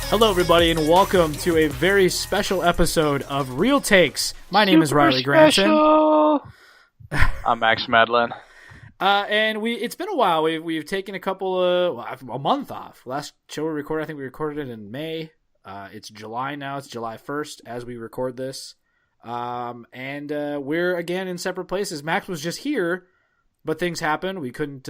Hello, everybody, and welcome to a very special episode of Real Takes. My name is Riley Granson. I'm Max Medlin. And it's been a while. We've taken a month off. Last show we recorded, I think we recorded it in May. It's July now. It's July 1st as we record this. And we're again in separate places. Max was just here, but things happened. We couldn't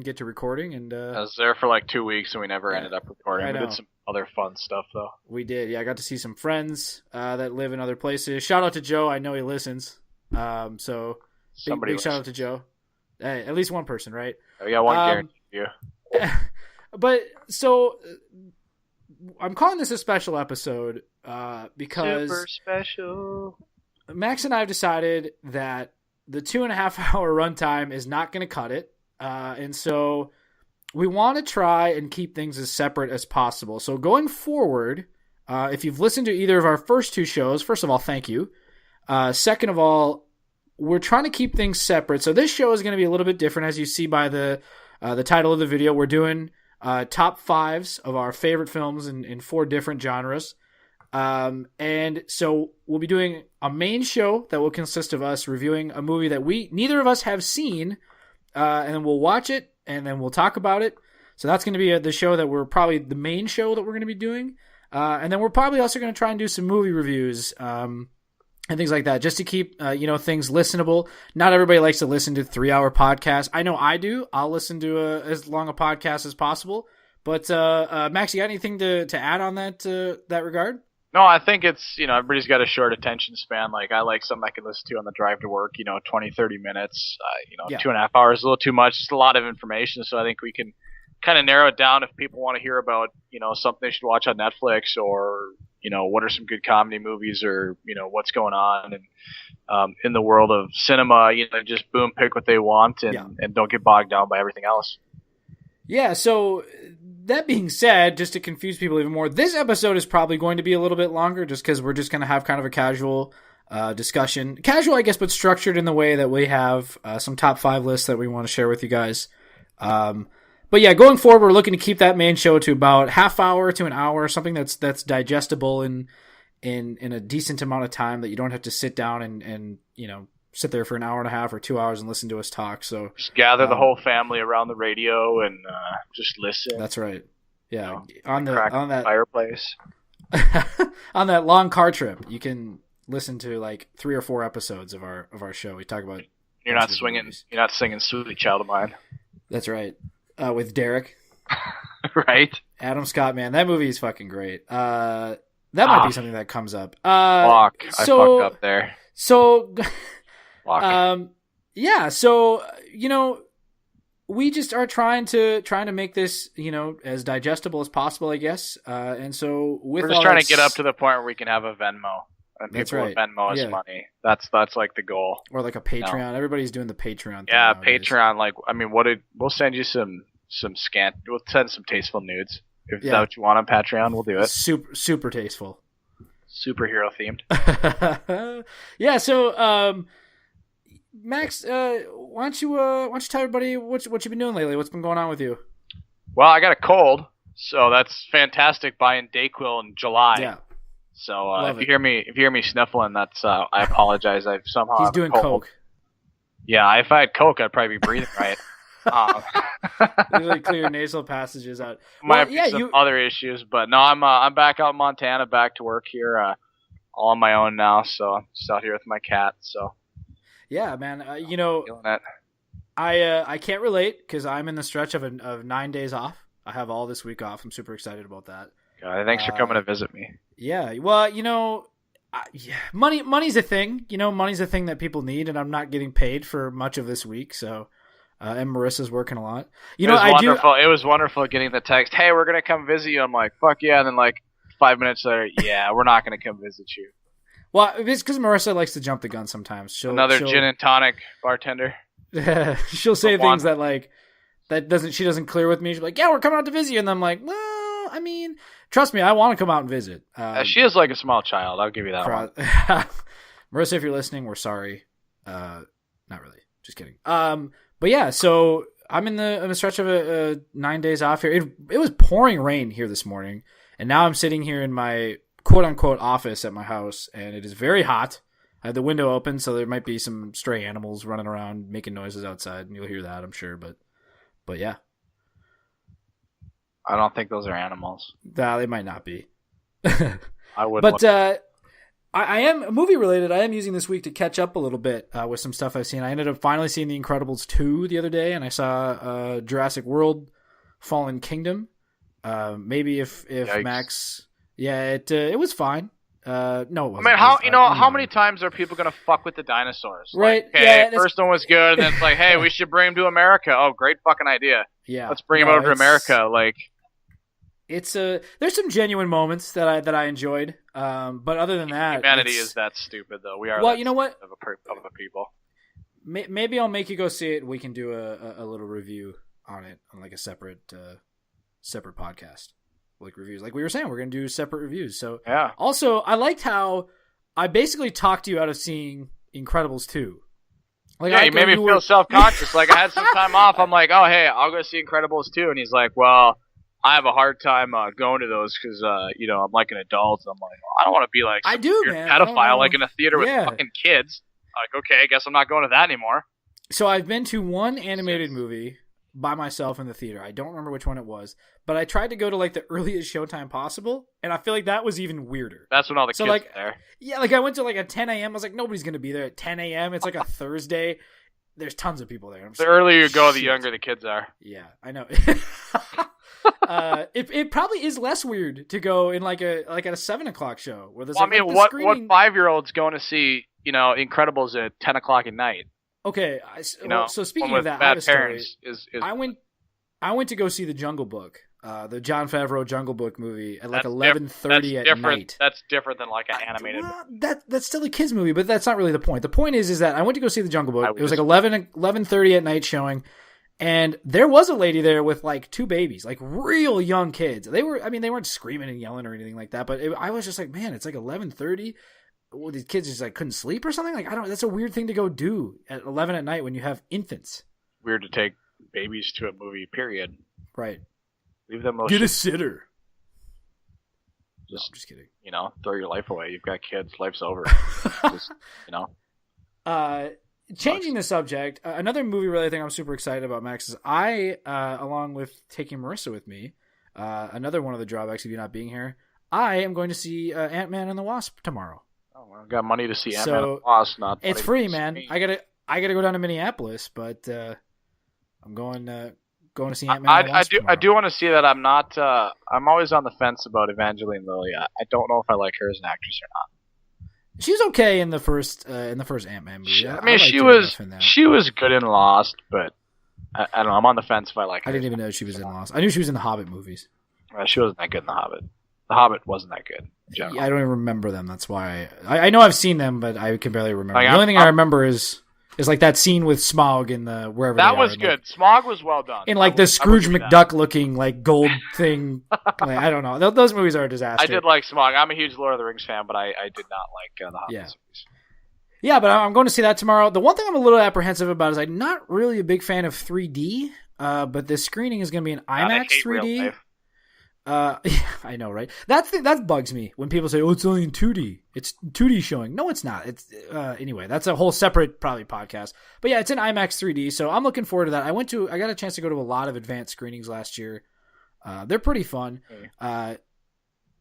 get to recording, and I was there for like 2 weeks, and we never ended up recording. We did some other fun stuff though. We did, yeah. I got to see some friends that live in other places. Shout out to Joe. I know he listens. So big shout out to Joe. Hey, at least one person, right? We got one guarantee you. But so I'm calling this a special episode because super special. Max and I have decided that the 2.5 hour runtime is not going to cut it. And so we want to try and keep things as separate as possible. So going forward, if you've listened to either of our first two shows, first of all, thank you. Second of all, we're trying to keep things separate. So this show is going to be a little bit different, as you see by the title of the video. We're doing top 5's of our favorite films in 4 different genres. And so we'll be doing a main show that will consist of us reviewing a movie that neither of us have seen, and then we'll watch it and then we'll talk about it. So that's going to be the show that we're probably the main show that we're going to be doing. And then we're probably also going to try and do some movie reviews, and things like that, just to keep, things listenable. Not everybody likes to listen to 3-hour podcasts. I know I do. I'll listen to as long a podcast as possible. But, Max, you got anything to add on that regard? No, I think it's, everybody's got a short attention span. Like, I like something I can listen to on the drive to work, 20, 30 minutes. 2.5 hours is a little too much. It's a lot of information. So I think we can kind of narrow it down if people want to hear about, something they should watch on Netflix, or, what are some good comedy movies, or, what's going on. And in the world of cinema, just boom, pick what they want and don't get bogged down by everything else. Yeah, so that being said, just to confuse people even more, this episode is probably going to be a little bit longer just because we're just going to have kind of a casual discussion. Casual, I guess, but structured in the way that we have some top 5 lists that we want to share with you guys. But yeah, going forward, we're looking to keep that main show to about half hour to an hour, something that's digestible in a decent amount of time, that you don't have to sit down and sit there for an hour and a half or 2 hours and listen to us talk. So just gather the whole family around the radio and just listen. That's right. Yeah, on that fireplace, on that long car trip, you can listen to like 3 or 4 episodes of our show. We talk about you're not singing "Sweet Child of Mine." That's right. With Derek, right? Adam Scott, man, that movie is fucking great. That might be something that comes up. I fucked up there. So, yeah. So we just are trying to make this as digestible as possible, I guess. And so we're just trying to get up to the point where we can have a Venmo. And that's people right. Venmo us money. That's like the goal. Or like a Patreon. Everybody's doing the Patreon thing. Yeah, nowadays. Patreon. We'll send you some we'll send some tasteful nudes. If that's what you want on Patreon, we'll do it. Super tasteful. Superhero themed. Yeah, so Max, why don't you tell everybody what you've been doing lately? What's been going on with you? Well, I got a cold, so that's fantastic. Buying Dayquil in July. Yeah. So if you hear me sniffling, that's I apologize. I've somehow he's doing coke. Yeah, if I had coke, I'd probably be breathing right. Really clear nasal passages out. Might be some other issues, but no, I'm back out in Montana, back to work here, all on my own now. So I'm just out here with my cat. So yeah, man. Feeling it. I can't relate because I'm in the stretch of 9 days off. I have all this week off. I'm super excited about that. Thanks for coming to visit me. Yeah, well, money's a thing. Money's a thing that people need, and I'm not getting paid for much of this week, so. And Marissa's working a lot. It was wonderful getting the text, "Hey, we're gonna come visit you." I'm like, "Fuck yeah!" And then like 5 minutes later, "Yeah, we're not gonna come visit you." Well, it's because Marissa likes to jump the gun sometimes. Another gin and tonic bartender. She'll say things that like she doesn't clear with me. She's like, "Yeah, we're coming out to visit you," and I'm like, "Well, I mean, trust me, I want to come out and visit." She is like a small child. I'll give you that one. Marissa, if you're listening, we're sorry. Not really. Just kidding. But yeah, so I'm in the stretch of 9 days off here. It was pouring rain here this morning, And now I'm sitting here in my quote-unquote office at my house, and it is very hot. I have the window open, so there might be some stray animals running around making noises outside, and you'll hear that, I'm sure. But yeah. I don't think those are animals. Nah, they might not be. I would. But I am movie related. I am using this week to catch up a little bit with some stuff I've seen. I ended up finally seeing The Incredibles 2 the other day, and I saw Jurassic World: Fallen Kingdom. Maybe if Yikes. Max, yeah, it was fine. No, it wasn't. I mean, how many times are people gonna fuck with the dinosaurs? Right. Like, okay, yeah, first one was good, and then it's like, hey, we should bring him to America. Oh, great fucking idea. Yeah. Let's bring him over to America. Like, it's there's some genuine moments that I enjoyed. But other than that, humanity is that stupid though. We are. Well, you know what? Of a people. Maybe I'll make you go see it, and we can do a little review on it on like a separate podcast, like reviews. Like we were saying, we're gonna do separate reviews. So yeah. Also, I liked how I basically talked you out of seeing Incredibles 2. Like, yeah, you made me feel self-conscious. Like I had some time off. I'm like, oh hey, I'll go see Incredibles 2, and he's like, well, I have a hard time going to those because I'm like an adult. I'm like, well, I don't want to be like some weird pedophile like in a theater with fucking kids. Like, okay, I guess I'm not going to that anymore. So I've been to one animated movie by myself in the theater. I don't remember which one it was, but I tried to go to like the earliest showtime possible, and I feel like that was even weirder. That's when all the kids are there. Yeah, like I went to like a 10 a.m. I was like, nobody's going to be there at 10 a.m. It's like a Thursday. There's tons of people there. The earlier you go, the younger the kids are. Yeah, I know. It probably is less weird to go in like at a 7:00 show where there's. Well, I mean, what 5-year-old's going to see Incredibles at 10 o'clock at night? Okay, so speaking of that, I have a story. I went to go see the Jungle Book, the Jon Favreau Jungle Book movie at like 11:30 at night. That's different than like an animated. That's still a kids movie, but that's not really the point. The point is that I went to go see the Jungle Book. It was like 11:30 at night showing. And there was a lady there with like two babies, like real young kids. They weren't screaming and yelling or anything like that. But I was just like, man, it's like 11:30. Well, these kids just like couldn't sleep or something. Like that's a weird thing to go do at 11 at night when you have infants. Weird to take babies to a movie. Period. Right. Leave them. Get a sitter. I'm just kidding. Throw your life away. You've got kids. Life's over. Changing the subject, another movie really I think I'm super excited about, Max, is I, along with taking Marissa with me, another one of the drawbacks of you not being here, I am going to see Ant-Man and the Wasp tomorrow. Oh, I've got money to see Ant-Man and the Wasp. It's free, man. I gotta go down to Minneapolis, but I'm going to see Ant-Man and the Wasp tomorrow. I do want to see that. I'm not. I'm always on the fence about Evangeline Lilly. I don't know if I like her as an actress or not. She was okay in the first Ant-Man movie. She was good in Lost, but I don't know. I'm on the fence if I like her. I didn't even know she was in Lost. I knew she was in the Hobbit movies. She wasn't that good in the Hobbit. The Hobbit wasn't that good. Yeah, I don't even remember them. That's why I know I've seen them, but I can barely remember. The only thing I remember is like that scene with Smaug in the wherever that was good. Smaug was well done. In like the Scrooge McDuck looking like gold thing. Like, I don't know. Those movies are a disaster. I did like Smaug. I'm a huge Lord of the Rings fan, but I did not like the Hobbit movies. Yeah, but I'm going to see that tomorrow. The one thing I'm a little apprehensive about is I'm not really a big fan of 3D, but this screening is going to be in IMAX 3D. I know, right? That bugs me when people say, "Oh, it's only in 2D. It's 2D showing." No, it's not. It's anyway. That's a whole separate probably podcast. But yeah, it's in IMAX 3D, so I'm looking forward to that. I got a chance to go to a lot of advanced screenings last year. They're pretty fun.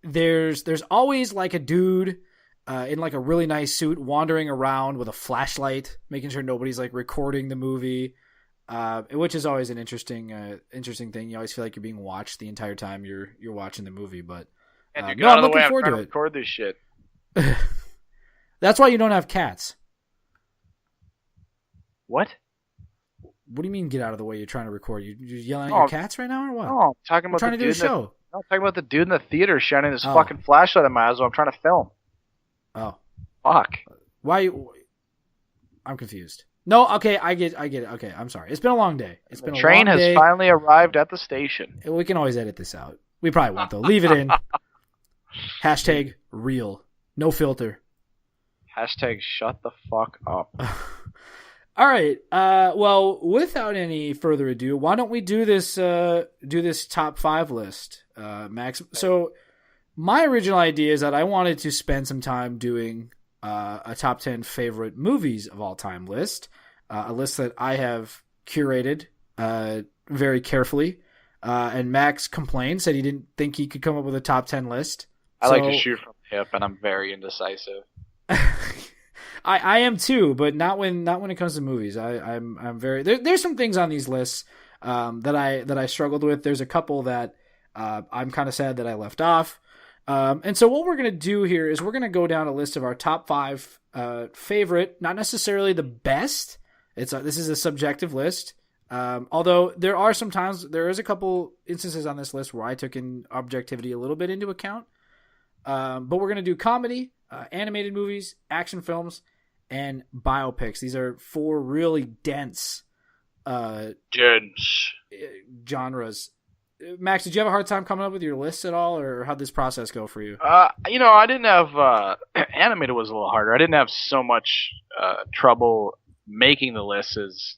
There's always like a dude in like a really nice suit wandering around with a flashlight, making sure nobody's like recording the movie. Which is always an interesting thing. You always feel like you're being watched the entire time you're watching the movie. But I'm looking forward to it. Record this shit. That's why you don't have cats. What? What do you mean? Get out of the way! You're trying to record. You're yelling at your cats right now, or what? No, I'm talking about trying to do a show. I'm talking about the dude in the theater shining this fucking flashlight at my eyes while I'm trying to film. Oh, fuck! Why? I'm confused. No, okay, I get it. Okay, I'm sorry. It's been a long day. The train has finally arrived at the station. We can always edit this out. We probably won't, though. Leave it in. Hashtag real. No filter. Hashtag shut the fuck up. All right. Well, without any further ado, why don't we do this top 5 list, Max? So my original idea is that I wanted to spend some time doing a top 10 favorite movies of all time list, a list that I have curated very carefully. And Max complained, said he didn't think he could come up with a top 10 list. I like to shoot from the hip, and I'm very indecisive. I am too, but not when it comes to movies. I'm very there's some things on these lists that I struggled with. There's a couple that I'm kind of sad that I left off. And so what we're gonna do here is we're gonna go down a list of our top 5 favorite, not necessarily the best. This is a subjective list. Although there is a couple instances on this list where I took in objectivity a little bit into account. But we're going to do comedy, animated movies, action films, and biopics. These are 4 really dense genres. Max, did you have a hard time coming up with your list at all, or how'd this process go for you? I didn't have animated was a little harder. I didn't have so much trouble making the list as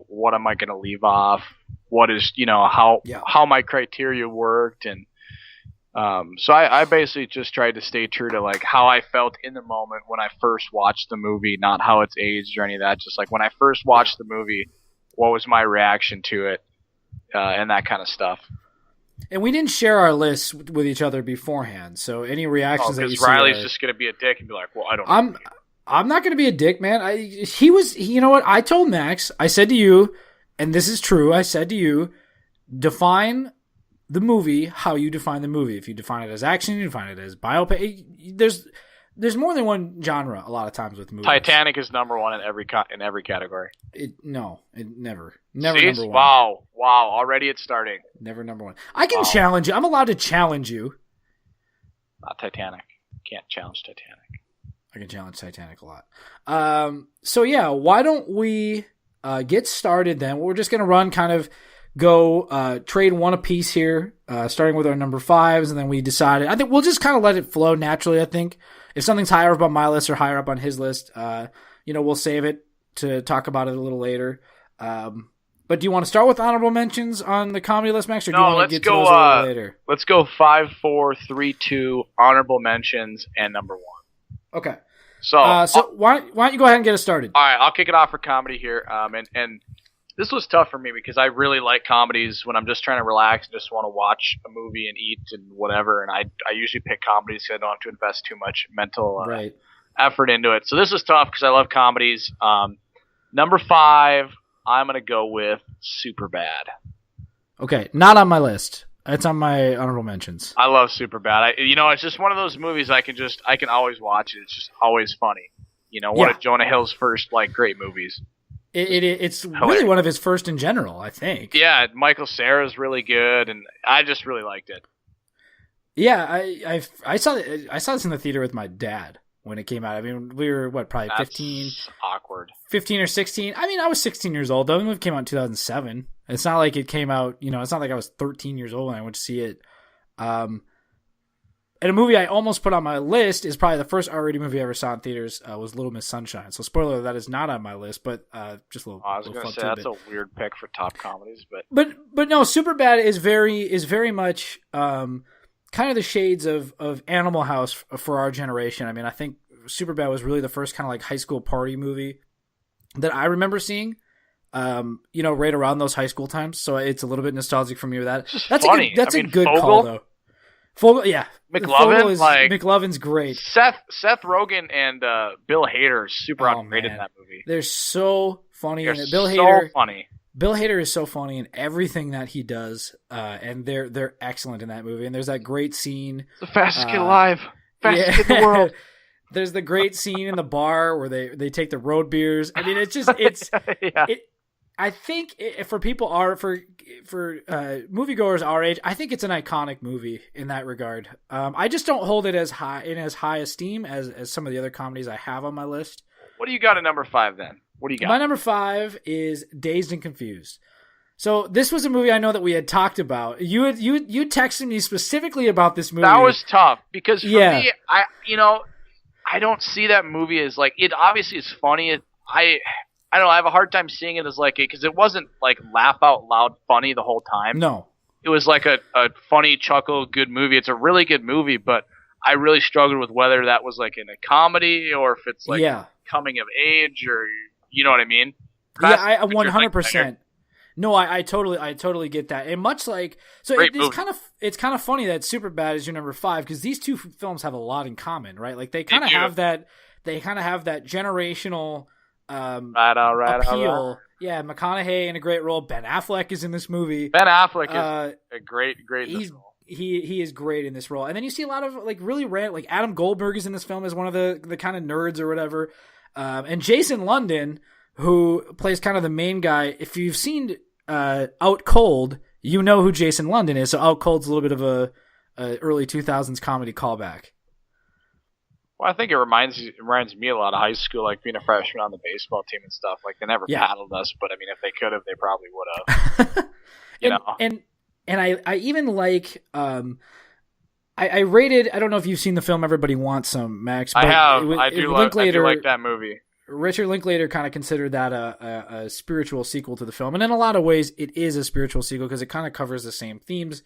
what am I going to leave off? What is how my criteria worked, and so I basically just tried to stay true to like how I felt in the moment when I first watched the movie, not how it's aged or any of that. Just like when I first watched the movie, what was my reaction to it, and that kind of stuff. And we didn't share our lists with each other beforehand, so any reactions that you see, Riley's just going to be a dick and be like, "Well, I don't know." I'm not going to be a dick, man. You know what? I told Max, I said to you, and this is true, I said to you, define the movie how you define the movie. If you define it as action, you define it as biopic. There's more than one genre a lot of times with movies. Titanic is number 1 in every category. Never See? number 1. Wow, already it's starting. Never number 1. I can challenge you. I'm allowed to challenge you. Not Titanic. Can't challenge Titanic. I can challenge Titanic a lot. So yeah, why don't we get started then? We're just going to run go trade one apiece here, starting with our number 5s, and then we decided. I think we'll just kind of let it flow naturally, I think. If something's higher up on my list or higher up on his list, we'll save it to talk about it a little later. But do you want to start with honorable mentions on the comedy list, Max, or do you want to get to those a little later? Let's go 5, 4, 3, 2, honorable mentions, and number 1. Okay. So why don't you go ahead and get us started? All right, I'll kick it off for comedy here. And this was tough for me because I really like comedies when I'm just trying to relax and just want to watch a movie and eat and whatever. And I usually pick comedies so I don't have to invest too much mental effort into it. So this was tough because I love comedies. Number 5, I'm going to go with Superbad. Okay, not on my list. It's on my honorable mentions. I love Superbad. It's just one of those movies I can always watch it. It's just always funny. One of Jonah Hill's first great movies. It's really one of his first in general, I think. Yeah, Michael Cera's really good, and I just really liked it. Yeah, I saw this in the theater with my dad when it came out. I mean, we were probably 15. Awkward. 15 or 16. I mean, I was 16 years old though. The movie came out in 2007. It's not like it came out, it's not like I was 13 years old when I went to see it. And a movie I almost put on my list is probably the first R-rated movie I ever saw in theaters was Little Miss Sunshine. So spoiler, that is not on my list, but just a little. I was going to say that's a weird pick for top comedies, but no, Superbad is very much kind of the shades of Animal House for our generation. I mean, I think Superbad was really the first kind of high school party movie that I remember seeing. Right around those high school times, so it's a little bit nostalgic for me with that. That's funny. A good Fogel, call though. Fogel, yeah, McLovin, McLovin's great. Seth Rogen and Bill Hader are super underrated in that movie. They're so funny. They're so funny. Bill Hader is so funny in everything that he does, and they're excellent in that movie. And there's that great scene. The fastest kid alive. Fastest kid in the world. There's the great scene in the bar where they take the road beers. I mean, I think for moviegoers our age, I think it's an iconic movie in that regard. I just don't hold it as high esteem as some of the other comedies I have on my list. What do you got at number 5 then? What do you got? My number 5 is Dazed and Confused. So this was a movie I know that we had talked about. You texted me specifically about this movie. That was tough because for me, I don't see that movie as it obviously is funny. I don't know. I have a hard time seeing it as because it wasn't laugh out loud funny the whole time. No. it was like a funny, chuckle, good movie. It's a really good movie, but I really struggled with whether that was like in a comedy or if it's like coming of age or you know what I mean. Yeah, I 100%. No, I totally get that. And much like it's kind of funny that Superbad is your number 5 because these two films have a lot in common, right? Like they kind of have that generational appeal. Yeah, McConaughey in a great role. Ben Affleck is in this movie. Ben Affleck is a great he is great in this role. And then you see a lot of like really like Adam Goldberg is in this film as one of the kind of nerds or whatever. And Jason London, who plays kind of the main guy. If you've seen Out Cold, you know who Jason London is. So Out Cold's a little bit of a early 2000s comedy callback. Well, I think it reminds me a lot of high school, like being a freshman on the baseball team and stuff. Like they never paddled us, but I mean, if they could have, they probably would have. you know. And I even like I rated. I don't know if you've seen the film Everybody Wants Some, Max. But I have. I do like that movie. Richard Linklater kind of considered that a spiritual sequel to the film, and in a lot of ways, it is a spiritual sequel because it kind of covers the same themes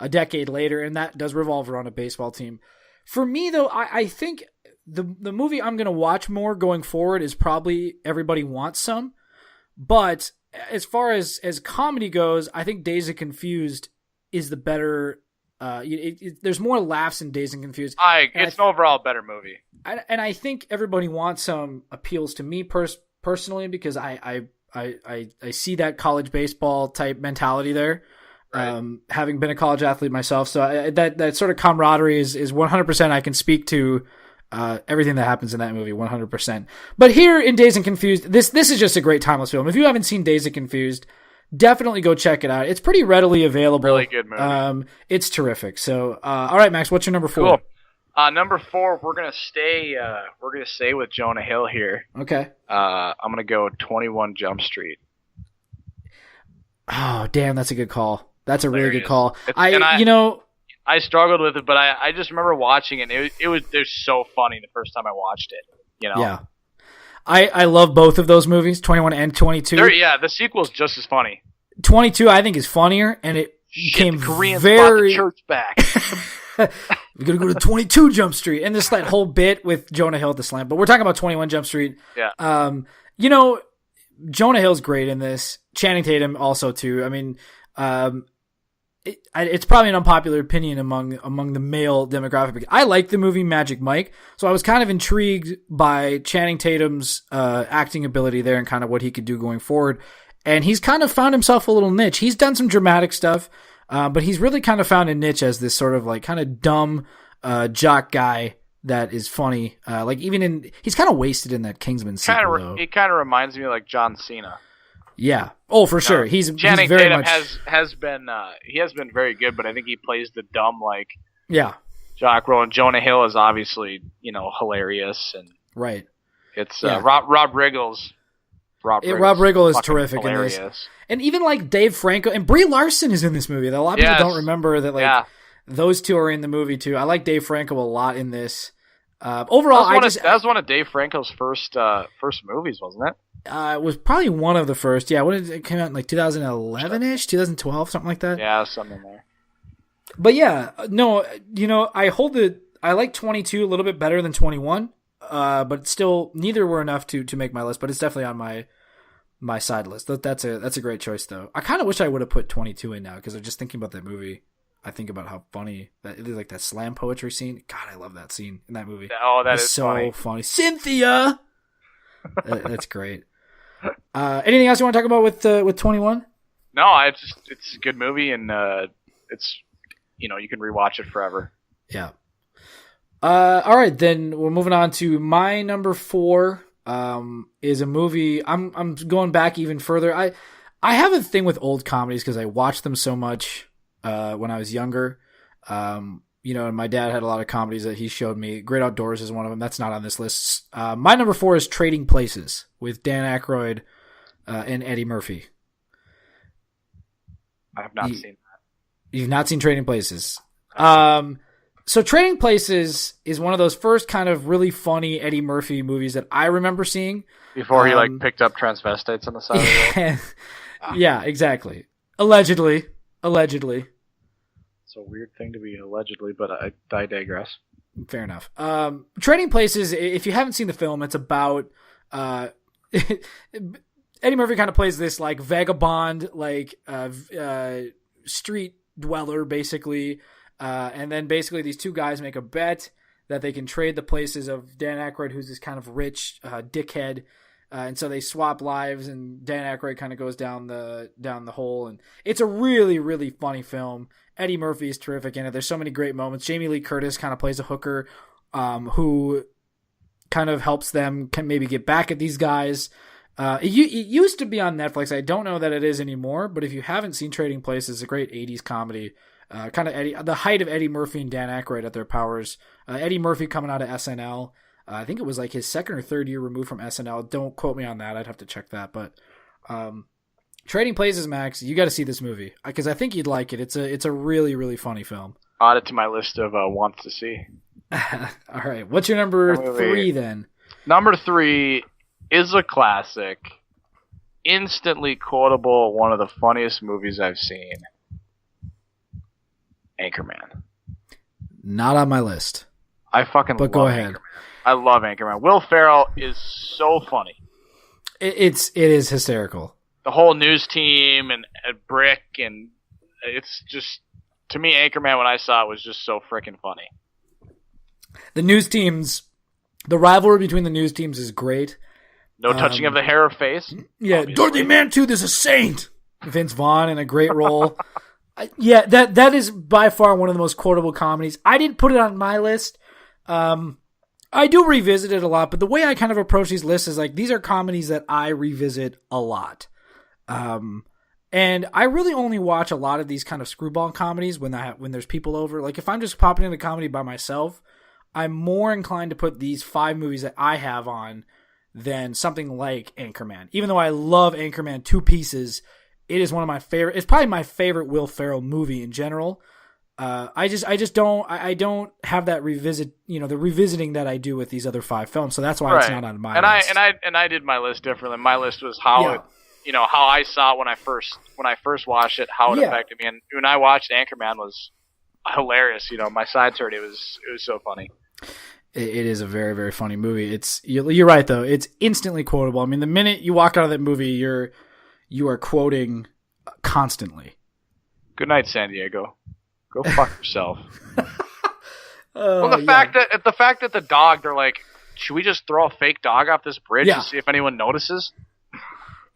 a decade later, and that does revolve around a baseball team. For me, though, I think the movie I'm going to watch more going forward is probably Everybody Wants Some. But as far as comedy goes, I think Dazed and Confused is the better. There's more laughs in Dazed and Confused. It's an overall better movie. And I think Everybody Wants Some appeals to me personally because I see that college baseball type mentality there. Right. Having been a college athlete myself, so that sort of camaraderie is 100%. I can speak to everything that happens in that movie 100%. But here in Dazed and Confused, this is just a great timeless film. If you haven't seen Dazed and Confused, definitely go check it out. It's pretty readily available. Really good movie. It's terrific. So, all right, Max, what's your number 4? Cool. Number 4, we're gonna stay with Jonah Hill here. Okay. I'm gonna go 21 Jump Street. Oh, damn, that's a good call. That's a really good call. I struggled with it, but I just remember watching it. It was so funny the first time I watched it. You know. Yeah. I love both of those movies, 21 and 22. The sequel's just as funny. 22, I think, is funnier, and it came the Koreans very. Bought the church back. We're gonna go to 22 Jump Street, and this whole bit with Jonah Hill at the slam. But we're talking about 21 Jump Street. Yeah. Jonah Hill's great in this. Channing Tatum also too. I mean, it's probably an unpopular opinion among the male demographic. I like the movie Magic Mike, so I was kind of intrigued by Channing Tatum's acting ability there and kind of what he could do going forward. And he's kind of found himself a little niche. He's done some dramatic stuff, but he's really kind of found a niche as this sort of like kind of dumb jock guy that is funny. He's kind of wasted in that Kingsman sequel. It kind of reminds me of like John Cena. Yeah. Oh, for sure. Channing Tatum has been very good, but I think he plays the dumb jock role. And Jonah Hill is obviously hilarious and right. It's Rob Riggle's. Rob Riggle is terrific hilarious. In this, and even like Dave Franco and Brie Larson is in this movie. A lot of people don't remember that. Those two are in the movie too. I like Dave Franco a lot in this. Overall, that was one of Dave Franco's first movies, wasn't it? It was probably one of the first. Yeah, when did it came out in like 2011-ish, 2012, something like that. Yeah, something there. But yeah, no, I like 22 a little bit better than 21. But still, neither were enough to make my list. But it's definitely on my side list. That's a great choice though. I kind of wish I would have put 22 in now because I'm just thinking about that movie. I think about how funny that it is, like that slam poetry scene. God, I love that scene in that movie. Oh, that is so funny. Cynthia, that's great. Anything else you want to talk about with 21? No, it's a good movie and it's you can rewatch it forever. Yeah. All right, then we're moving on to my number 4. Is a movie. I'm going back even further. I have a thing with old comedies because I watched them so much when I was younger. And my dad had a lot of comedies that he showed me. Great Outdoors is one of them. That's not on this list. My number 4 is Trading Places with Dan Aykroyd and Eddie Murphy. I have not seen that. You've not seen Trading Places. So Trading Places is one of those first kind of really funny Eddie Murphy movies that I remember seeing. Before he picked up transvestites on the side of the road. Yeah, exactly. Allegedly. It's a weird thing to be allegedly, but I digress. Fair enough. Trading Places, if you haven't seen the film, it's about Eddie Murphy kind of plays this like vagabond, like street dweller, basically. And then basically these two guys make a bet that they can trade the places of Dan Aykroyd, who's this kind of rich dickhead. And so they swap lives, and Dan Aykroyd kind of goes down the hole. And it's a really, really funny film. Eddie Murphy is terrific in it. There's so many great moments. Jamie Lee Curtis kind of plays a hooker who kind of helps them maybe get back at these guys. It used to be on Netflix. I don't know that it is anymore, but if you haven't seen Trading Places, it's a great 80s comedy. Kind of the height of Eddie Murphy and Dan Aykroyd at their powers. Eddie Murphy coming out of SNL. I think it was like his second or third year removed from SNL. Don't quote me on that. I'd have to check that. But Trading Places, Max, you got to see this movie because I think you'd like it. It's a really, really funny film. Add it to my list of wants to see. All right. What's your number 3 then? Number 3 is a classic. Instantly quotable. One of the funniest movies I've seen. Anchorman. Not on my list. I fucking love go ahead. Anchorman. I love Anchorman. Will Ferrell is so funny. It is hysterical. The whole news team and Brick, and it's just, to me, Anchorman, when I saw it, was just so freaking funny. The news teams, the rivalry between the news teams is great. No touching of the hair or face. Yeah, obviously. Dorothy Mantooth is a saint. Vince Vaughn in a great role. Yeah, that is by far one of the most quotable comedies. I didn't put it on my list. I do revisit it a lot, but the way I kind of approach these lists is like, these are comedies that I revisit a lot. And I really only watch a lot of these kind of screwball comedies when there's people over. Like if I'm just popping into comedy by myself, I'm more inclined to put these 5 movies that I have on than something like Anchorman. Even though I love Anchorman 2 pieces, it is one of my favorite. It's probably my favorite Will Ferrell movie in general. I don't have that the revisiting that I do with these other 5 films. So that's why It's not on my list. I did my list differently. My list was how how I saw it when I first watched it, how it affected me. And when I watched Anchorman, was hilarious. My sides hurt. It was so funny. It is a very, very funny movie. You're right though. It's instantly quotable. I mean, the minute you walk out of that movie, you are quoting constantly. Good night, San Diego. Go fuck yourself. Well, the fact that the dog, they're like, should we just throw a fake dog off this bridge to see if anyone notices?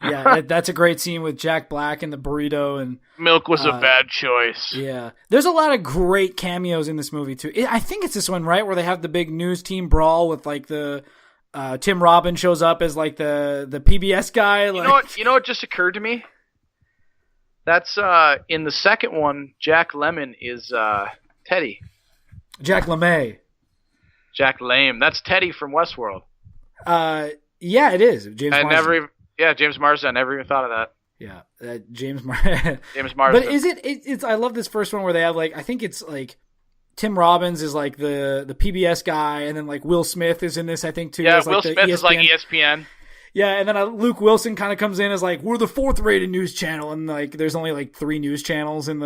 Yeah, that's a great scene with Jack Black and the burrito, and milk was a bad choice. Yeah, there's a lot of great cameos in this movie too. I think it's this one, right, where they have the big news team brawl with like the Tim Robbins shows up as like the PBS guy. You know what just occurred to me? That's in the second one. Jack Lemmon is Teddy. Jack LeMay. Jack Lame. That's Teddy from Westworld. Yeah, it is. James Marsden. James Marsden. I never even thought of that. Yeah, James Marsden. James Marsden. But is it's I love this first one where they have like, I think it's like Tim Robbins is like the PBS guy, and then like Will Smith is in this, I think too. Yeah, Will Smith is like ESPN. Yeah, and then Luke Wilson kind of comes in as like, we're the 4th-rated news channel, and like there's only like 3 news channels in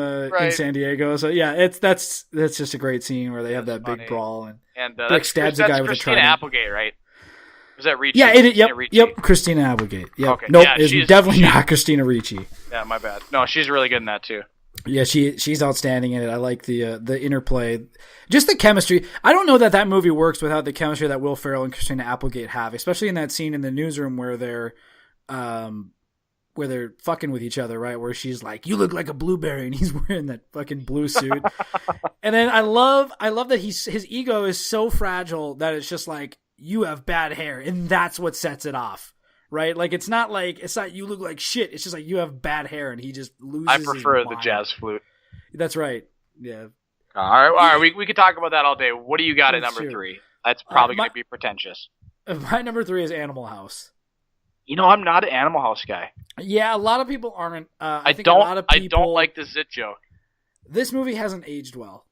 San Diego. So yeah, that's just a great scene where they have that big brawl, and Rick stabs a guy with a trident. Christina Applegate, right? Was that Ricci? Yeah, yep, Christina Applegate. Yep. Okay. Nope, it's definitely not Christina Ricci. Yeah, my bad. No, she's really good in that too. Yeah, she's outstanding in it. I like the interplay, just the chemistry. I don't know that movie works without the chemistry that Will Ferrell and Christina Applegate have, especially in that scene in the newsroom where they're fucking with each other, right? Where she's like, "You look like a blueberry," and he's wearing that fucking blue suit. And then I love that his ego is so fragile that it's just like, you have bad hair, and that's what sets it off. Right? Like, it's not you look like shit. It's just like, you have bad hair, and he just loses his mind. I prefer the jazz flute. That's right. Yeah. All right. We could talk about that all day. What do you got at number 3? That's probably going to be pretentious. My number 3 is Animal House. I'm not an Animal House guy. Yeah, a lot of people aren't. I don't like the zit joke. This movie hasn't aged well.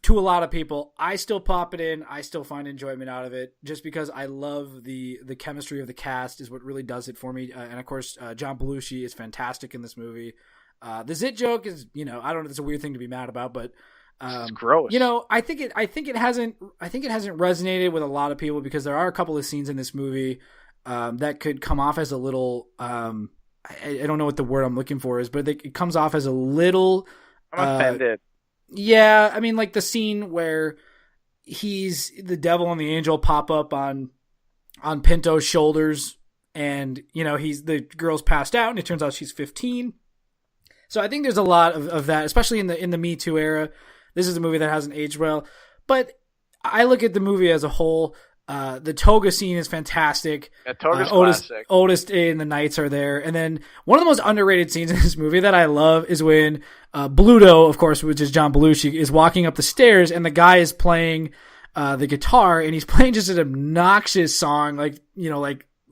To a lot of people, I still pop it in. I still find enjoyment out of it, just because I love the chemistry of the cast is what really does it for me. And of course, John Belushi is fantastic in this movie. The zit joke is, I don't know, it's a weird thing to be mad about, but it's gross. I think it hasn't resonated with a lot of people because there are a couple of scenes in this movie that could come off as a little I don't know what the word I'm looking for is, but it comes off as a little I'm offended. Yeah, I mean, like the scene where the devil and the angel pop up on Pinto's shoulders, and the girl's passed out, and it turns out she's 15. So I think there's a lot of that, especially in the Me Too era. This is a movie that hasn't aged well, but I look at the movie as a whole. The toga scene is fantastic. Yeah, toga's classic. Otis and the Knights are there. And then one of the most underrated scenes in this movie that I love is when Bluto, of course, which is John Belushi, is walking up the stairs and the guy is playing the guitar, and he's playing just an obnoxious song, like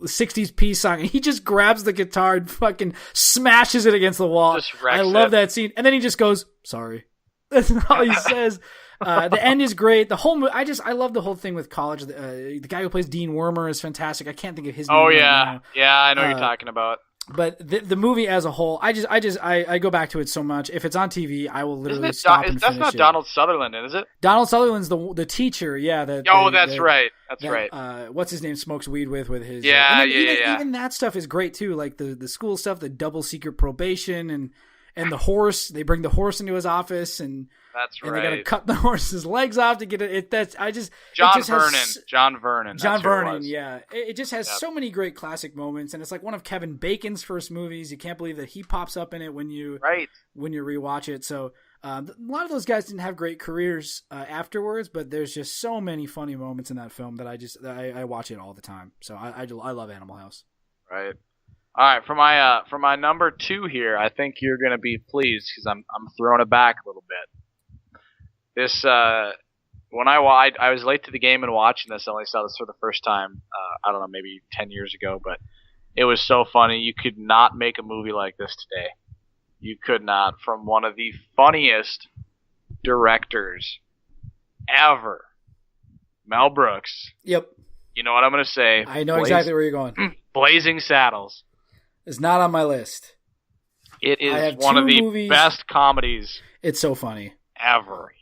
60s peace song, and he just grabs the guitar and fucking smashes it against the wall. I love that scene. And then he just goes, "Sorry." That's all he says. The end is great. The whole movie, I love the whole thing with college. The guy who plays Dean Wormer is fantastic. I can't think of his name. Oh yeah, right now. Yeah, I know what you're talking about. But the movie as a whole, I go back to it so much. If it's on TV, I will literally stop and finish it. That's not Donald Sutherland, is it? Donald Sutherland's the teacher. Yeah. That's right. That's right. What's his name? Smokes weed with his. Yeah, even that stuff is great too. Like the school stuff, the double secret probation, and the horse. They bring the horse into his office, and that's right. And they got to cut the horse's legs off to get it. John Vernon. John Vernon. Yeah, it just has so many great classic moments, and it's like one of Kevin Bacon's first movies. You can't believe that he pops up in it when you rewatch it. So a lot of those guys didn't have great careers afterwards, but there's just so many funny moments in that film that I watch it all the time. So I love Animal House. Right. All right, for my number 2 here, I think you're gonna be pleased because I'm throwing it back a little bit. This when I was late to the game and watching this. I only saw this for the first time. I don't know, maybe 10 years ago, but it was so funny. You could not make a movie like this today. You could not. From one of the funniest directors ever, Mel Brooks. Yep. You know what I'm gonna say. I know exactly where you're going. Blazing Saddles. It's not on my list. It is one of the best comedies. It's so funny. Ever.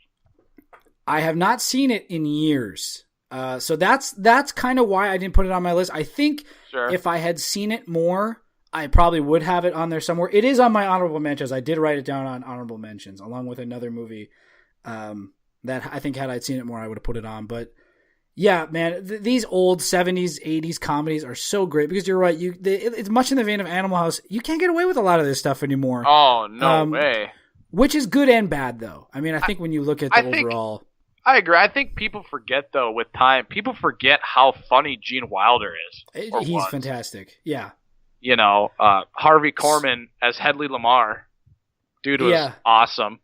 I have not seen it in years. So that's kind of why I didn't put it on my list. I think if I had seen it more, I probably would have it on there somewhere. It is on my honorable mentions. I did write it down on honorable mentions, along with another movie that I think had I seen it more, I would have put it on. But yeah, man, these old 70s, 80s comedies are so great because you're right. It's much in the vein of Animal House. You can't get away with a lot of this stuff anymore. Oh, no way. Which is good and bad, though. I mean, I think when you look at the overall... I agree. I think people forget, though, with time. People forget how funny Gene Wilder is. He's fantastic. Yeah. Harvey Korman as Hedley Lamar. Dude was awesome.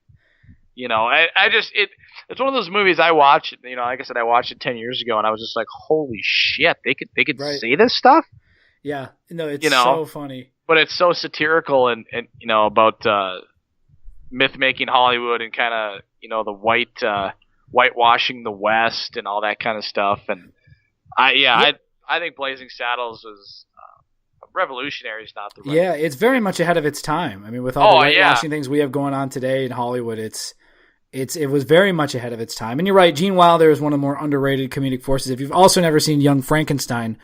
It's one of those movies I watched. Like I said, I watched it 10 years ago, and I was just like, "Holy shit! They could say this stuff." Yeah, no, it's so funny. But it's so satirical and about myth making Hollywood and kind of the whitewashing the West and all that kind of stuff. And I think Blazing Saddles is revolutionary. Is not the right word. It's very much ahead of its time. I mean, with all the whitewashing things we have going on today in Hollywood, it was very much ahead of its time. And you're right, Gene Wilder is one of the more underrated comedic forces. If you've also never seen Young Frankenstein,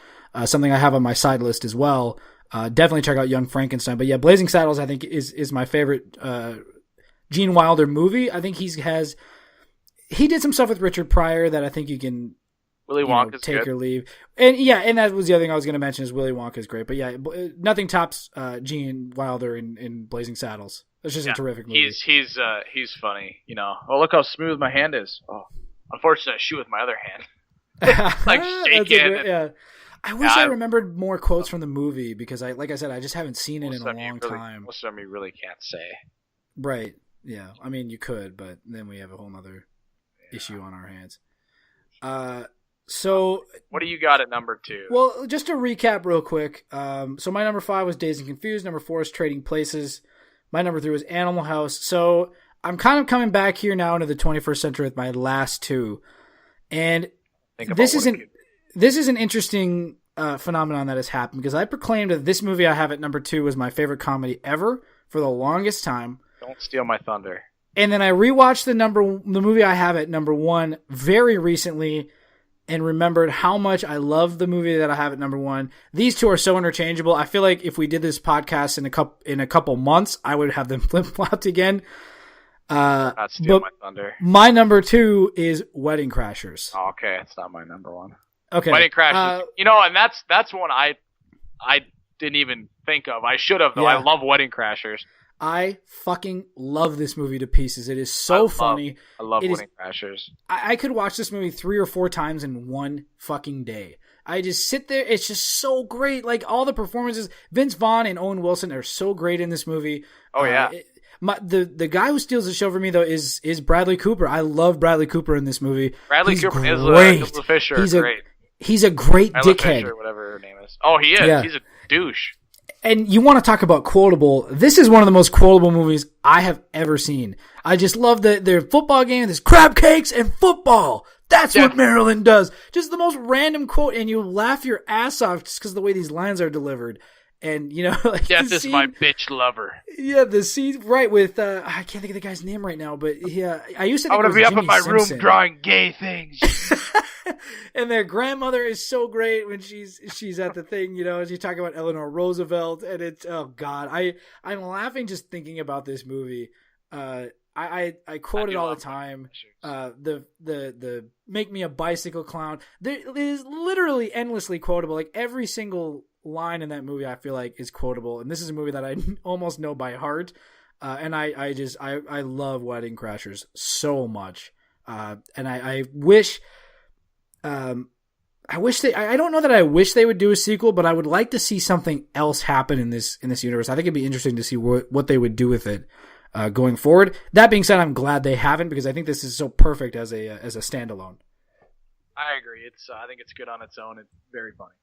something I have on my side list as well, definitely check out Young Frankenstein. But yeah, Blazing Saddles I think is my favorite Gene Wilder movie. I think he did some stuff with Richard Pryor that I think you can Willy Wonka's take good. or leave. And that was the other thing I was going to mention is Willy Wonka's great. But yeah, nothing tops Gene Wilder in Blazing Saddles. It's just a terrific movie. He's funny, Oh, look how smooth my hand is. Oh, unfortunately, I shoot with my other hand. Like shaking. I wish I remembered more quotes from the movie because like I said, I just haven't seen it in a long time. Most of them you really can't say. Right. Yeah. I mean, you could, but then we have a whole nother issue on our hands. So what do you got at number 2? Well, just to recap real quick. So my number 5 was Dazed and Confused. Number 4 is Trading Places. My number 3 was Animal House. So I'm kind of coming back here now into the 21st century with my last 2. And this is an interesting phenomenon that has happened because I proclaimed that this movie I have at number 2 was my favorite comedy ever for the longest time. Don't steal my thunder. And then I rewatched the movie I have at number 1 very recently and remembered how much I love the movie that I have at number 1. These two are so interchangeable. I feel like if we did this podcast in a couple months, I would have them flip-flopped again. Not steal my thunder. My number 2 is Wedding Crashers. Oh, okay, it's not my number 1. Okay. Wedding Crashers. And that's one I didn't even think of. I should have, though. Yeah. I love Wedding Crashers. I fucking love this movie to pieces. It is so funny. I love Wedding Crashers. I could watch this movie 3 or 4 times in one fucking day. I just sit there. It's just so great. Like, all the performances. Vince Vaughn and Owen Wilson are so great in this movie. Oh, yeah. The guy who steals the show for me, though, is Bradley Cooper. I love Bradley Cooper in this movie. Bradley Cooper is Isla Fisher. Great. He's a great dickhead. Fisher, whatever her name is. Oh, he is. Yeah. He's a douche. And you want to talk about quotable. This is one of the most quotable movies I have ever seen. I just love their football game. There's crab cakes and football. That's what Maryland does. Just the most random quote, and you laugh your ass off just because of the way these lines are delivered. And, like Death is my bitch lover. Yeah, the scene, right, with, I can't think of the guy's name right now, but yeah, I used to think I want to be up in my Simpson. room drawing gay things. And their grandmother is so great when she's at the thing, as you talk about Eleanor Roosevelt, and it's, oh God, I'm laughing just thinking about this movie. I quote it all the time. The make me a bicycle clown. It is literally endlessly quotable. Like every single line in that movie, I feel like is quotable. And this is a movie that I almost know by heart. And I love Wedding Crashers so much. And I wish. I don't know that I wish they would do a sequel, but I would like to see something else happen in this universe. I think it'd be interesting to see what they would do with it going forward. That being said, I'm glad they haven't, because I think this is so perfect as a standalone. I agree. I think it's good on its own. It's very funny.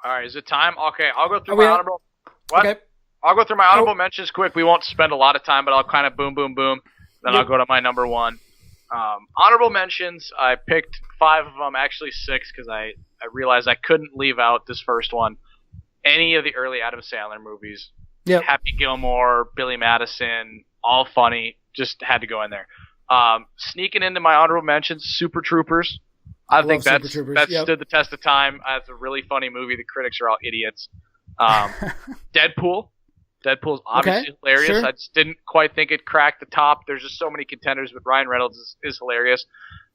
All right, is it time? Okay, I'll go through my honorable. What? Okay. I'll go through my honorable mentions quick. We won't spend a lot of time, but I'll kind of boom, boom, boom. Then I'll go to my number 1. Honorable mentions, I picked 5 of them, actually 6, because I realized I couldn't leave out this first one. Any of the early Adam Sandler movies. Yep. Happy Gilmore, Billy Madison, all funny. Just had to go in there. Sneaking into my honorable mentions, Super Troopers. I think that stood the test of time. It's a really funny movie. The critics are all idiots. Deadpool. Deadpool's obviously hilarious. Sure. I just didn't quite think it cracked the top. There's just so many contenders, but Ryan Reynolds is hilarious.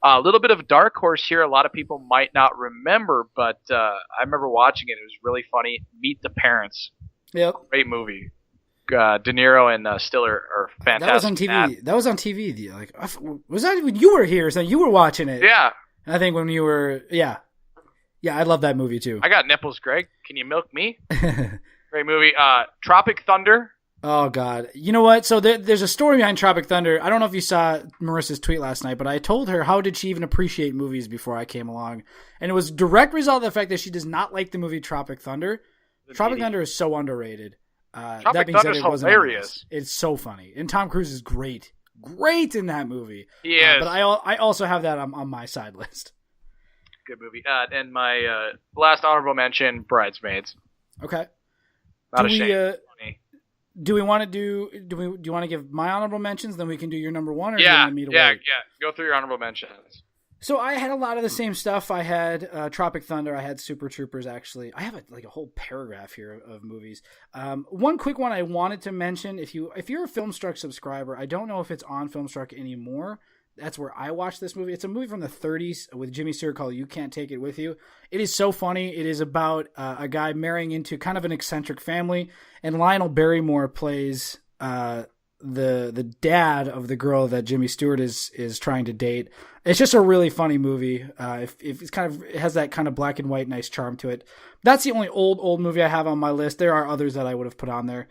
A little bit of a dark horse here. A lot of people might not remember, but I remember watching it. It was really funny. Meet the Parents. Yep. Great movie. De Niro and Stiller are fantastic. That was on TV. That was on TV. Was that when you were here? So you were watching it. Yeah. I think when you were, yeah, I love that movie too. I got nipples, Greg. Can you milk me? Great movie. Tropic Thunder. Oh God. You know what? So there's a story behind Tropic Thunder. I don't know if you saw Marissa's tweet last night, but I told her how did she even appreciate movies before I came along, and it was a direct result of the fact that she does not like the movie Tropic Thunder. Tropic Thunder is so underrated. That being said, it wasn't hilarious. It's so funny, and Tom Cruise is great in that movie. He is. But I also have that on my side list. Good movie. And my last honorable mention, Bridesmaids. Okay. Not ashamed. Do you want to give my honorable mentions? Then we can do your number 1. Or yeah, do you want me to wait? Go through your honorable mentions. So I had a lot of the same stuff. I had Tropic Thunder. I had Super Troopers. Actually, I have a whole paragraph here of movies. One quick one I wanted to mention: if you're a Filmstruck subscriber, I don't know if it's on Filmstruck anymore. That's where I watched this movie. It's a movie from the 30s with Jimmy Stewart called You Can't Take It With You. It is so funny. It is about a guy marrying into kind of an eccentric family, and Lionel Barrymore plays the dad of the girl that Jimmy Stewart is trying to date. It's just a really funny movie. If it's it has that kind of black and white nice charm to it. That's the only old movie I have on my list. There are others that I would have put on there.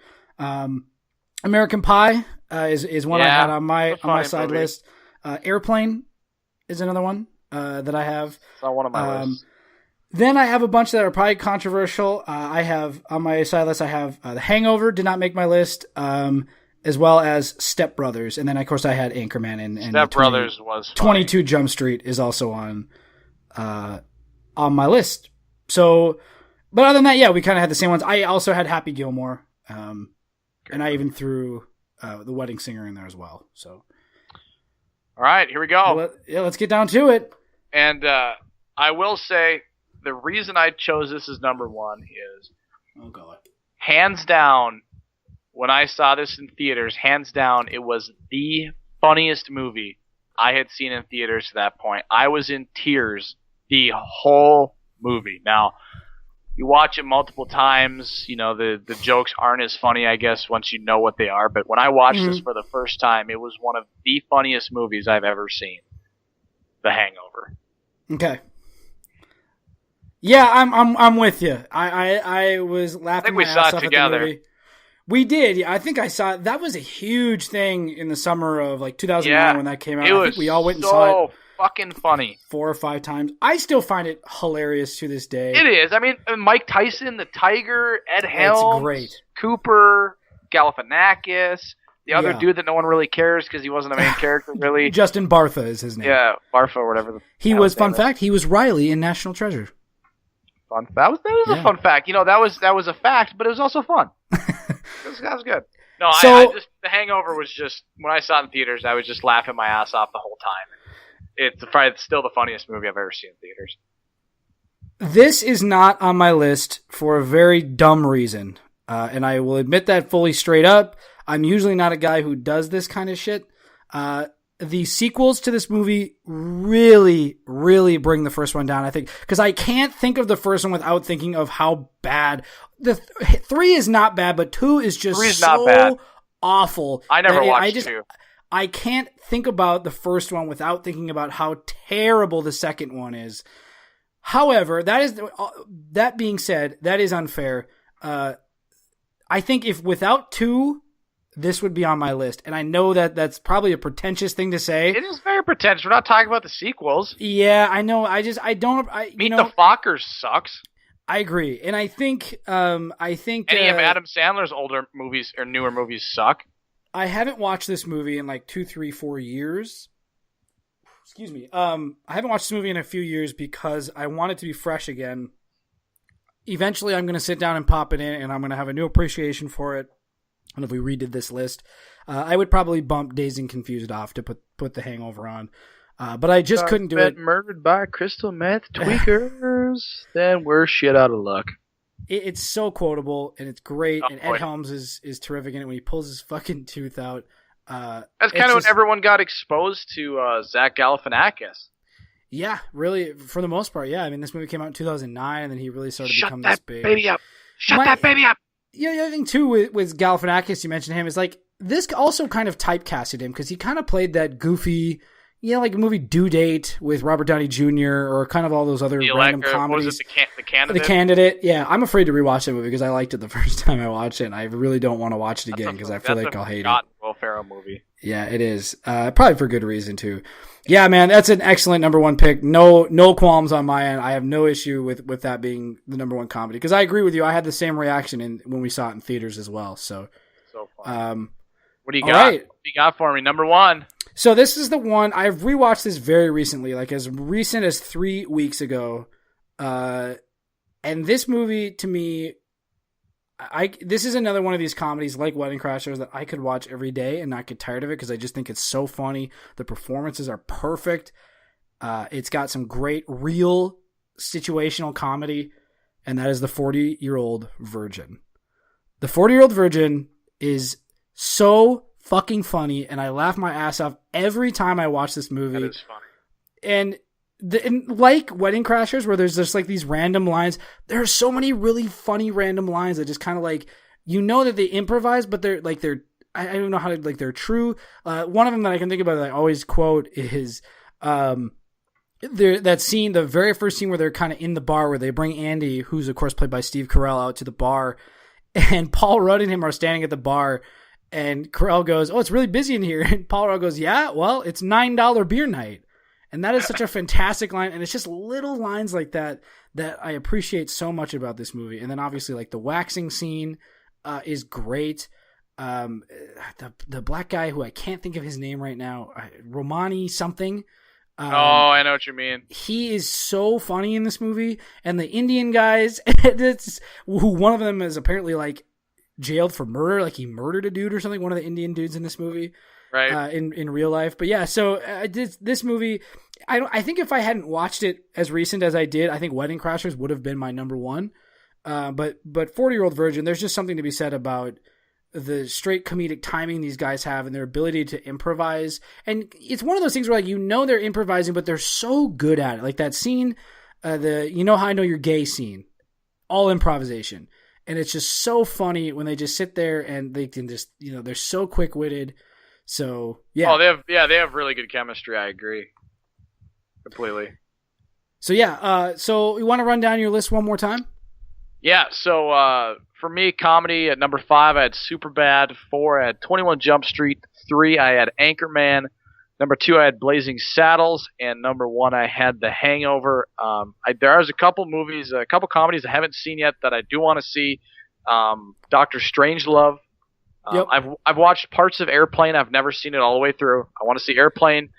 American Pie is one I had on my side list. Airplane is another one that I have. It's not one of my lists. Then I have a bunch that are probably controversial. I have on my side list. I have The Hangover did not make my list, as well as Step Brothers, and then of course I had Anchorman and Step Brothers was funny. 22 Jump Street is also on my list. So, but other than that, yeah, we kind of had the same ones. I also had Happy Gilmore. And I even threw the Wedding Singer in there as well. So, all right, here we go. Well, let's get down to it. And I will say the reason I chose this as number one is, oh god, hands down, when I saw this in theaters, hands down, it was the funniest movie I had seen in theaters to that point. I was in tears the whole movie. Now, you watch it multiple times, the jokes aren't as funny, I guess, once you know what they are. But when I watched this for the first time, it was one of the funniest movies I've ever seen. The Hangover. Okay. Yeah, I'm with you. I was laughing my ass off at the movie. We did. Yeah, I think I saw it. That was a huge thing in the summer of 2009 when that came out. I think we all went and saw it. Fucking funny. 4 or 5 times. I still find it hilarious to this day. It is. I mean, Mike Tyson, the Tiger, Ed Helms, it's great. Cooper, Galifianakis, the other dude that no one really cares because he wasn't a main character really. Justin Bartha is his name. Yeah, Bartha or whatever. He was, fun fact, he was Riley in National Treasure. Fun. That was a fun fact. That was a fact, but it was also fun. That was good. No, I just The Hangover was just, when I saw it in theaters, I was just laughing my ass off the whole time. It's probably still the funniest movie I've ever seen in theaters. This is not on my list for a very dumb reason, and I will admit that fully straight up. I'm usually not a guy who does this kind of shit. The sequels to this movie really, really bring the first one down, I think, because I can't think of the first one without thinking of how bad. 3 is not bad, but 2 is just so awful. I never watched 2. I can't think about the first one without thinking about how terrible the second one is. However, that being said, that is unfair. I think if without 2, this would be on my list. And I know that that's probably a pretentious thing to say. It is very pretentious. We're not talking about the sequels. Yeah, I know. Meet the Fockers sucks. I agree. And I think any of Adam Sandler's older movies or newer movies suck. I haven't watched this movie in 2, 3, 4 years. Excuse me. I haven't watched this movie in a few years because I want it to be fresh again. Eventually, I'm going to sit down and pop it in, and I'm going to have a new appreciation for it. And if we redid this list, I would probably bump Dazed and Confused off to put The Hangover on. But I just couldn't do it. Murdered by crystal meth tweakers. Then we're shit out of luck. It's so quotable, and it's great, and Ed Helms is terrific in it when he pulls his fucking tooth out. That's kind of when everyone got exposed to Zach Galifianakis. Yeah, really, for the most part, yeah. I mean, this movie came out in 2009, and then he really started to become this big. Shut that baby up! Shut that baby up! Yeah, the other thing, too, with Galifianakis, you mentioned him, is this also kind of typecasted him, because he kind of played that goofy... like a movie Due Date with Robert Downey Jr. or kind of all those other random comedies. Was it the Candidate? The Candidate, yeah. I'm afraid to rewatch that movie because I liked it the first time I watched it, and I really don't want to watch it again because I feel like I'll hate it. Will Ferrell movie. Yeah, it is. Probably for good reason, too. Yeah, man, that's an excellent number one pick. No qualms on my end. I have no issue with that being the number one comedy because I agree with you. I had the same reaction when we saw it in theaters as well. So fun. What do you got? Right. What do you got for me? Number one. So this is the one I've rewatched this very recently, as recent as 3 weeks ago. And this movie to me, this is another one of these comedies like Wedding Crashers that I could watch every day and not get tired of it because I just think it's so funny. The performances are perfect. It's got some great real situational comedy, and that is The 40-Year-Old Virgin. The 40-Year-Old Virgin is so fucking funny, and I laugh my ass off every time I watch this movie. That is funny. And like Wedding Crashers, where there's just these random lines, there are so many really funny random lines that just kind of that they improvise, but they're I don't know how to they're true. One of them that I can think about that I always quote is that scene, the very first scene where they're kind of in the bar, where they bring Andy, who's of course played by Steve Carell, out to the bar, and Paul Rudd and him are standing at the bar. And Carell goes, "Oh, it's really busy in here." And Paul Rudd goes, "Yeah, well, it's $9 beer night." And that is such a fantastic line. And it's just little lines like that I appreciate so much about this movie. And then obviously the waxing scene is great. The black guy who I can't think of his name right now, Romani something. I know what you mean. He is so funny in this movie. And the Indian guys, who one of them is apparently jailed for murder, like he murdered a dude or something, one of the Indian dudes in this movie. Right. In real life. But yeah, so this movie, I think if I hadn't watched it as recent as I did, I think Wedding Crashers would have been my number one. But 40-Year-Old Virgin, there's just something to be said about the straight comedic timing these guys have and their ability to improvise. And it's one of those things where, like, they're improvising, but they're so good at it. Like that scene, the "You Know How I Know You're Gay" scene, all improvisation. And it's just so funny when they just sit there and they can just, they're so quick-witted. So yeah. Oh, they have really good chemistry. I agree completely. So yeah. So you want to run down your list one more time? Yeah. So for me, comedy at number 5, I had Superbad. 4, I had 21 Jump Street. 3, I had Anchorman. Number 2, I had Blazing Saddles, and number 1, I had The Hangover. There's a couple movies, a couple comedies I haven't seen yet that I do want to see. Dr. Strangelove. Yep. I've watched parts of Airplane. I've never seen it all the way through. I want to see Airplane.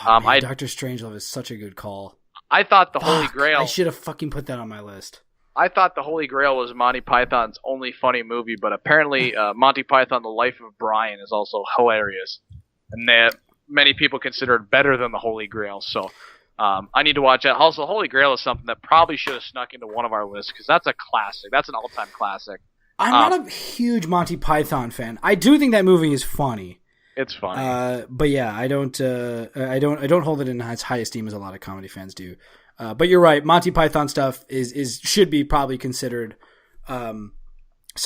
Dr. Strangelove is such a good call. I thought the Holy Grail. I should have fucking put that on my list. I thought the Holy Grail was Monty Python's only funny movie, but apparently Monty Python: The Life of Brian is also hilarious, and that many people consider it better than the Holy Grail. So I need to watch that. Also, Holy Grail is something that probably should have snuck into one of our lists because that's a classic. That's an all-time classic. I'm not a huge Monty Python fan. I do think that movie is funny. It's funny. But yeah, I don't hold it in as high esteem as a lot of comedy fans do. But you're right. Monty Python stuff should be probably considered some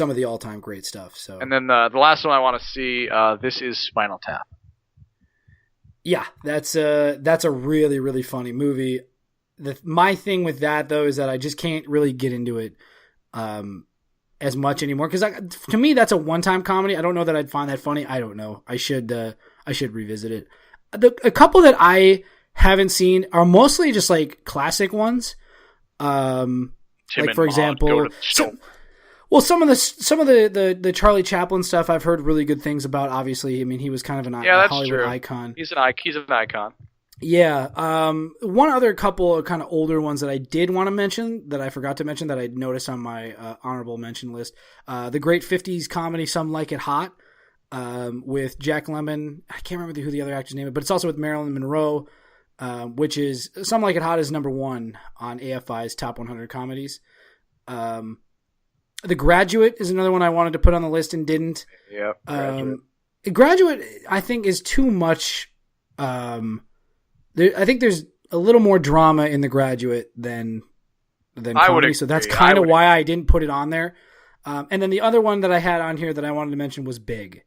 of the all-time great stuff. So. And then the last one I want to see, this is Spinal Tap. Yeah, that's a really, really funny movie. My thing with that though is that I just can't really get into it as much anymore because to me that's a one-time comedy. I don't know that I'd find that funny. I don't know. I should revisit it. A couple that I haven't seen are mostly just like classic ones. Like for example, some of the Charlie Chaplin stuff I've heard really good things about. Obviously, I mean he was kind of a Hollywood icon. He's an icon. Yeah. One other couple of kind of older ones that I did want to mention that I forgot to mention that I noticed on my honorable mention list. The great 50s comedy Some Like It Hot with Jack Lemmon. I can't remember who the other actor's name is, but it's also with Marilyn Monroe, which is Some Like It Hot is number 1 on AFI's top 100 comedies. The Graduate is another one I wanted to put on the list and didn't. Yeah. Graduate I think is too much. I think there's a little more drama in The Graduate than comedy, so that's kind of why I didn't put it on there. And then the other one that I had on here that I wanted to mention was Big,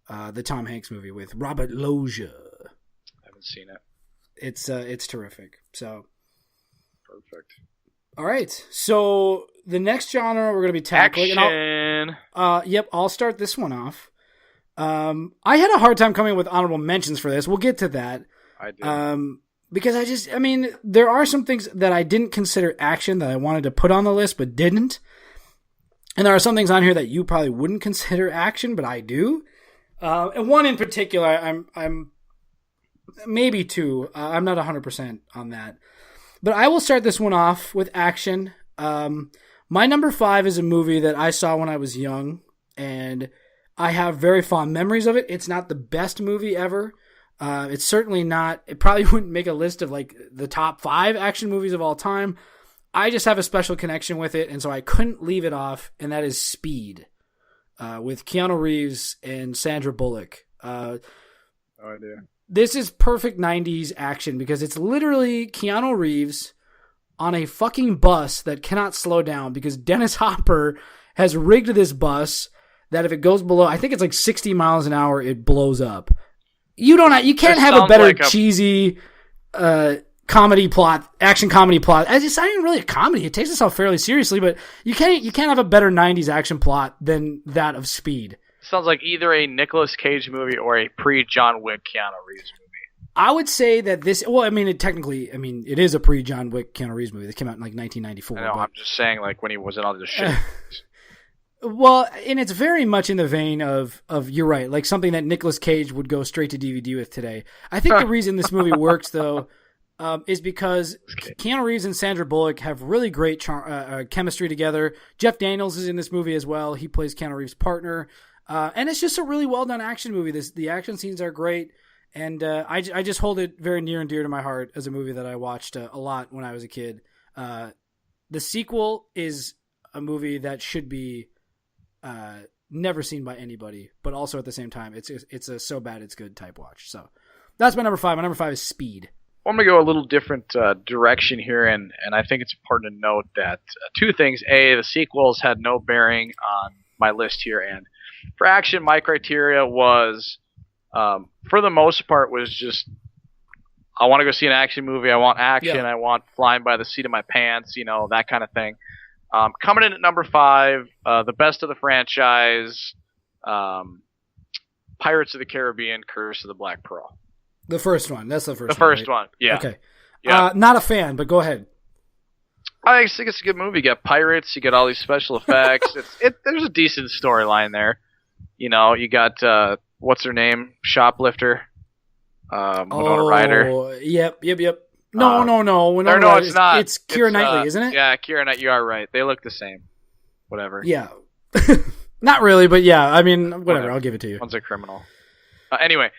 the Tom Hanks movie with Robert Loggia. I haven't seen it. It's terrific. So perfect. All right, so the next genre we're going to be tackling. Action. I'll start this one off. I had a hard time coming up with honorable mentions for this. We'll get to that. I did. Because there are some things that I didn't consider action that I wanted to put on the list but didn't. And there are some things on here that you probably wouldn't consider action, but I do. And one in particular, I'm maybe two. I'm not 100% on that. But I will start this one off with action. My number 5 is a movie that I saw when I was young, and I have very fond memories of it. It's not the best movie ever. It's certainly not. It probably wouldn't make a list of like the top 5 action movies of all time. I just have a special connection with it, and so I couldn't leave it off, and that is Speed, with Keanu Reeves and Sandra Bullock. No idea. This is perfect 90s action because it's literally Keanu Reeves on a fucking bus that cannot slow down because Dennis Hopper has rigged this bus that if it goes below, I think it's like 60 miles an hour, it blows up. You can't have a better cheesy comedy plot, action comedy plot. It's not even really a comedy. It takes itself fairly seriously, but you can't have a better 90s action plot than that of Speed. Sounds like either a Nicolas Cage movie or a pre-John Wick Keanu Reeves movie. I would say that this. Well, it is a pre-John Wick Keanu Reeves movie that came out in like 1994. I know. I'm just saying, like when he was in all this shit. Well, and it's very much in the vein of you're right, like something that Nicolas Cage would go straight to DVD with today. I think the reason this movie works, though, is because Keanu Reeves and Sandra Bullock have really great chemistry together. Jeff Daniels is in this movie as well. He plays Keanu Reeves' partner. And it's just a really well-done action movie. The action scenes are great. And I just hold it very near and dear to my heart as a movie that I watched a lot when I was a kid. The sequel is a movie that should be never seen by anybody, but also at the same time, it's a so bad it's good type watch. So that's my number 5. My number 5 is Speed. I'm going to go a little different direction here, and I think it's important to note that two things. A, the sequels had no bearing on my list here, and for action, my criteria was, for the most part, was just I want to go see an action movie. I want action. I want flying by the seat of my pants, that kind of thing. Coming in at number 5, the best of the franchise, Pirates of the Caribbean, Curse of the Black Pearl. The first one. That's the first one. The first right? one, yeah. Okay. Yeah. Not a fan, but go ahead. I think it's a good movie. You got pirates, you got all these special effects. There's a decent storyline there. You got, what's her name? Shoplifter. Winona Ryder. Yep. No. No, it's not. It's Keira Knightley, isn't it? Yeah, Keira Knightley. You are right. They look the same. Whatever. Yeah. Not really, but yeah. I mean, whatever. I'll give it to you. One's a criminal. Anyway,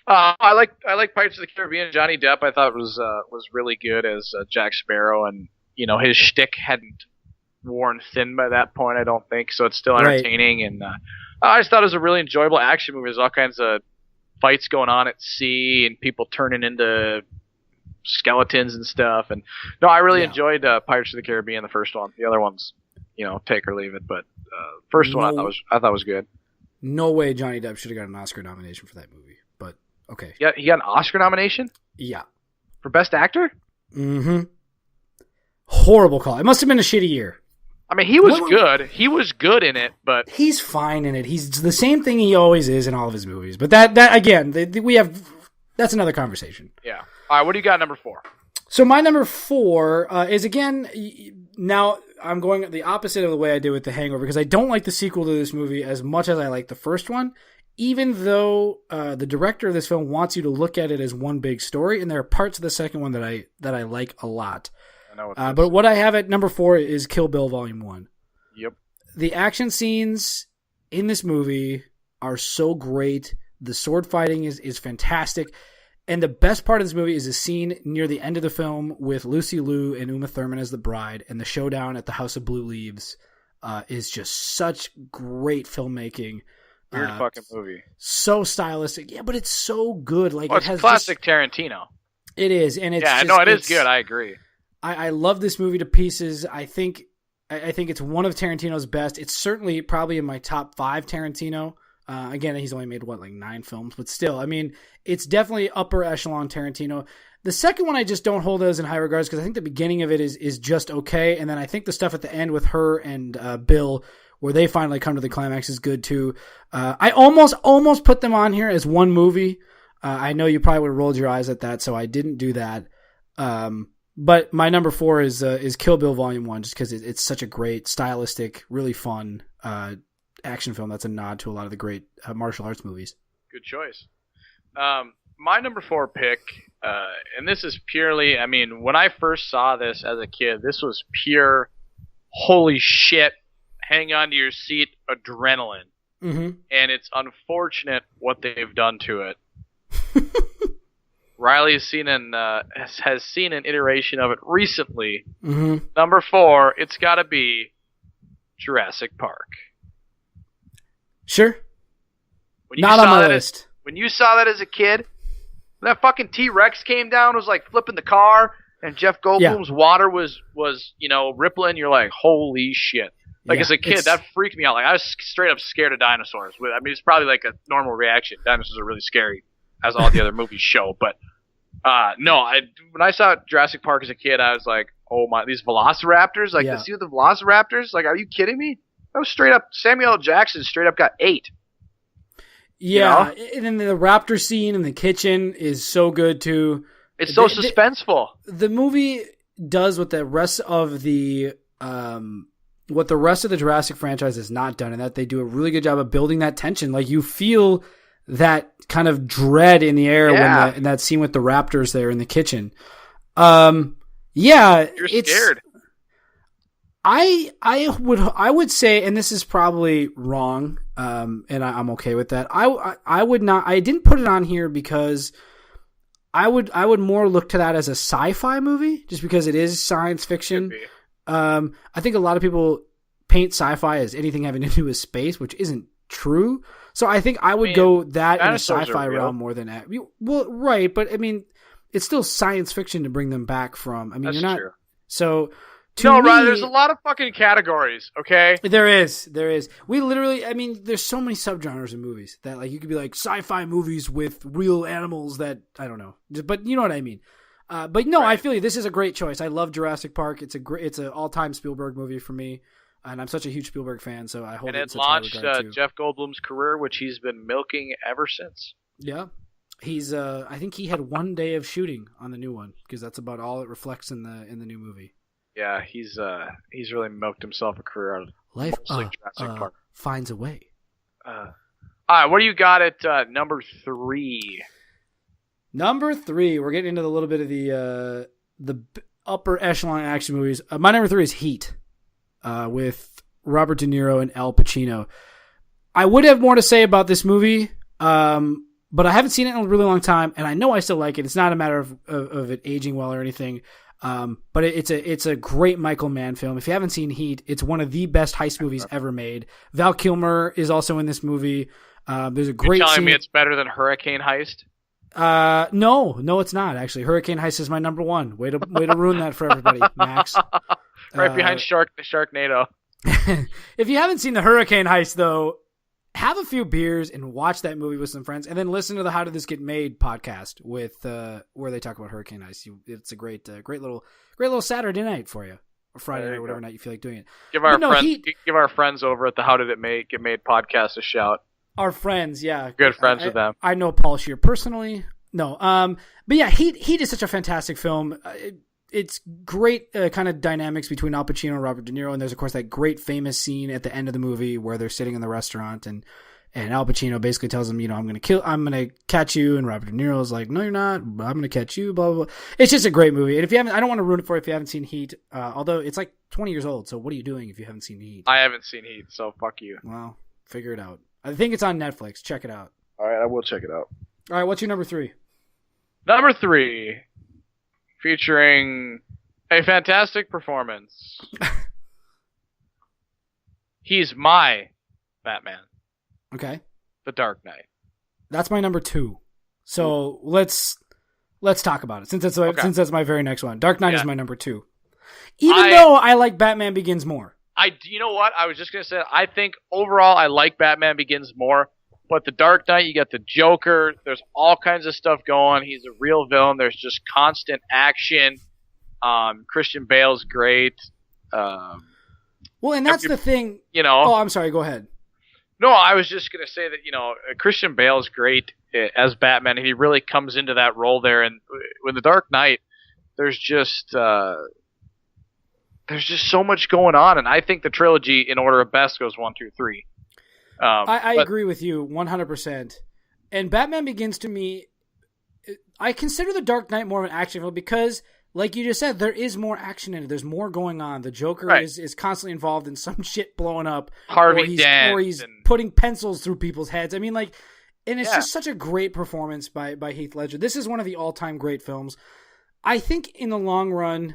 I like Pirates of the Caribbean. Johnny Depp, I thought was really good as Jack Sparrow, and his shtick hadn't worn thin by that point. I don't think so. It's still entertaining, and I just thought it was a really enjoyable action movie. There's all kinds of fights going on at sea and people turning into skeletons and stuff. And no, I really enjoyed Pirates of the Caribbean, the first one. The other ones, take or leave it. But first one I thought was good. No way Johnny Depp should have got an Oscar nomination for that movie. But okay. Yeah, he got an Oscar nomination? Yeah. For Best Actor? Mm-hmm. Horrible call. It must have been a shitty year. I mean, he was good. He was good in it, but he's fine in it. He's the same thing he always is in all of his movies. But that again, that's another conversation. Yeah. All right, what do you got number 4? So my number 4 is, again, now I'm going the opposite of the way I did with The Hangover, because I don't like the sequel to this movie as much as I like the first one, even though the director of this film wants you to look at it as one big story, and there are parts of the second one that I like a lot. But what I have at number 4 is Kill Bill Volume 1. Yep. The action scenes in this movie are so great. The sword fighting is fantastic. And the best part of this movie is a scene near the end of the film with Lucy Liu and Uma Thurman as the bride, and the showdown at the House of Blue Leaves is just such great filmmaking. Weird fucking movie. So stylistic. Yeah, but it's so good. Like, it's classic Tarantino. It is. And it's it is good. I agree. I love this movie to pieces. I think it's one of Tarantino's best. It's certainly probably in my top 5 Tarantino. Again, he's only made 9 films, but still, I mean, it's definitely upper echelon Tarantino. The second one I just don't hold as in high regards, because I think the beginning of it is just okay, and then I think the stuff at the end with her and Bill, where they finally come to the climax, is good too. I almost put them on here as one movie. I know you probably would have rolled your eyes at that, so I didn't do that. But my number 4 is Kill Bill Volume 1, just because it's such a great, stylistic, really fun action film that's a nod to a lot of the great martial arts movies. Good choice. My number 4 pick, and this is purely, I mean, when I first saw this as a kid, this was pure, holy shit, hang on to your seat adrenaline. Mm-hmm. And it's unfortunate what they've done to it. Riley has seen an iteration of it recently. Mm-hmm. Number 4, it's got to be Jurassic Park. Sure. Not on my list. When you saw that as a kid, when that fucking T-Rex came down, was like flipping the car, and Jeff Goldblum's water was rippling, you're like, holy shit. Like, as a kid, that freaked me out. Like, I was straight up scared of dinosaurs. I mean, it's probably like a normal reaction. Dinosaurs are really scary, as all the other movies show. But, when I saw Jurassic Park as a kid, I was like, oh my, these velociraptors? Like, the scene with the velociraptors? Like, are you kidding me? That was straight up, Samuel L. Jackson straight up got 8. Yeah, and then the raptor scene in the kitchen is so good too. It's so suspenseful. The movie does what the rest of the Jurassic franchise has not done, and that they do a really good job of building that tension. Like, you feel that kind of dread in the air when in that scene with the raptors there in the kitchen. Yeah, You're scared. I would say, and this is probably wrong, and I'm okay with that. I would not. I didn't put it on here because I would more look to that as a sci-fi movie, just because it is science fiction. I think a lot of people paint sci-fi as anything having to do with space, which isn't true. So I think I would go that in a sci-fi realm more than that. Well, right, but I mean, it's still science fiction to bring them back from. I mean, you're not. True. So. Ryan, there's a lot of fucking categories, okay? There is. We literally, I mean, there's so many subgenres of movies that, like, you could be like sci-fi movies with real animals that, I don't know. But you know what I mean. But no, right. I feel you. This is a great choice. I love Jurassic Park. It's an all-time Spielberg movie for me. And I'm such a huge Spielberg fan, so I hold it in such high regard, too. And it launched Jeff Goldblum's career, which he's been milking ever since. Yeah. He's, I think he had 1 day of shooting on the new one, because that's about all it reflects in the new movie. Yeah, he's really milked himself a career out of life. Jurassic Park finds a way. All right, what do you got at number 3? Number 3, we're getting into a little bit of the upper echelon action movies. My number 3 is Heat, with Robert De Niro and Al Pacino. I would have more to say about this movie, but I haven't seen it in a really long time, and I know I still like it. It's not a matter of it aging well or anything. But it's a great Michael Mann film. If you haven't seen Heat, it's one of the best heist movies ever made. Val Kilmer is also in this movie. There's a great. You're telling scene. me it's better than Hurricane Heist? No, it's not actually. Hurricane Heist is my number 1. Way to ruin that for everybody, Max. Right behind Sharknado. If you haven't seen the Hurricane Heist, though, have a few beers and watch that movie with some friends, and then listen to the How Did This Get Made podcast with where they talk about Hurricane Heist. It's a great little Saturday night for you, or Friday night, or whatever night you feel like doing it. Give our friends over at the How Did It Get Made podcast a shout. Our friends, yeah, good friends with them. I know Paul Scheer personally. No, but yeah, Heat is such a fantastic film. It's great kind of dynamics between Al Pacino and Robert De Niro, and there's of course that great famous scene at the end of the movie where they're sitting in the restaurant and Al Pacino basically tells him, I'm gonna catch you, and Robert De Niro's like, no, you're not, I'm gonna catch you, blah blah blah. It's just a great movie, and if you haven't, I don't want to ruin it for you if you haven't seen Heat. Although it's like 20 years old, so what are you doing if you haven't seen Heat? I haven't seen Heat, so fuck you. Well, figure it out. I think it's on Netflix. Check it out. All right, I will check it out. All right, what's your number 3? Number 3, featuring a fantastic performance. He's my Batman. Okay. The Dark Knight. That's my number 2. So let's talk about it since that's my very next one. Dark Knight is my number 2. Even though I like Batman Begins more. You know what? I was just gonna say I think overall I like Batman Begins more, but The Dark Knight, you got the Joker. There's all kinds of stuff going. He's a real villain. There's just constant action. Christian Bale's great. Well, and that's the thing. Oh, I'm sorry. Go ahead. No, I was just going to say that, Christian Bale's great as Batman, and he really comes into that role there. And with The Dark Knight, there's just so much going on. And I think the trilogy, in order of best, goes 1, 2, 3. I agree with you 100%. And Batman Begins, to me, I consider The Dark Knight more of an action film because, like you just said, there is more action in it. There's more going on. The Joker is constantly involved in some shit blowing up. Harvey Dent. Or he's putting pencils through people's heads. I mean, like, and it's just such a great performance by Heath Ledger. This is one of the all-time great films. I think in the long run,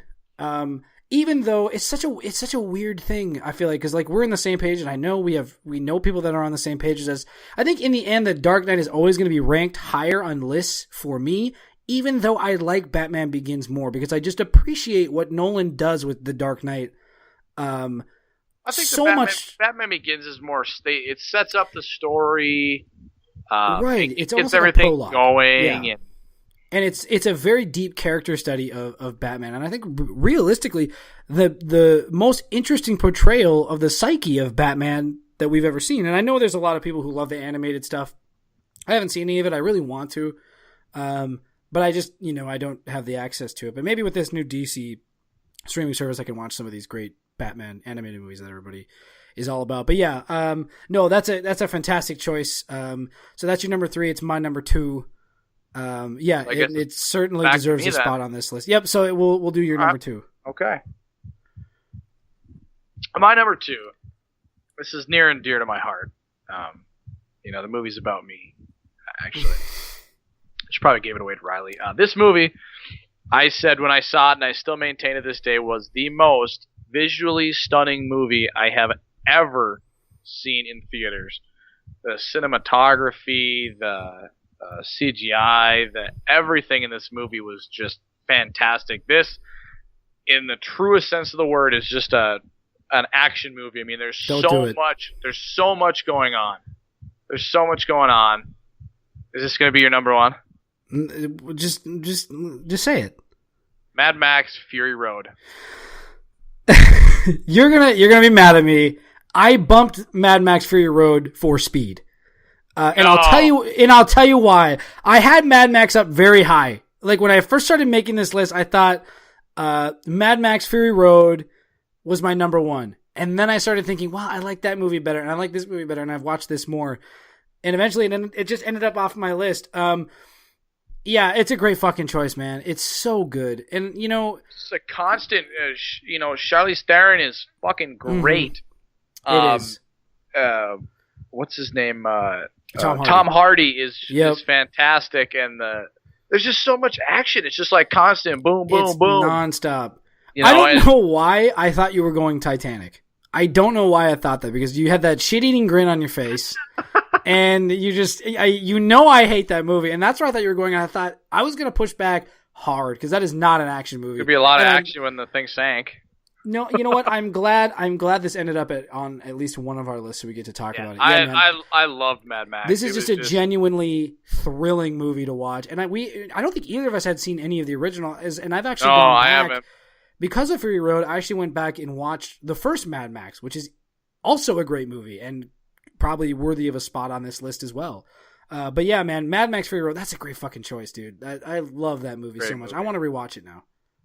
even though it's such a weird thing, I feel like, because like we're on the same page, and I know we know people that are on the same page as us. I think in the end, The Dark Knight is always going to be ranked higher on lists for me, even though I like Batman Begins more, because I just appreciate what Nolan does with The Dark Knight. I think Batman Begins is more it sets up the story. Right. It gets everything going. Yeah. And it's a very deep character study of Batman. And I think realistically, the most interesting portrayal of the psyche of Batman that we've ever seen. And I know there's a lot of people who love the animated stuff. I haven't seen any of it. I really want to. But I just, I don't have the access to it. But maybe with this new DC streaming service, I can watch some of these great Batman animated movies that everybody is all about. But yeah, no, that's a fantastic choice. So that's your number 3. It's my number 2. It certainly deserves a spot on this list. Yep. So we'll do your number 2. Okay. My number 2. This is near and dear to my heart. The movie's about me. Actually, I should probably give it away to Riley. This movie, I said when I saw it, and I still maintain to this day, was the most visually stunning movie I have ever seen in theaters. The cinematography, the CGI, everything in this movie was just fantastic. This, in the truest sense of the word, is just an action movie. I mean, there's so much going on. There's so much going on. Is this going to be your number 1? Just say it. Mad Max Fury Road. You're gonna be mad at me. I bumped Mad Max Fury Road for speed. I'll tell you why. I had Mad Max up very high. Like when I first started making this list, I thought Mad Max Fury Road was my number 1. And then I started thinking, wow, I like that movie better, and I like this movie better, and I've watched this more. And eventually it just ended up off my list. It's a great fucking choice, man. It's so good. And, it's a constant, Charlize Theron is fucking great. It is. What's his name? Tom Hardy is fantastic, and there's just so much action. It's just like constant boom, boom, it's boom. Nonstop. I don't know why I thought you were going Titanic. I don't know why I thought that, because you had that shit-eating grin on your face, and you just, I hate that movie, and that's where I thought you were going. And I thought I was going to push back hard, because that is not an action movie. There'd be a lot of action when the thing sank. No, you know what? I'm glad this ended up on at least one of our lists, so we get to talk about it. I loved Mad Max. This is just a genuinely thrilling movie to watch, and I don't think either of us had seen any of the original, and I've actually gone back. I haven't. Because of Fury Road, I actually went back and watched the first Mad Max, which is also a great movie and probably worthy of a spot on this list as well. But yeah, man, Mad Max Fury Road, that's a great fucking choice, dude. I love that movie so much. I want to rewatch it now.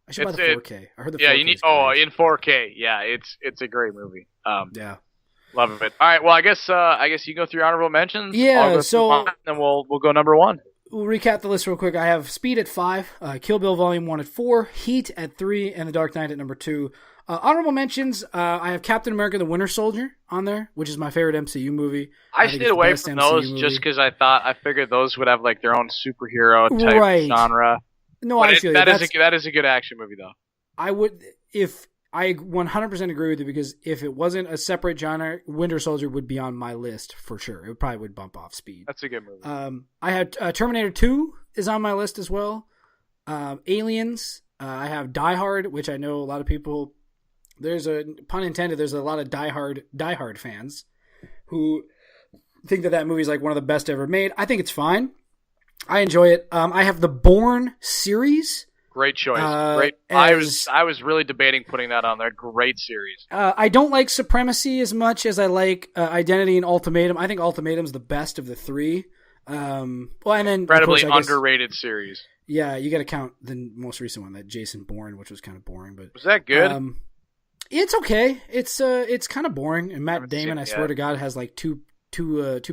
I should buy the 4K. I heard the 4K. Yeah, you need. In 4K. Yeah, it's a great movie. Yeah, love it. All right, well, I guess you go through your honorable mentions. Yeah, so then we'll go number 1. We'll recap the list real quick. I have Speed at 5, Kill Bill Volume 1 at 4, Heat at 3, and The Dark Knight at number 2. Honorable mentions, I have Captain America the Winter Soldier on there, which is my favorite MCU movie. I stayed away from those just because I figured those would have like their own superhero type genre. No, I feel that is a good action movie, though. I 100% agree with you, because if it wasn't a separate genre, Winter Soldier would be on my list for sure. It probably would bump off Speed. That's a good movie. I had Terminator 2 is on my list as well. Aliens. I have Die Hard, which I know a lot of people. There's a pun intended. There's a lot of Die Hard fans who think that movie is like one of the best ever made. I think it's fine. I enjoy it. I have the Bourne series. Great choice. Great. I was really debating putting that on there. Great series. I don't like Supremacy as much as I like Identity and Ultimatum. I think Ultimatum's the best of the 3. And then incredibly underrated series. Yeah, you got to count the most recent one, that Jason Bourne, which was kind of boring. But was that good? It's okay. It's kind of boring. And Matt Damon, I swear to God, has like two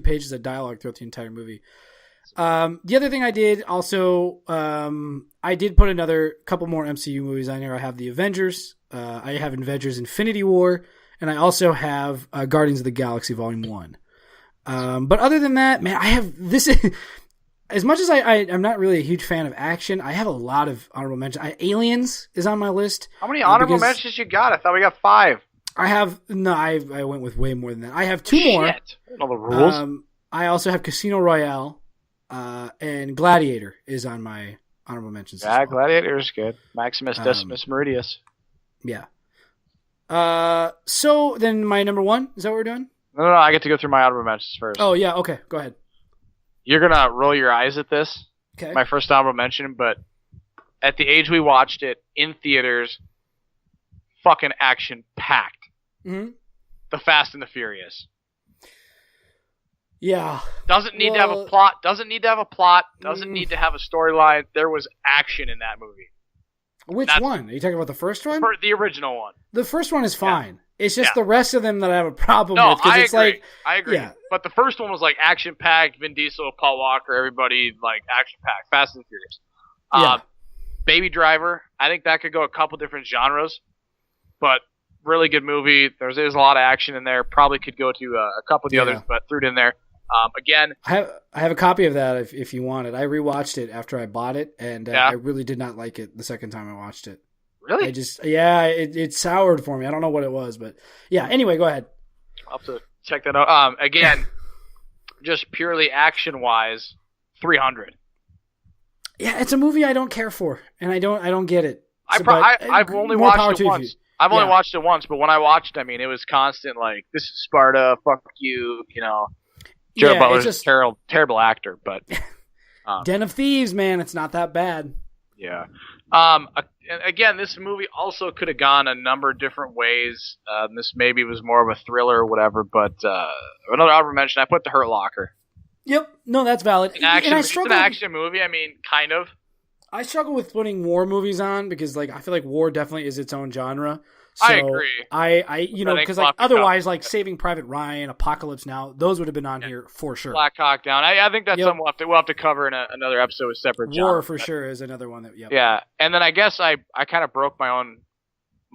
pages of dialogue throughout the entire movie. The other thing I did also, I did put another couple more MCU movies on here. I have the Avengers. I have Avengers Infinity War, and I also have Guardians of the Galaxy Volume 1. But other than that, man, I have this. As much as I'm not really a huge fan of action, I have a lot of honorable mentions. Aliens is on my list. How many honorable mentions you got? I thought we got 5. I went with way more than that. I have 2 more. All the rules. I also have Casino Royale, and Gladiator is on my honorable mentions. Yeah, well. Gladiator is good. Maximus Decimus Meridius. Yeah. So then my number 1, is that what we're doing? No, I get to go through my honorable mentions first. Oh, yeah, okay, go ahead. You're going to roll your eyes at this. Okay. My first honorable mention, but at the age we watched it, in theaters, fucking action-packed. Mm-hmm. The Fast and the Furious. Yeah. Doesn't need to have a plot. Doesn't need to have a storyline. There was action in that movie. Which one? Are you talking about the first one? The original one. The first one is fine. It's just the rest of them that I have a problem with. I agree. I agree. Yeah. But the first one was like action-packed, Vin Diesel, Paul Walker, everybody like action-packed, Fast and Furious. Baby Driver, I think that could go a couple different genres, but really good movie. There's a lot of action in there. Probably could go to a couple of the others, but threw it in there. Again, I have a copy of that if you want it. I rewatched it after I bought it, and I really did not like it the second time I watched it. Really? It soured for me. I don't know what it was, but yeah. Anyway, go ahead. I'll have to check that out. Again, just purely action-wise, 300. Yeah, it's a movie I don't care for, and I don't get it. I've only watched it once. I've only watched it once, but when I watched, it was constant like, this is Sparta, fuck you, Gerald Butler's just a terrible actor, but Den of Thieves, man, it's not that bad. Yeah. Again, this movie also could have gone a number of different ways. This maybe was more of a thriller or whatever, but another honorable mention, I put The Hurt Locker. Yep. No, that's valid. It's an action movie. I mean, kind of. I struggle with putting war movies on because, like, I feel like war definitely is its own genre. So I agree. Because like otherwise, like Saving Private Ryan, Apocalypse Now, those would have been on here for sure. Black Hawk Down. I think that's something we'll have to cover in another episode with separate genre. War for sure is another one that. Yep. Yeah, and then I guess I kind of broke my own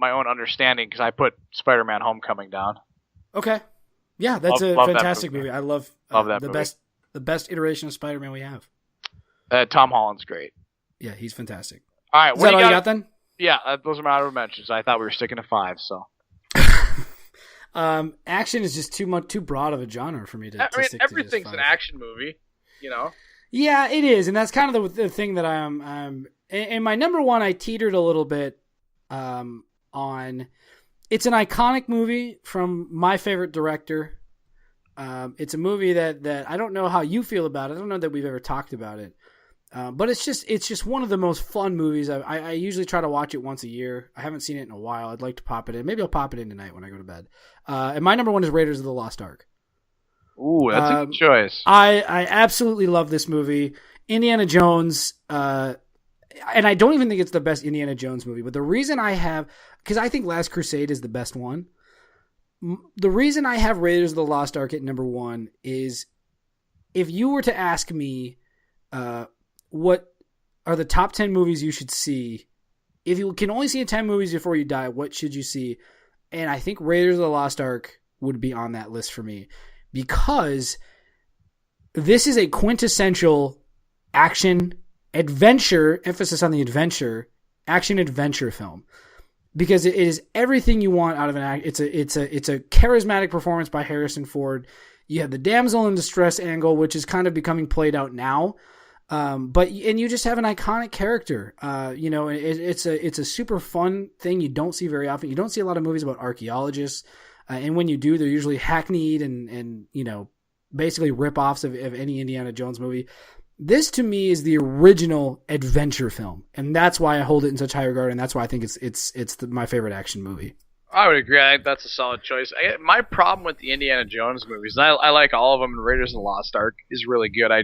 understanding because I put Spider-Man: Homecoming down. Okay. Yeah, that's a fantastic movie. I love that movie. The best iteration of Spider-Man we have. Tom Holland's great. Yeah, he's fantastic. All right, is that all you got then? Yeah, those are my honorable mentions. I thought we were sticking to 5, so. Action is just too broad of a genre for me to. Everything's an action movie, Yeah, it is, and that's kind of the thing that I'm. And my number one, I teetered a little bit on. It's an iconic movie from my favorite director. It's a movie that I don't know how you feel about it. I don't know that we've ever talked about it. But it's just one of the most fun movies. I usually try to watch it once a year. I haven't seen it in a while. I'd like to pop it in. Maybe I'll pop it in tonight when I go to bed. And my number one is Raiders of the Lost Ark. Ooh, that's a good choice. I absolutely love this movie. Indiana Jones, and I don't even think it's the best Indiana Jones movie, but the reason because I think Last Crusade is the best one. The reason I have Raiders of the Lost Ark at number one is if you were to ask me, what are the top 10 movies you should see? If you can only see 10 movies before you die, what should you see? And I think Raiders of the Lost Ark would be on that list for me because this is a quintessential action adventure, emphasis on the adventure, action adventure film. Because it is everything you want out of an act. It's a charismatic performance by Harrison Ford. You have the damsel in distress angle, which is kind of becoming played out now. But you just have an iconic character. It's a super fun thing you don't see very often. You don't see a lot of movies about archaeologists, and when you do, they're usually hackneyed and basically rip-offs of any Indiana Jones movie. This to me is the original adventure film, and that's why I hold it in such high regard, and that's why I think it's my favorite action movie. I would agree. I think that's a solid choice. My problem with the Indiana Jones movies, and I like all of them, and Raiders of the Lost Ark is really good. I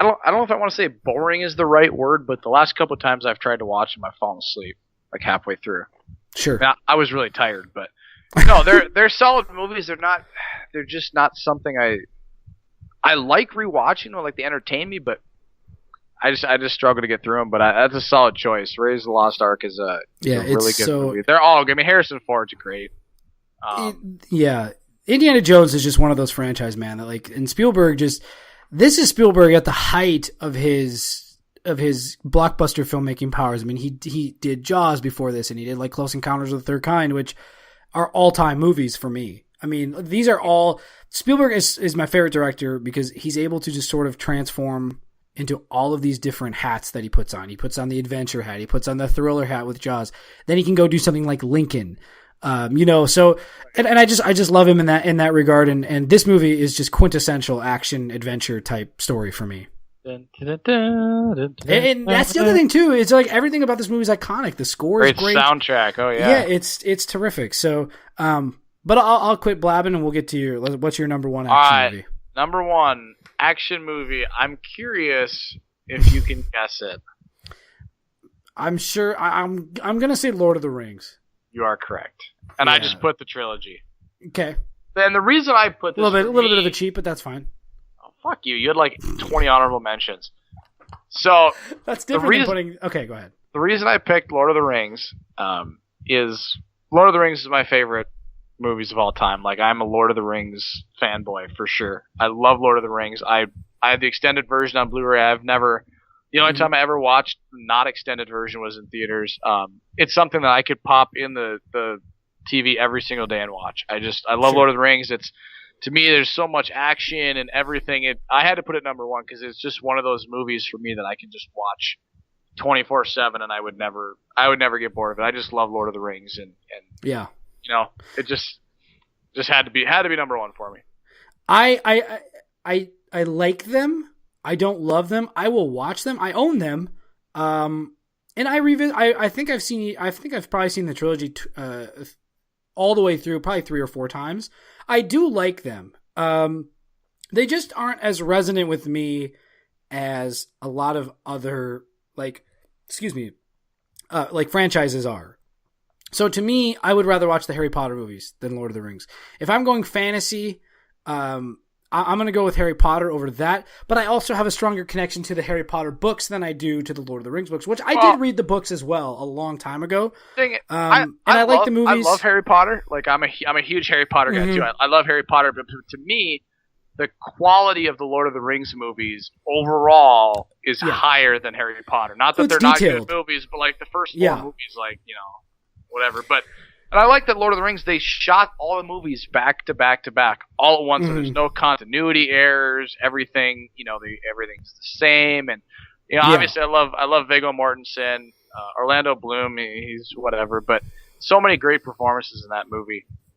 don't know if I want to say boring is the right word, but the last couple of times I've tried to watch them, I've fallen asleep like halfway through. Sure. I was really tired, but no, they're solid movies. They're just not something I like rewatching, or like they entertain me, but I just struggle to get through them. But that's a solid choice. Raiders of the Lost Ark is a really good movie. They're all good. I mean, Harrison Ford's great. Indiana Jones is just one of those franchise, man. That and Spielberg this is Spielberg at the height of his blockbuster filmmaking powers. I mean, he did Jaws before this, and he did Close Encounters of the Third Kind, which are all-time movies for me. I mean, these are all Spielberg is my favorite director because he's able to just sort of transform into all of these different hats that he puts on. He puts on the adventure hat, he puts on the thriller hat with Jaws. Then he can go do something like Lincoln. So I just love him in that regard, and this movie is just quintessential action adventure type story for me. And that's the other thing too. It's like everything about this movie is iconic. The score is great. Soundtrack. Oh yeah. Yeah, it's terrific. So, but I'll quit blabbing and we'll get to what's your number one action movie? Number one action movie. I'm curious if you can guess it. I'm sure I'm gonna say Lord of the Rings. You are correct. And I just put the trilogy. Okay. And the reason I put this a little bit of a cheat, but that's fine. Oh, fuck you. You had like 20 honorable mentions. So that's different than putting. Okay, go ahead. The reason I picked Lord of the Rings is Lord of the Rings is my favorite movies of all time. Like, I'm a Lord of the Rings fanboy for sure. I love Lord of the Rings. I have the extended version on Blu-ray. I've never. The only time I ever watched the not extended version was in theaters. It's something that I could pop in the TV every single day and watch. I love Lord of the Rings. To me, there's so much action and everything. I had to put it number one because it's just one of those movies for me that I can just watch 24/7 and I would never get bored of it. I just love Lord of the Rings and yeah, it just had to be number one for me. I like them. I don't love them. I will watch them. I own them. And I think I've probably seen the trilogy all the way through, probably 3 or 4 times. I do like them. They just aren't as resonant with me as a lot of other like franchises are. So to me, I would rather watch the Harry Potter movies than Lord of the Rings. If I'm going fantasy, I'm going to go with Harry Potter over that, but I also have a stronger connection to the Harry Potter books than I do to the Lord of the Rings books, which I did read the books as well a long time ago. I like the movies. I love Harry Potter. Like, I'm a huge Harry Potter guy too. I love Harry Potter, but to me, the quality of the Lord of the Rings movies overall is higher than Harry Potter. Not that they're detailed. Not good movies, but like the first 4 movies, like, whatever. And I like that Lord of the Rings, they shot all the movies back to back to back all at once. So there's no continuity errors. Everything, everything's the same. And, obviously I love Viggo Mortensen, Orlando Bloom, he's whatever, but so many great performances in that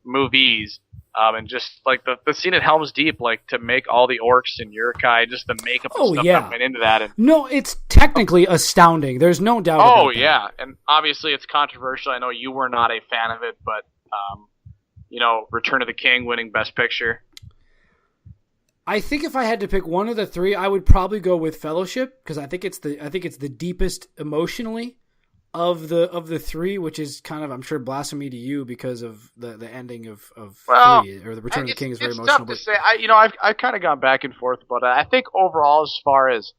movies. And just like the scene at Helm's Deep, like to make all the orcs and Uruk-hai, just the makeup and stuff that went into that. And, no, it's technically astounding. There's no doubt about that. Yeah. And obviously it's controversial. I know you were not a fan of it, but, Return of the King winning Best Picture. I think if I had to pick one of the 3, I would probably go with Fellowship because I think it's the deepest emotionally of the 3, which is kind of, I'm sure, blasphemy to you because of the ending of 3, or the Return of the King is very emotional. It's tough to say. I've kind of gone back and forth about it. I think overall, as far as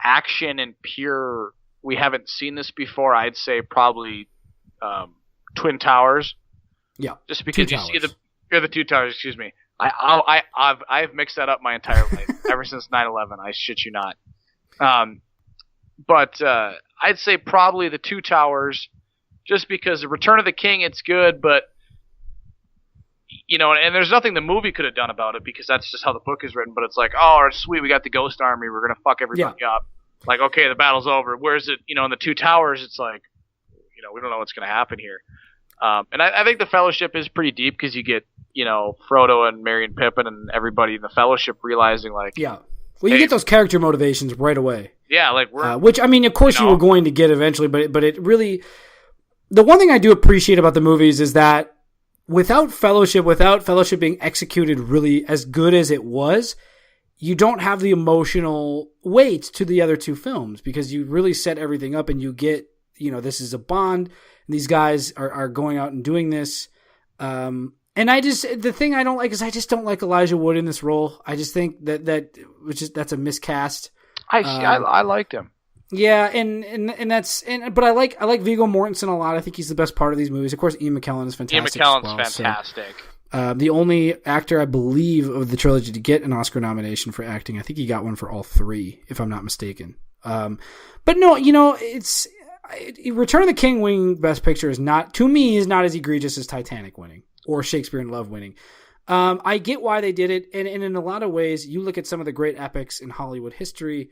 action and pure, we haven't seen this before. I'd say probably Twin Towers. Yeah, just because you see the Two Towers. Excuse me. I've mixed that up my entire life ever since 9/11. I shit you not. But I'd say probably the Two Towers, just because the Return of the King, it's good, but and there's nothing the movie could have done about it because that's just how the book is written. But it's like, oh, sweet, we got the Ghost Army, we're gonna fuck everybody up. Like, okay, the battle's over. Whereas it, in the Two Towers, it's like, we don't know what's gonna happen here. And I think the Fellowship is pretty deep because you get, Frodo and Merry and Pippin and everybody in the Fellowship realizing, like, well, you get those character motivations right away. Yeah, like which, I mean, of course you were going to get eventually, but it really, the one thing I do appreciate about the movies is that without Fellowship being executed really as good as it was, you don't have the emotional weight to the other 2 films because you really set everything up and you get, this is a bond. And these guys are going out and doing this. And the thing I don't like is I just don't like Elijah Wood in this role. I just think that's a miscast. I liked him. Yeah, but I like Viggo Mortensen a lot. I think he's the best part of these movies. Of course, Ian McKellen is fantastic. Ian McKellen's fantastic. So, the only actor I believe of the trilogy to get an Oscar nomination for acting. I think he got one for all 3, if I'm not mistaken. But no, it's Return of the King winning Best Picture is not as egregious as Titanic winning or Shakespeare in Love winning. I get why they did it, and in a lot of ways, you look at some of the great epics in Hollywood history.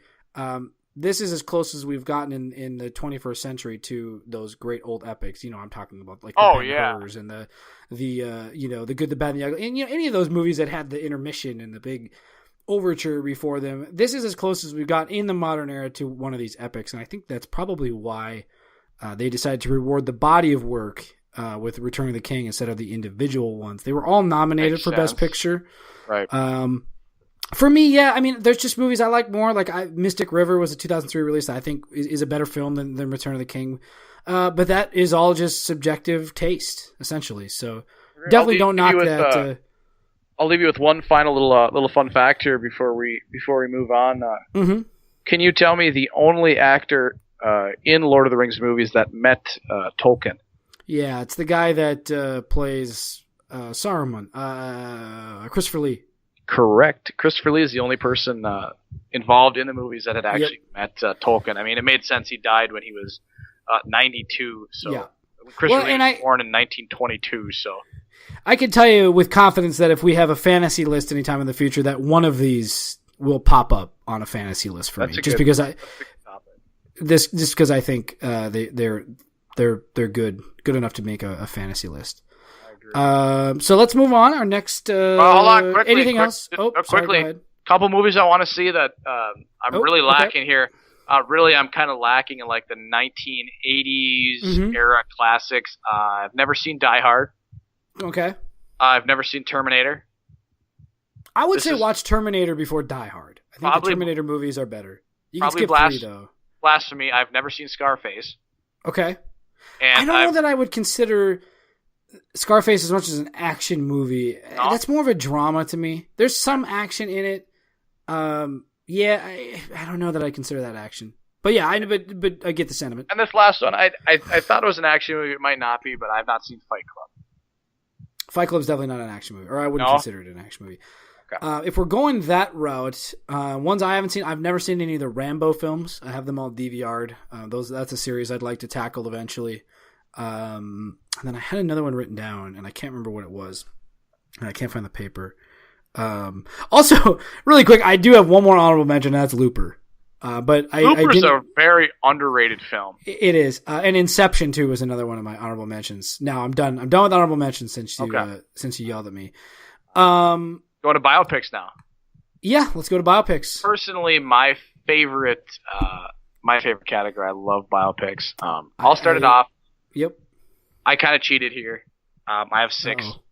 This is as close as we've gotten in the 21st century to those great old epics. I'm talking about like the Ben-Hurs and the the Good, the Bad, and the Ugly, and any of those movies that had the intermission and the big overture before them. This is as close as we've got in the modern era to one of these epics, and I think that's probably why they decided to reward the body of work with Return of the King instead of the individual ones. They were all nominated for Best Picture. Right. For me, I mean, there's just movies I like more. Like Mystic River was a 2003 release that I think is a better film than Return of the King. But that is all just subjective taste, essentially. So definitely don't knock that. I'll leave you with one final little fun fact here before we move on. Can you tell me the only actor in Lord of the Rings movies that met Tolkien? Yeah, it's the guy that plays Saruman, Christopher Lee. Correct. Christopher Lee is the only person involved in the movies that had actually met Tolkien. I mean, it made sense. He died when he was 92. So Christopher Lee was born in 1922. So I can tell you with confidence that if we have a fantasy list anytime in the future, that one of these will pop up on a fantasy list for me. Just because I think they're good enough to make a fantasy list. So let's move on. Our next. Hold on, quickly. Anything else? Quickly. Sorry, couple movies I want to see that I'm really lacking here. Really, I'm kind of lacking in like the 1980s era classics. I've never seen Die Hard. Okay. I've never seen Terminator. I would say watch Terminator before Die Hard. I think the Terminator movies are better. You can skip 3, though. Blasphemy. I've never seen Scarface. Okay. And I don't know that I would consider Scarface as much as an action movie. No? That's more of a drama to me. There's some action in it. I don't know that I consider that action. But yeah, but I get the sentiment. And this last one, I thought it was an action movie. It might not be, but I've not seen Fight Club. Fight Club's definitely not an action movie, or I wouldn't consider it an action movie. Okay. If we're going that route, ones I haven't seen, I've never seen any of the Rambo films. I have them all DVR'd. That's a series I'd like to tackle eventually. And then I had another one written down, and I can't remember what it was, and I can't find the paper. Also, really quick, I do have one more honorable mention, and that's Looper. But Looper's a very underrated film. It is, and Inception too was another one of my honorable mentions. Now I'm done. I'm done with honorable mentions since you yelled at me. Go to biopics now. Yeah, let's go to biopics. Personally, my favorite category. I love biopics. I'll start it off. Yep. I kind of cheated here. I have 6. Uh-oh.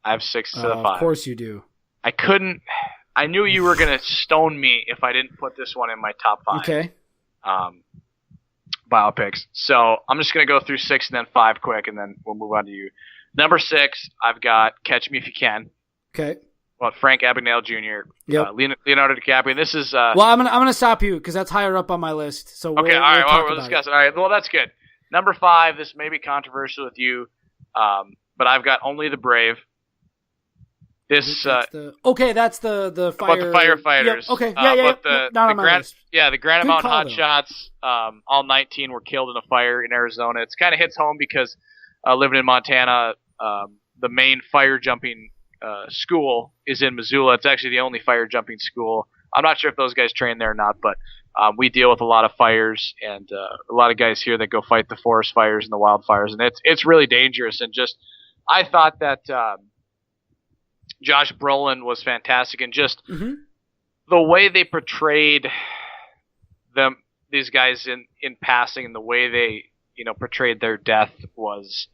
I have 6 to the 5. Of course you do. I couldn't. I knew you were going to stone me if I didn't put this one in my top 5. Okay. Biopics. So I'm just going to go through 6 and then 5 quick, and then we'll move on to you. Number 6, I've got Catch Me If You Can. Okay. Well, Frank Abagnale Jr. Yep. Leonardo DiCaprio. And this is. Well, I'm gonna stop you because that's higher up on my list. So okay. All right. We'll discuss it. All right. Well, that's good. Number 5. This may be controversial with you, but I've got Only the Brave. This that's the fire. About the firefighters. Yep. Okay. The Granite Mountain Hotshots. All 19 were killed in a fire in Arizona. It's kind of hits home because living in Montana, the main fire jumping school is in Missoula. It's actually the only fire jumping school. I'm not sure if those guys train there or not, but we deal with a lot of fires and a lot of guys here that go fight the forest fires and the wildfires, and it's really dangerous. And just I thought that Josh Brolin was fantastic, and just the way they portrayed these guys in passing, and the way they portrayed their death it was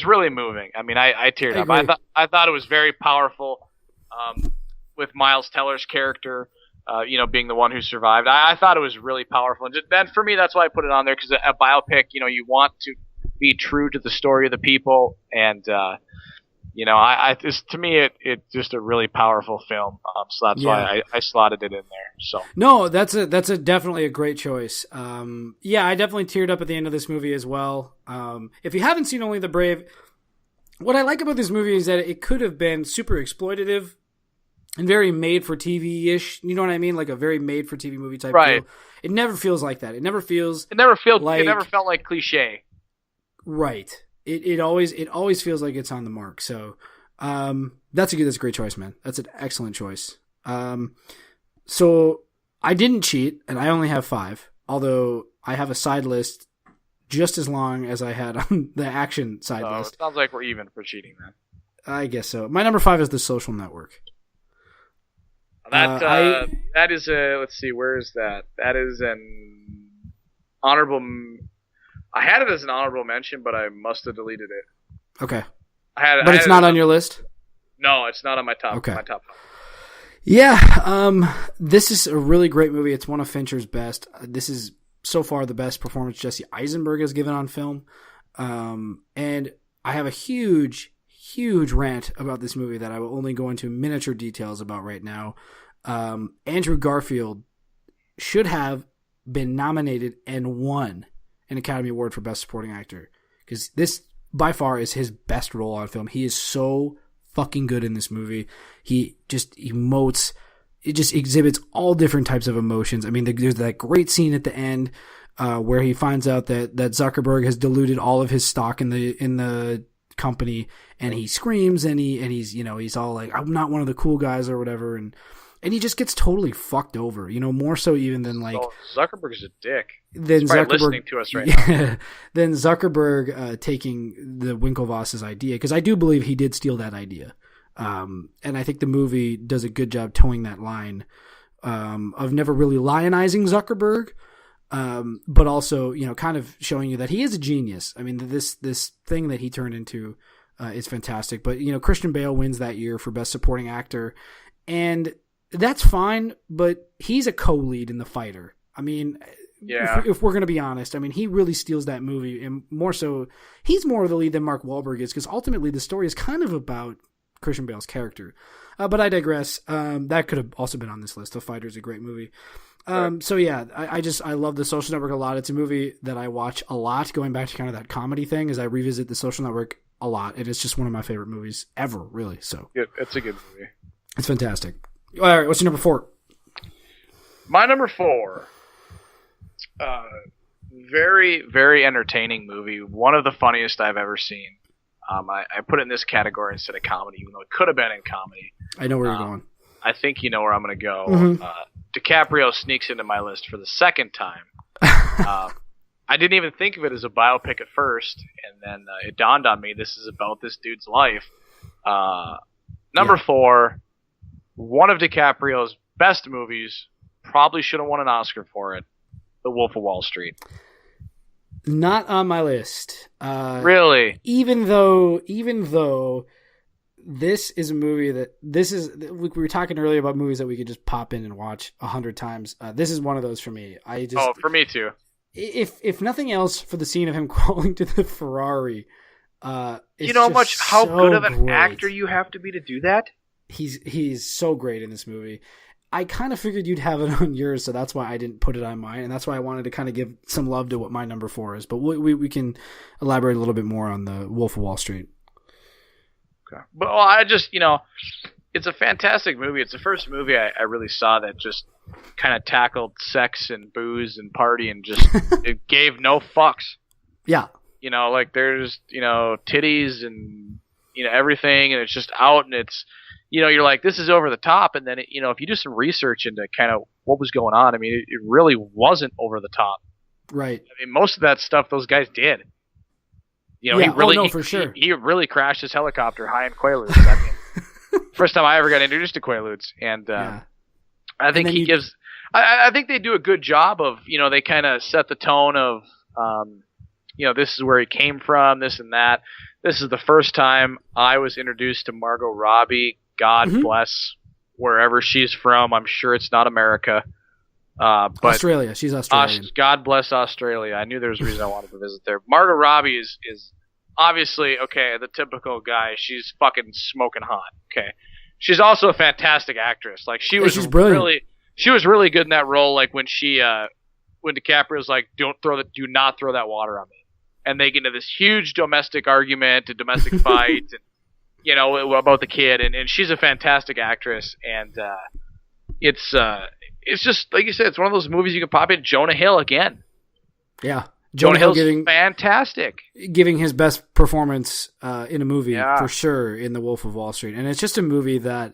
really moving. I mean, I teared up. I thought it was very powerful with Miles Teller's character, being the one who survived. I thought it was really powerful, and then for me, that's why I put it on there, because a biopic, you want to be true to the story of the people, and to me, it's just a really powerful film. So that's why I slotted it in there. So no, that's definitely a great choice. I definitely teared up at the end of this movie as well. If you haven't seen Only the Brave, what I like about this movie is that it could have been super exploitative and very made for TV-ish. You know what I mean? Like a very made for TV movie type deal. It never feels like that. It never felt like cliche. Right. It always feels like it's on the mark. So that's a great choice, man. That's an excellent choice. So I didn't cheat, and I only have 5, although I have a side list just as long as I had on the action side list. Sounds like we're even for cheating, man. I guess so. My number 5 is The Social Network. That is let's see, where is that? That is an honorable. I had it as an honorable mention, but I must have deleted it. Okay. But it's not on your list? No, it's not on my top. Okay. My top 5. Yeah. This is a really great movie. It's one of Fincher's best. This is so far the best performance Jesse Eisenberg has given on film. And I have a huge rant about this movie that I will only go into miniature details about right now. Andrew Garfield should have been nominated and won an Academy Award for Best Supporting Actor, because this by far is his best role on film. He is so fucking good in this movie. He just emotes. It just exhibits all different types of emotions. I mean, there's that great scene at the end where he finds out that Zuckerberg has diluted all of his stock in the company, and he screams and he's he's all like, I'm not one of the cool guys or whatever, and he just gets totally fucked over, more so even than like Zuckerberg's a dick. Then He's probably listening to us right now. Then Zuckerberg taking the Winklevoss's idea, because I do believe he did steal that idea. And I think the movie does a good job towing that line of never really lionizing Zuckerberg, but also, kind of showing you that he is a genius. I mean, this thing that he turned into is fantastic. But, Christian Bale wins that year for Best Supporting Actor, and that's fine, but he's a co-lead in The Fighter. I mean, yeah. If we're going to be honest, I mean, he really steals that movie, and more so, he's more of the lead than Mark Wahlberg is, because ultimately the story is kind of about Christian Bale's character. But I digress. That could have also been on this list. The Fighter is a great movie. So yeah, I love The Social Network a lot. It's a movie that I watch a lot, going back to kind of that comedy thing, as I revisit The Social Network a lot. And it's just one of my favorite movies ever, really. So it's a good movie. It's fantastic. All right, what's your number 4? My number 4. Very, very entertaining movie. One of the funniest I've ever seen. I put it in this category instead of comedy, even though it could have been in comedy. I know where you're going. I think you know where I'm going to go. Mm-hmm. DiCaprio sneaks into my list for the second time. I didn't even think of it as a biopic at first, and then it dawned on me this is about this dude's life. Number 4, one of DiCaprio's best movies, probably should have won an Oscar for it, The Wolf of Wall Street. Not on my list. Really? Even though this is a movie we were talking earlier about movies that we could just pop in and watch 100 times. This is one of those for me. For me too. If nothing else, for the scene of him crawling to the Ferrari. How good of an actor you have to be to do that? He's so great in this movie. I kind of figured you'd have it on yours, so that's why I didn't put it on mine, and that's why I wanted to kind of give some love to what my number 4 is. But we can elaborate a little bit more on The Wolf of Wall Street. Okay. But I just, it's a fantastic movie. It's the first movie I really saw that just kind of tackled sex and booze and party and just it gave no fucks. Yeah. There's, titties and, everything, and it's just out, and it's, you're like, this is over the top, and then, if you do some research into kind of what was going on, I mean, it really wasn't over the top. Right. I mean, most of that stuff those guys did. He really, for sure. He really crashed his helicopter high in Quaaludes. I mean, first time I ever got introduced to Quaaludes, and I think I think they do a good job of, they kind of set the tone of, this is where he came from, this and that. This is the first time I was introduced to Margot Robbie. God bless wherever she's from. I'm sure it's not America. But Australia. She's Australian. God bless Australia. I knew there was a reason I wanted to visit there. Margot Robbie is obviously, okay, the typical guy. She's fucking smoking hot. Okay. She's also a fantastic actress. Like, she's brilliant. She was really good in that role. Like when DiCaprio's like, do not throw that water on me. And they get into this huge domestic argument, a domestic fight, and, about the kid. And she's a fantastic actress. And it's just, like you said, it's one of those movies you can pop in. Jonah Hill again. Yeah. Jonah Hill's fantastic. Giving his best performance in a movie, for sure, in The Wolf of Wall Street. And it's just a movie that,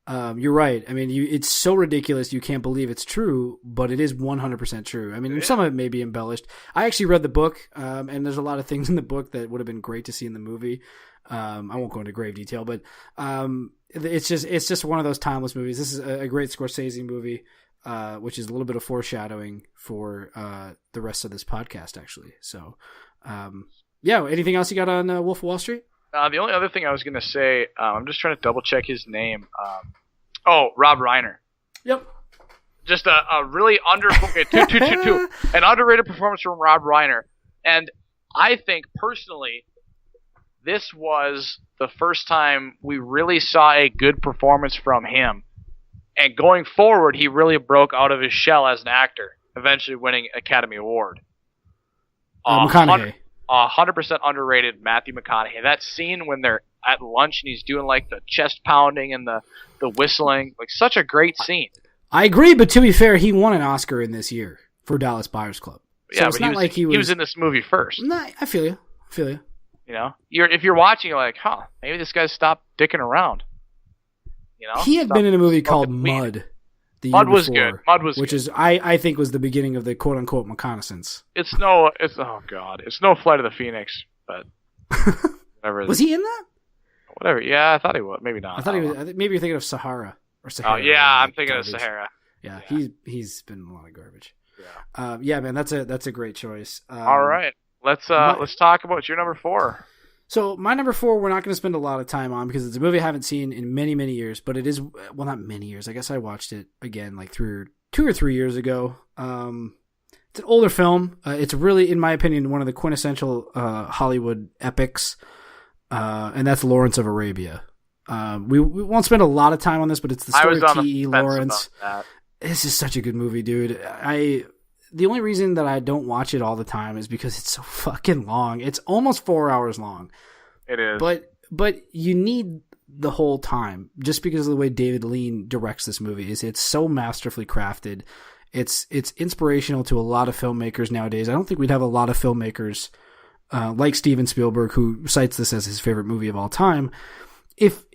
you're right. I mean, it's so ridiculous you can't believe it's true, but it is 100% true. I mean, some of it may be embellished. I actually read the book, and there's a lot of things in the book that would have been great to see in the movie. I won't go into grave detail, but it's just one of those timeless movies. This is a great Scorsese movie, which is a little bit of foreshadowing for the rest of this podcast, actually. So, anything else you got on Wolf of Wall Street? The only other thing I was going to say, I'm just trying to double check his name. Rob Reiner. Yep. Just a really an underrated performance from Rob Reiner. And I think, personally, this was the first time we really saw a good performance from him. And going forward, he really broke out of his shell as an actor, eventually winning Academy Award. McConaughey. 100% underrated Matthew McConaughey. That scene when they're at lunch and he's doing like the chest pounding and the whistling, like such a great scene. I agree, but to be fair, he won an Oscar in this year for Dallas Buyers Club. So yeah, it's but not like he was in this movie first. Nah, I feel you. You know, if you're watching, you're like, huh, maybe this guy's stopped dicking around. You know, he had been in a movie called Mud. Mud was good. Which is I think was the beginning of the quote unquote reconnaissance. It's no Flight of the Phoenix, but whatever. Was he in that? Whatever. Yeah, I thought he was. Maybe not. I thought he was. Maybe you're thinking of Sahara or Sahara. Oh yeah, I'm thinking garbage. Of Sahara. Yeah, he's been in a lot of garbage. Yeah. Yeah, man, that's a great choice. All right, let's talk about your number 4. So my number 4, we're not going to spend a lot of time on because it's a movie I haven't seen in many, many years, but it is, well, not many years. I guess I watched it again like 2 or 3 years ago. It's an older film. It's really, in my opinion, one of the quintessential Hollywood epics, and that's Lawrence of Arabia. We won't spend a lot of time on this, but it's the story of T.E. Lawrence. This is such a good movie, dude. The only reason that I don't watch it all the time is because it's so fucking long. It's almost 4 hours long. It is. But you need the whole time just because of the way David Lean directs this movie. It's so masterfully crafted. It's inspirational to a lot of filmmakers nowadays. I don't think we'd have a lot of filmmakers like Steven Spielberg, who cites this as his favorite movie of all time, if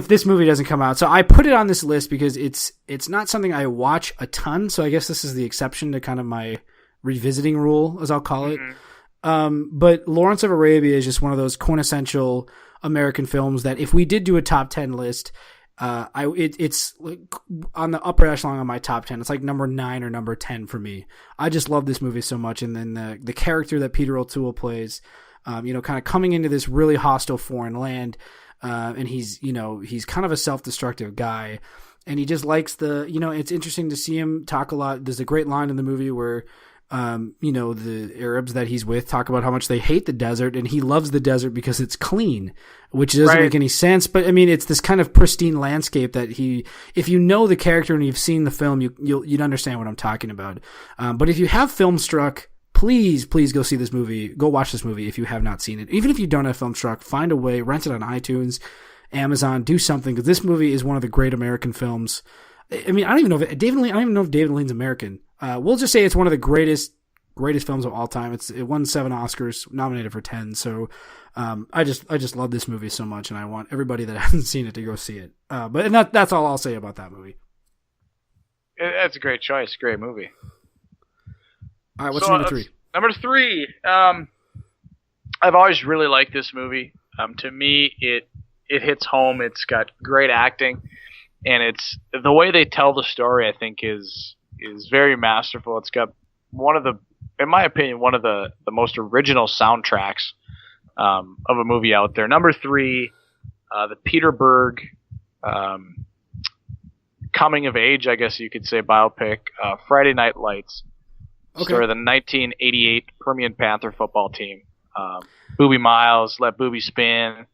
this movie doesn't come out. So I put it on this list because it's not something I watch a ton. So I guess this is the exception to kind of my revisiting rule, as I'll call it. But Lawrence of Arabia is just one of those quintessential American films that if we did do a top 10 list, it's like on the upper echelon on my top 10. It's like number 9 or number 10 for me. I just love this movie so much. And then the character that Peter O'Toole plays, kind of coming into this really hostile foreign land. And he's kind of a self-destructive guy, and he just likes it's interesting to see him talk a lot. There's a great line in the movie where, the Arabs that he's with talk about how much they hate the desert, and he loves the desert because it's clean, which doesn't make any sense. But I mean, it's this kind of pristine landscape that if you know the character and you've seen the film, you'd understand what I'm talking about. But if you have Filmstruck, please go see this movie. Go watch this movie if you have not seen it. Even if you don't have Filmstruck, find a way, rent it on iTunes, Amazon, do something, because this movie is one of the great American films. I mean, I don't even know if David Lean's American. We'll just say it's one of the greatest films of all time. It won 7 Oscars, nominated for 10. So I just love this movie so much, and I want everybody that hasn't seen it to go see it. But that's all I'll say about that movie. It's a great choice. Great movie. All right, what's number 3? Number 3, I've always really liked this movie. To me, it hits home. It's got great acting, and it's the way they tell the story, I think, is very masterful. It's got in my opinion, one of the most original soundtracks of a movie out there. Number 3, the Peter Berg coming of age, I guess you could say, biopic, Friday Night Lights. Okay. Story of the 1988 Permian Panther football team. Booby Miles, let Booby spin,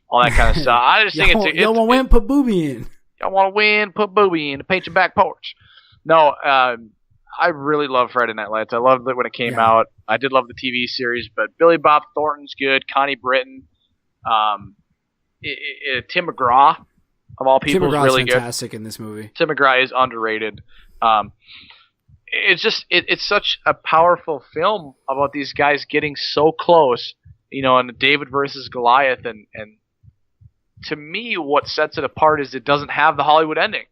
all that kind of stuff. I just think y'all want to win, put Booby in. Y'all want to win, put Booby in, paint your back porch. No, I really love Friday Night Lights. I loved it when it came out. I did love the TV series, but Billy Bob Thornton's good. Connie Britton, Tim McGraw, of all people, is really good. Tim McGraw's fantastic in this movie. Tim McGraw is underrated. It's just it's such a powerful film about these guys getting so close, and David versus Goliath, and to me, what sets it apart is it doesn't have the Hollywood ending.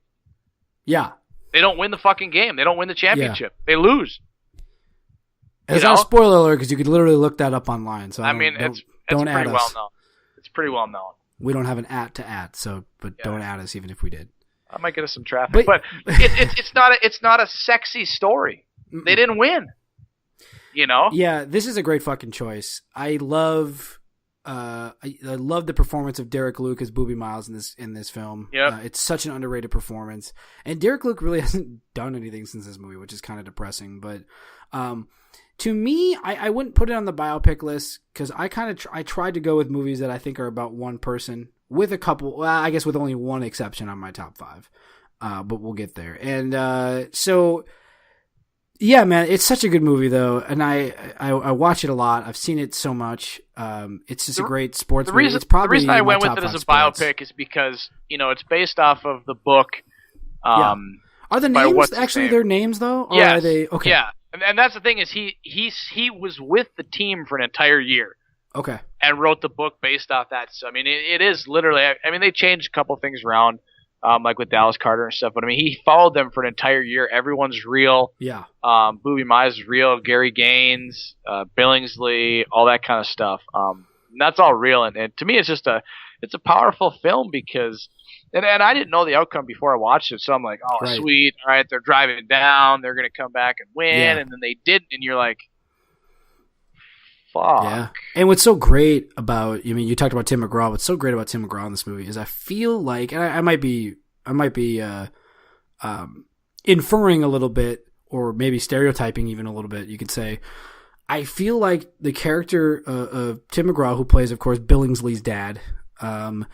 Yeah, they don't win the fucking game. They don't win the championship. Yeah. They lose. It's not a spoiler alert because you could literally look that up online. So it's pretty well known. It's pretty well known. We don't have an @, but don't add us even if we did. I might get us some traffic, but it's not a sexy story. They didn't win. Yeah, this is a great fucking choice. I love I love the performance of Derek Luke as Booby Miles in this film. Yeah, it's such an underrated performance, and Derek Luke really hasn't done anything since this movie, which is kind of depressing. But to me, I wouldn't put it on the biopic list because I tried to go with movies that I think are about one person, with a couple. Well, I guess with only one exception on my top 5, but we'll get there. And so. Yeah, man, it's such a good movie though, and I watch it a lot. I've seen it so much. It's just a great sports movie. It's probably the reason I went with it as a biopic is because it's based off of the book. Are the names actually their names though? Or yes. Are they okay? Yeah, and that's the thing is he was with the team for an entire year. Okay. And wrote the book based off that. So I mean, it is literally. I mean, they changed a couple things around. Like with Dallas Carter and stuff. But I mean, he followed them for an entire year. Everyone's real. Yeah. Booby Mize is real. Gary Gaines, Billingsley, all that kind of stuff. And that's all real. And to me, it's a powerful film because, and I didn't know the outcome before I watched it. So I'm like, oh, right. Sweet. All right. They're driving down. They're going to come back and win. Yeah. And then they didn't. And you're like, fuck. Yeah. And what's so great about, I mean, you talked about Tim McGraw. What's so great about Tim McGraw in this movie is I feel like, and I might be inferring a little bit, or maybe stereotyping even a little bit, you could say. I feel like the character of Tim McGraw, who plays, of course, Billingsley's dad, I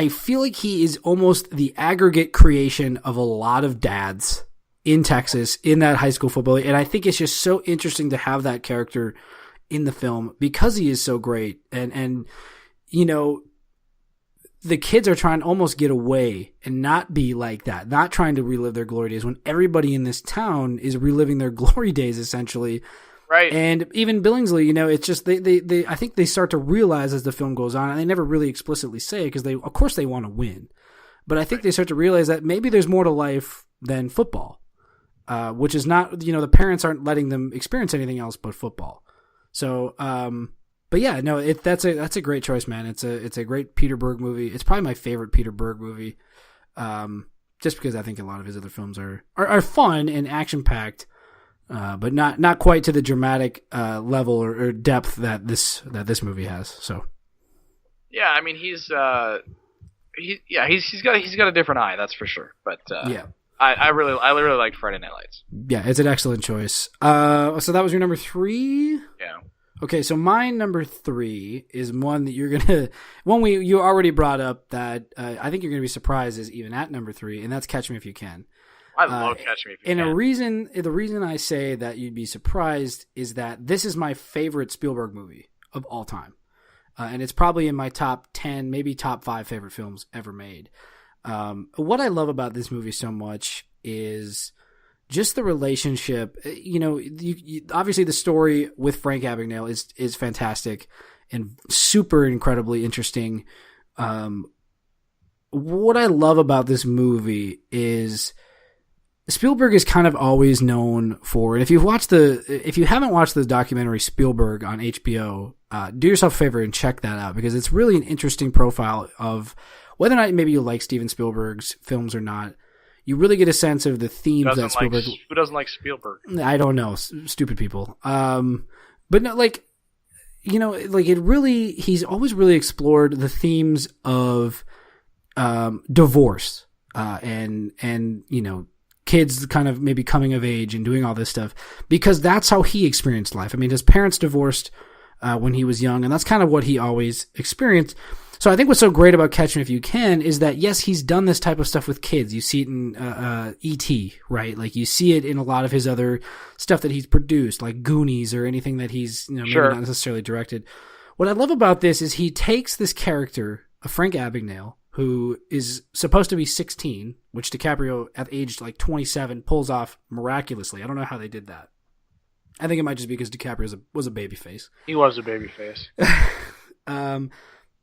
feel like he is almost the aggregate creation of a lot of dads in Texas, in that high school football league. And I think it's just so interesting to have that character in the film because he is so great. And the kids are trying to almost get away and not be like that, not trying to relive their glory days when everybody in this town is reliving their glory days, essentially. Right. And even Billingsley, it's just, they I think they start to realize as the film goes on, and they never really explicitly say it because of course they want to win. But I think they start to realize that maybe there's more to life than football. Which is not, the parents aren't letting them experience anything else but football. So, but yeah, no, that's a great choice, man. It's a great Peter Berg movie. It's probably my favorite Peter Berg movie. Just because I think a lot of his other films are fun and action packed, but not quite to the dramatic level or depth that this movie has. So, yeah, I mean he's got a different eye, that's for sure. But yeah. I really liked Friday Night Lights. Yeah, it's an excellent choice. So that was your number 3? Yeah. Okay, so my number 3 is one that you already brought up that I think you're gonna be surprised is even at number 3, and that's Catch Me If You Can. I love Catch Me If You Can. And the reason I say that you'd be surprised is that this is my favorite Spielberg movie of all time, and it's probably in my top 10, maybe top 5 favorite films ever made. What I love about this movie so much is just the relationship. Obviously the story with Frank Abagnale is fantastic and super incredibly interesting. What I love about this movie is Spielberg is kind of always known for, and if you haven't watched the documentary Spielberg on HBO, do yourself a favor and check that out because it's really an interesting profile of whether or not maybe you like Steven Spielberg's films or not. You really get a sense of the themes that Spielberg. Who doesn't like Spielberg? I don't know, stupid people. But no, it really, he's always really explored the themes of divorce and kids kind of maybe coming of age and doing all this stuff because that's how he experienced life. I mean, his parents divorced when he was young, and that's kind of what he always experienced. So I think what's so great about Catch Me If You Can is that, yes, he's done this type of stuff with kids. You see it in E.T., right? Like, you see it in a lot of his other stuff that he's produced, like Goonies or anything that he's maybe not necessarily directed. What I love about this is he takes this character of Frank Abagnale, who is supposed to be 16, which DiCaprio at age like 27 pulls off miraculously. I don't know how they did that. I think it might just be because DiCaprio was a babyface. He was a babyface.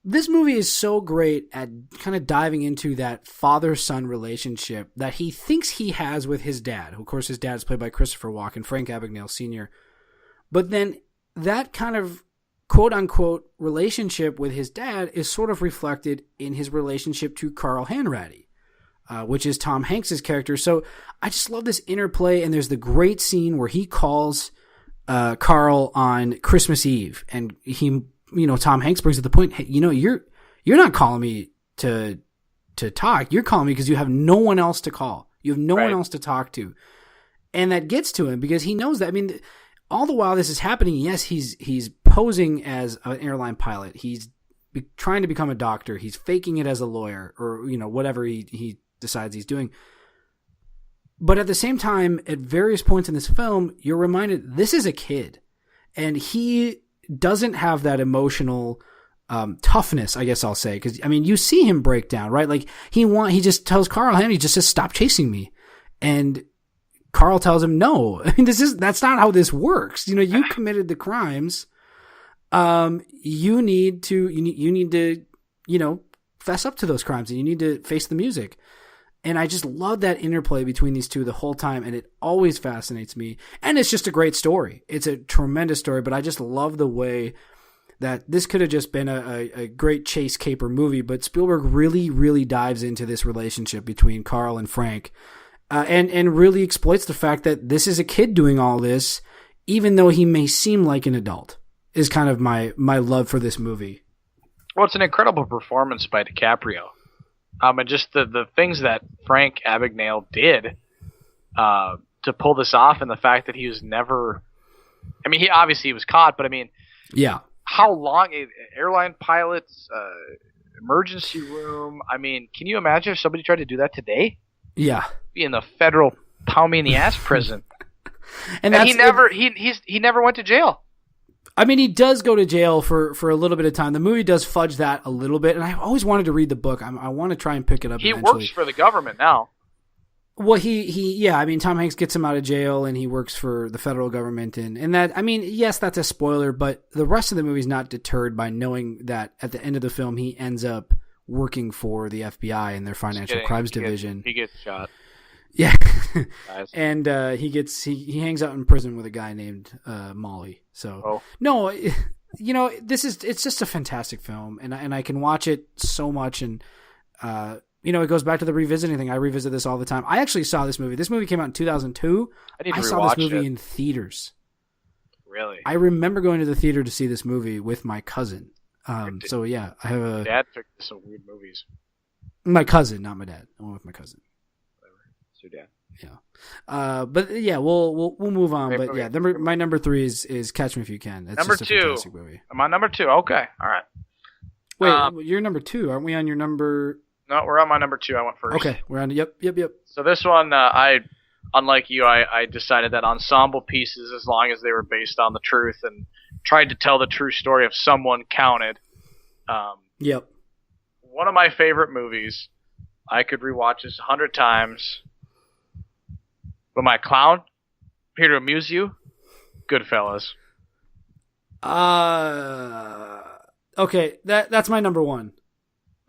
This movie is so great at kind of diving into that father-son relationship that he thinks he has with his dad. Of course, his dad is played by Christopher Walken, Frank Abagnale Sr. But then that kind of quote-unquote relationship with his dad is sort of reflected in his relationship to Carl Hanratty, which is Tom Hanks' character. So I just love this interplay, and there's the great scene where he calls Carl on Christmas Eve, and he Tom Hanks brings up the point, hey, you're not calling me to talk. You're calling me because you have no one else to call. You have no one else to talk to. And that gets to him because he knows that. I mean, all the while this is happening, yes, he's posing as an airline pilot. He's trying to become a doctor. He's faking it as a lawyer or, whatever he decides he's doing. But at the same time, at various points in this film, you're reminded this is a kid. And he doesn't have that emotional toughness, I guess I'll say. Because, I mean, you see him break down, right? Like, he just tells Carl, he just says, stop chasing me. And Carl tells him, no. I mean, that's not how this works. You committed the crimes. You need to, fess up to those crimes, and you need to face the music. And I just love that interplay between these two the whole time, and it always fascinates me. And it's just a great story. It's a tremendous story, but I just love the way that this could have just been a great chase caper movie, but Spielberg really, really dives into this relationship between Carl and Frank, and really exploits the fact that this is a kid doing all this, even though he may seem like an adult, is kind of my love for this movie. Well, it's an incredible performance by DiCaprio. And just the things that Frank Abagnale did to pull this off, and the fact that he was never... I mean, he was caught, but I mean... Yeah. How long... Airline pilots, emergency room... I mean, can you imagine if somebody tried to do that today? Yeah. Be in the federal pound-me-in-the-ass prison. and he never went to jail. I mean, he does go to jail for a little bit of time. The movie does fudge that a little bit, and I always wanted to read the book. I want to try and pick it up eventually. He works for the government now. Well, I mean, Tom Hanks gets him out of jail, and he works for the federal government, and that, I mean, yes, that's a spoiler, but the rest of the movie is not deterred by knowing that at the end of the film, he ends up working for the FBI and their financial crimes division. He gets shot. Yeah. And he hangs out in prison with a guy named Molly. So no, it's just a fantastic film, and I can watch it so much, and it goes back to the revisiting thing. I revisit this all the time. I actually saw this movie. This movie came out in 2002. I saw this movie in theaters. Really? I remember going to the theater to see this movie with my cousin. So yeah, I have a dad picked some weird movies. My cousin, not my dad. I went with my cousin. Your dad. Yeah. But yeah, we'll move on. But yeah, my number 3 is Catch Me If You Can. It's number just a 2. Fantastic movie. I'm on number 2. Okay. All right. Wait, you're number 2. Aren't we on your number? No, we're on my number 2. I went first. Okay. We're on. Yep. So this one, unlike you, I decided that ensemble pieces, as long as they were based on the truth and tried to tell the true story of someone, counted. Yep. One of my favorite movies. I could rewatch this 100 times. But my clown, here to amuse you, Goodfellas. Okay, that's my number 1.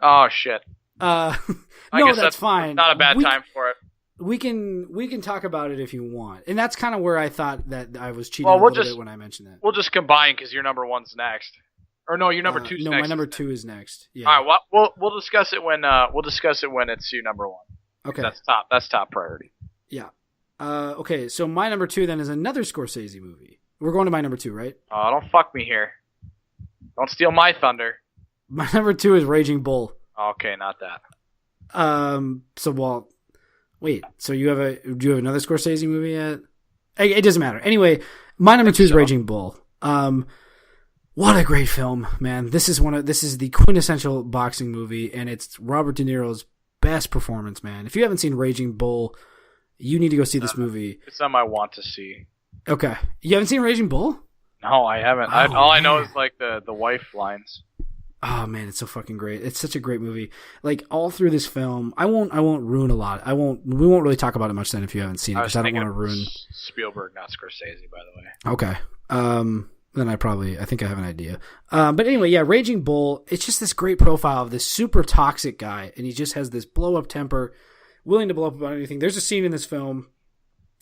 Oh shit. No, that's fine. Not a bad time for it. We can talk about it if you want, and that's kind of where I thought that I was cheating a little bit when I mentioned that. We'll just combine because your number 1's next, or no, your number 2's next. No, my number 2 is next. Yeah. All right, well, we'll discuss it when it's your number 1. Okay. That's top priority. Yeah. Okay, so my number 2 then is another Scorsese movie. We're going to my number 2, right? Oh, don't fuck me here. Don't steal my thunder. My number 2 is Raging Bull. Okay, not that. Wait. So do you have another Scorsese movie yet? It doesn't matter. Anyway, my number 2 is Raging Bull. What a great film, man! This is the quintessential boxing movie, and it's Robert De Niro's best performance, man. If you haven't seen Raging Bull, you need to go see this movie. It's something I want to see. Okay. You haven't seen Raging Bull? No, I haven't. All I know is like the wife lines. Oh man, it's so fucking great. It's such a great movie. Like all through this film, I won't ruin a lot. We won't really talk about it much then if you haven't seen it, because I don't want to ruin Spielberg, not Scorsese, by the way. Okay. Then I think I have an idea. But anyway, yeah, Raging Bull, it's just this great profile of this super toxic guy, and he just has this blow up temper, willing to blow up about anything. There's a scene in this film,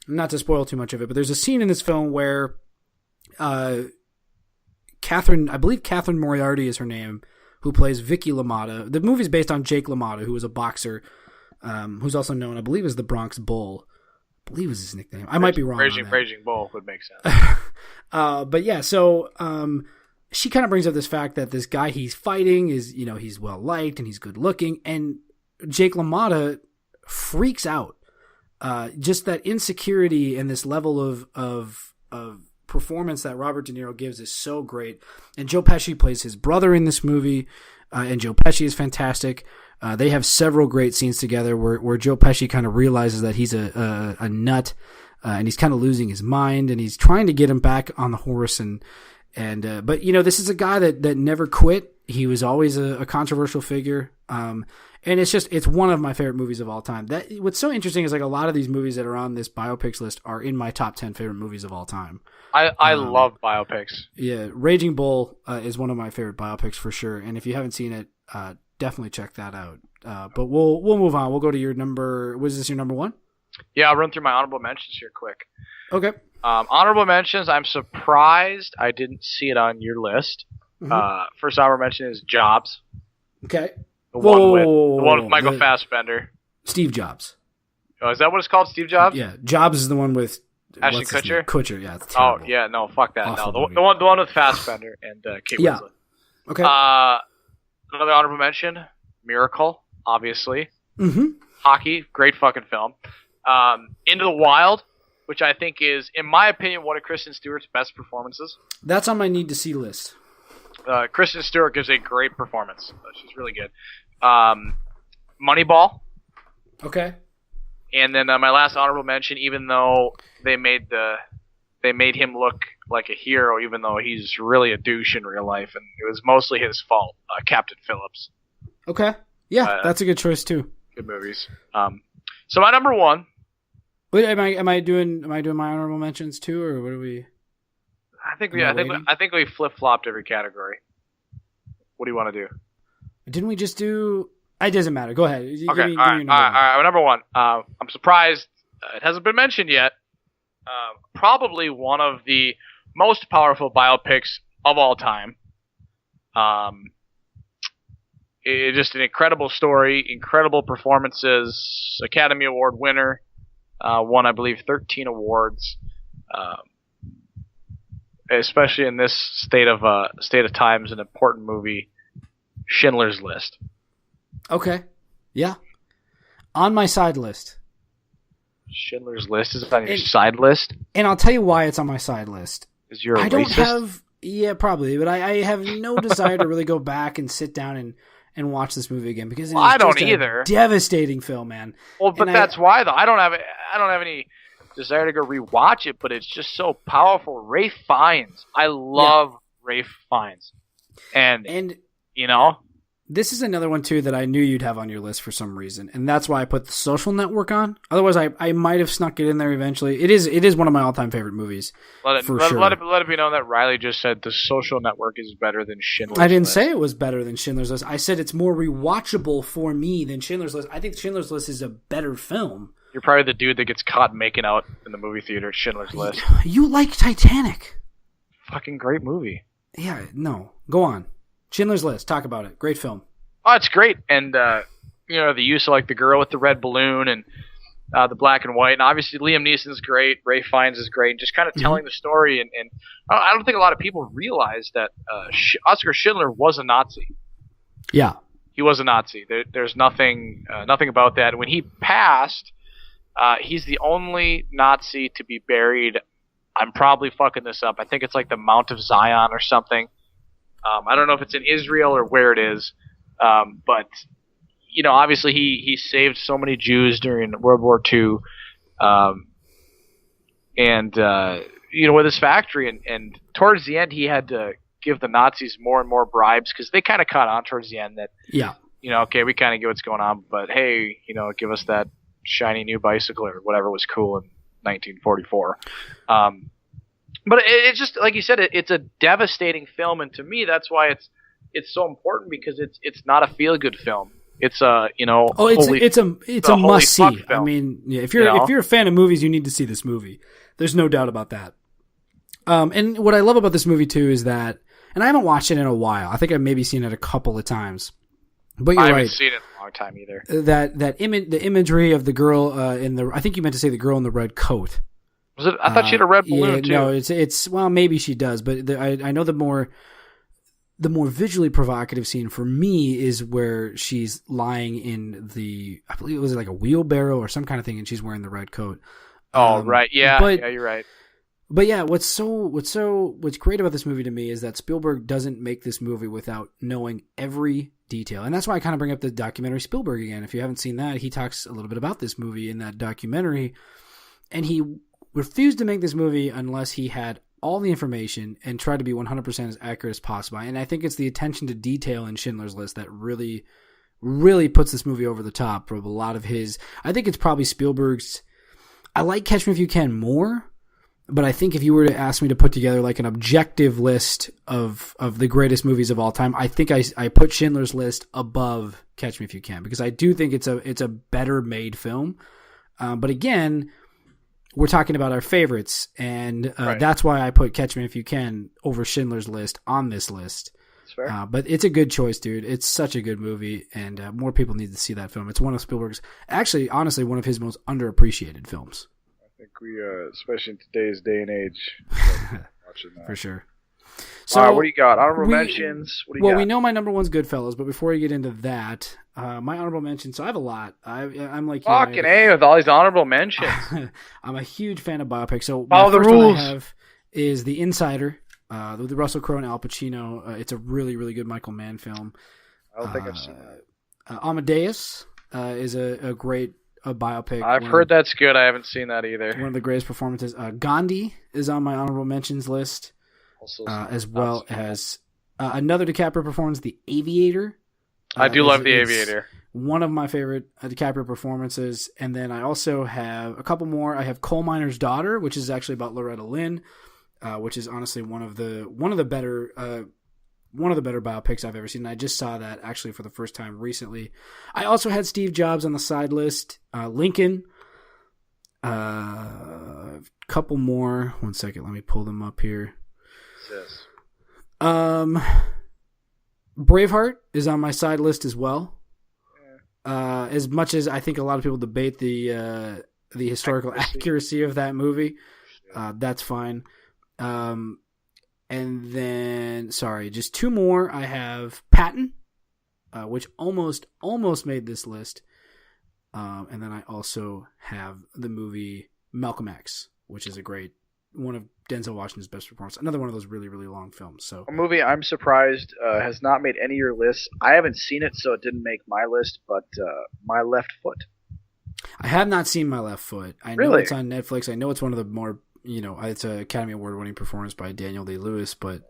not to spoil too much of it, but there's a scene in this film where Catherine Moriarty is her name, who plays Vicky LaMotta. The movie's based on Jake LaMotta, who was a boxer, who's also known, I believe, as the Bronx Bull. I believe was his nickname. I might be wrong. Raging Bull would make sense. But yeah, so she kind of brings up this fact that this guy he's fighting is, he's well liked and he's good looking, and Jake LaMotta freaks out. Just that insecurity and this level of performance that Robert De Niro gives is so great. And Joe Pesci plays his brother in this movie, and Joe Pesci is fantastic. They have several great scenes together where Joe Pesci kind of realizes that he's a nut, and he's kind of losing his mind, and he's trying to get him back on the horse. But this is a guy that never quit. He was always a controversial figure. And it's one of my favorite movies of all time. What's so interesting is like a lot of these movies that are on this biopics list are in my top 10 favorite movies of all time. I love biopics. Yeah. Raging Bull is one of my favorite biopics for sure. And if you haven't seen it, definitely check that out. But we'll move on. We'll go to your number. Was this your number one? Yeah. I'll run through my honorable mentions here quick. Okay. Honorable mentions. I'm surprised I didn't see it on your list. Mm-hmm. First honorable mention is Jobs. Okay. The one with Michael Fassbender. Steve Jobs. Oh, is that what it's called? Steve Jobs? Yeah. Jobs is the one with Ashton Kutcher? Kutcher, yeah. Oh, yeah. No, fuck that. Awful no, the one with Fassbender and Kate Winslet. Okay. Another honorable mention, Miracle, obviously. Mm-hmm. Hockey, great fucking film. Into the Wild, which I think is, in my opinion, one of Kristen Stewart's best performances. That's on my need-to-see list. Kristen Stewart gives a great performance. She's really good. Moneyball. Okay. And then my last honorable mention, even though they made him look like a hero, even though he's really a douche in real life, and it was mostly his fault. Captain Phillips. Okay. Yeah, that's a good choice too. Good movies. So my number one. Wait, am I doing my honorable mentions too, or what are we? I think we flip flopped every category. What do you want to do? Didn't we just do? It doesn't matter. Go ahead. Okay. All right. Number one. I'm surprised it hasn't been mentioned yet. Probably one of the most powerful biopics of all time. It's just an incredible story, incredible performances. Academy Award winner. Won, I believe, 13 awards. Especially in this state of times, an important movie, Schindler's List. Okay, yeah, on my side list. Schindler's List is on your side list, and I'll tell you why it's on my side list. Is you're a I don't racist? have, yeah, probably, but I have no desire to really go back and sit down and watch this movie again because I don't either. Devastating film, man. Well, but that's why though. I don't have any desire to go rewatch it, but it's just so powerful. Ralph Fiennes. I love Ralph Fiennes. And this is another one too that I knew you'd have on your list for some reason, and that's why I put The Social Network on. Otherwise, I might have snuck it in there eventually. It is one of my all-time favorite movies. Let it be known that Riley just said The Social Network is better than Schindler's List. I didn't say it was better than Schindler's List. I said it's more rewatchable for me than Schindler's List. I think Schindler's List is a better film. You're probably the dude that gets caught making out in the movie theater at Schindler's List. You like Titanic. Fucking great movie. Yeah, no. Go on. Schindler's List. Talk about it. Great film. Oh, it's great. And, the use of, like, the girl with the red balloon and the black and white. And obviously Liam Neeson's great. Ralph Fiennes is great. And just kind of telling the story. And I don't think a lot of people realize that Oskar Schindler was a Nazi. Yeah. He was a Nazi. There's nothing about that. When he passed... he's the only Nazi to be buried. I'm probably fucking this up. I think it's like the Mount of Zion or something. I don't know if it's in Israel or where it is. But obviously he saved so many Jews during World War II. With his factory and towards the end he had to give the Nazis more and more bribes because they kind of caught on towards the end that okay, we kind of get what's going on, but hey, give us that shiny new bicycle or whatever was cool in 1944. But it's just like you said, it's a devastating film, and to me, that's why it's so important because it's not a feel good film. It's a it's a must see. I mean, if you're a fan of movies, you need to see this movie. There's no doubt about that. And what I love about this movie too is that, and I haven't watched it in a while. I think I've maybe seen it a couple of times. But you're right. I haven't seen it in a long time either. The imagery of the girl I think you meant to say the girl in the red coat. Was it? I thought she had a red balloon too. No, it's well maybe she does, but I know the the more visually provocative scene for me is where she's lying in I believe it was like a wheelbarrow or some kind of thing, and she's wearing the red coat. Oh, right. Yeah, you're right. But yeah, what's great about this movie to me is that Spielberg doesn't make this movie without knowing every detail. And that's why I kind of bring up the documentary Spielberg again. If you haven't seen that, he talks a little bit about this movie in that documentary. And he refused to make this movie unless he had all the information and tried to be 100% as accurate as possible. And I think it's the attention to detail in Schindler's List that really, really puts this movie over the top from a lot of his... I think it's probably Spielberg's... I like Catch Me If You Can more, but I think if you were to ask me to put together like an objective list of the greatest movies of all time, I think I put Schindler's List above Catch Me If You Can, because I do think it's a better made film. But again, we're talking about our favorites, and that's why I put Catch Me If You Can over Schindler's List on this list. That's fair. But it's a good choice, dude. It's such a good movie, and more people need to see that film. It's one of Spielberg's, actually, honestly, one of his most underappreciated films. I think we, especially in today's day and age, watching that. For sure. So, all right, what do you got? Honorable mentions? What do you got? We know my number one's Goodfellas, but before we get into that, my honorable mentions, so I have a lot. I'm like... Fucking A with all these honorable mentions. I'm a huge fan of biopics. So follow the first rules. One I have is The Insider, with Russell Crowe and Al Pacino. It's a really, really good Michael Mann film. I don't think I've seen that. Amadeus is a great biopic. I've heard that's good. I haven't seen that either. One of the greatest performances. Gandhi is on my honorable mentions list. As well as another DiCaprio performance, The Aviator. I do love The Aviator. One of my favorite DiCaprio performances. And then I also have a couple more. I have Coal Miner's Daughter, which is actually about Loretta Lynn, which is honestly one of the better biopics I've ever seen. And I just saw that actually for the first time recently. I also had Steve Jobs on the side list. Lincoln. A couple more. One second, let me pull them up here. Yes. Braveheart is on my side list as well. As much as I think a lot of people debate the historical accuracy of that movie, that's fine. And then, just two more. I have Patton, which almost made this list. And then I also have the movie Malcolm X, which is one of Denzel Washington's best performances. Another one of those really, really long films. So a movie I'm surprised has not made any of your lists. I haven't seen it, so it didn't make my list, but My Left Foot. I have not seen My Left Foot. I know Really? It's on Netflix. I know it's one of the more, it's an Academy Award-winning performance by Daniel Day-Lewis, but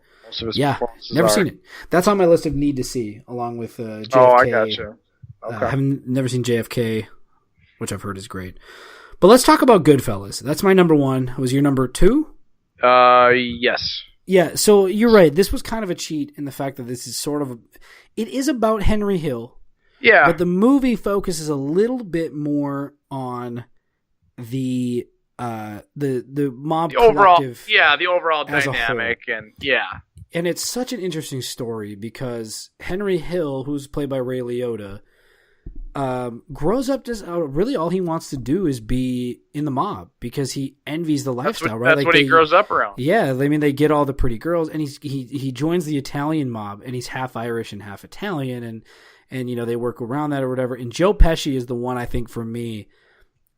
never seen it. That's on my list of need to see, along with JFK. Oh, I gotcha. Okay. I've never seen JFK, which I've heard is great. But let's talk about Goodfellas. That's my number one. Was your number two? Yes. Yeah, so you're right. This was kind of a cheat in the fact that this is it is about Henry Hill. Yeah. But the movie focuses a little bit more on the mob The overall dynamic, and And it's such an interesting story because Henry Hill, who's played by Ray Liotta, grows up just really all he wants to do is be in the mob because he envies the lifestyle. That's what he grows up around. Yeah, I mean they get all the pretty girls, and he joins the Italian mob, and he's half Irish and half Italian, and they work around that or whatever. And Joe Pesci is the one I think for me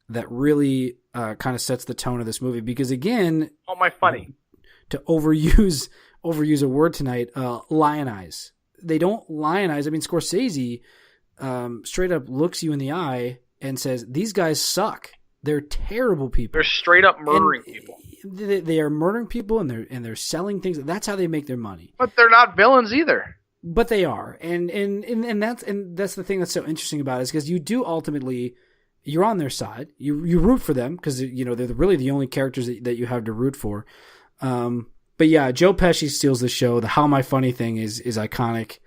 that really kind of sets the tone of this movie because again, to overuse a word tonight, lionize. They don't lionize. I mean, Scorsese straight up looks you in the eye and says, these guys suck. They're terrible people. They're straight up murdering people. They are murdering people and they're selling things. That's how they make their money. But they're not villains either. But they are. And that's the thing that's so interesting about it is because you do ultimately, you're on their side. You root for them because they're really the only characters that you have to root for. But yeah, Joe Pesci steals the show. The "How Am I Funny" thing is iconic.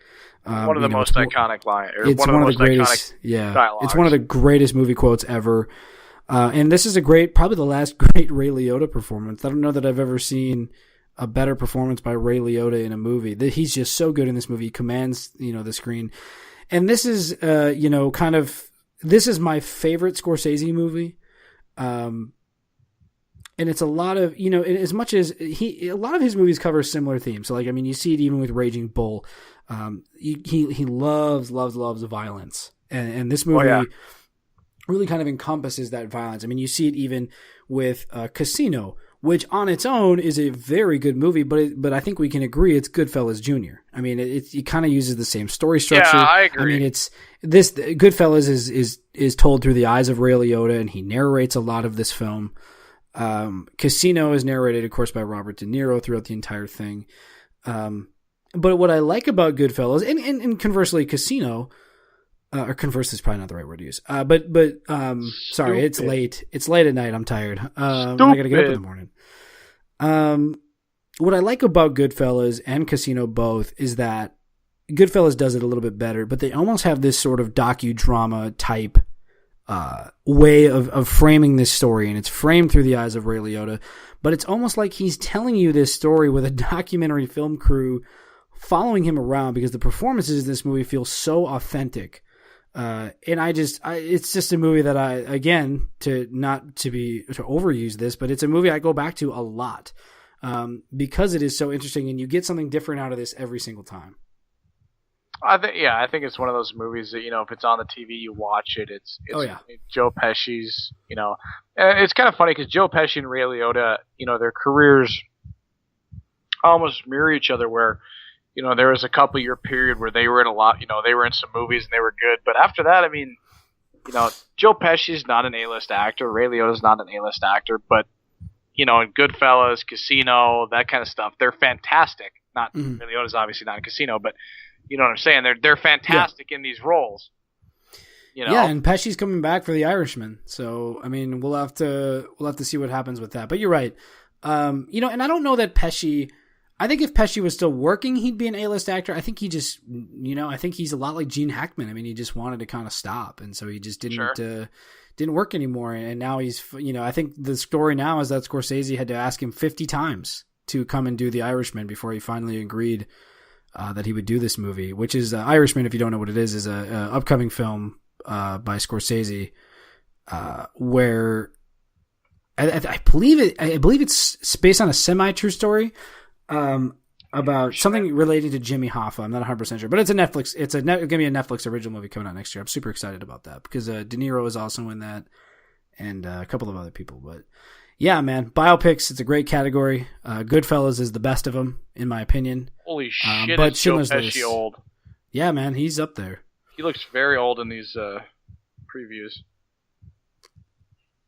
One of the most iconic lines. It's one of the greatest. Yeah, dialogues. It's one of the greatest movie quotes ever. And this is probably the last great Ray Liotta performance. I don't know that I've ever seen a better performance by Ray Liotta in a movie. He's just so good in this movie. He commands the screen. And this is this is my favorite Scorsese movie. And it's a lot of, as much as a lot of his movies cover similar themes. So, like, I mean, you see it even with Raging Bull. He loves violence. And this movie really kind of encompasses that violence. I mean, you see it even with Casino, which on its own is a very good movie, but I think we can agree it's Goodfellas Jr. I mean, it kind of uses the same story structure. Yeah, I agree. I mean, Goodfellas is told through the eyes of Ray Liotta, and he narrates a lot of this film. Casino is narrated, of course, by Robert De Niro throughout the entire thing. But what I like about Goodfellas, and conversely, Casino, or conversely is probably not the right word to use. Sorry, it's late. It's late at night. I'm tired. I got to get up in the morning. What I like about Goodfellas and Casino both is that Goodfellas does it a little bit better, but they almost have this sort of docudrama type way of framing this story, and it's framed through the eyes of Ray Liotta, but it's almost like he's telling you this story with a documentary film crew following him around, because the performances in this movie feel so authentic. And it's just a movie that to overuse this, but it's a movie I go back to a lot, because it is so interesting, and you get something different out of this every single time. I think it's one of those movies that, if it's on the TV, you watch it. It's Joe Pesci's, and it's kind of funny because Joe Pesci and Ray Liotta, their careers almost mirror each other, where, there was a couple year period where they were in they were in some movies and they were good. But after that, I mean, Joe Pesci's not an A-list actor. Ray Liotta's not an A-list actor, but, in Goodfellas, Casino, that kind of stuff, they're fantastic. Not Ray Liotta's obviously not in Casino, but you know what I'm saying? They're fantastic in these roles. Yeah, and Pesci's coming back for The Irishman, so I mean, we'll have to see what happens with that. But you're right, and I don't know that Pesci. I think if Pesci was still working, he'd be an A-list actor. I think he just, I think he's a lot like Gene Hackman. I mean, he just wanted to kind of stop, and so he just didn't work anymore. And now he's, I think the story now is that Scorsese had to ask him 50 times to come and do The Irishman before he finally agreed that he would do this movie, which is Irishman. If you don't know what it is a upcoming film by Scorsese, where I believe it's based on a semi-true story about something related to Jimmy Hoffa. I'm not 100% sure, but it's a Netflix. It's going to be a Netflix original movie coming out next year. I'm super excited about that because De Niro is also in that, and a couple of other people. But yeah, man, biopics. It's a great category. Goodfellas is the best of them, in my opinion. Holy shit! But is Joe Schindler's Pesci List. old? Yeah, man, he's up there. He looks very old in these previews.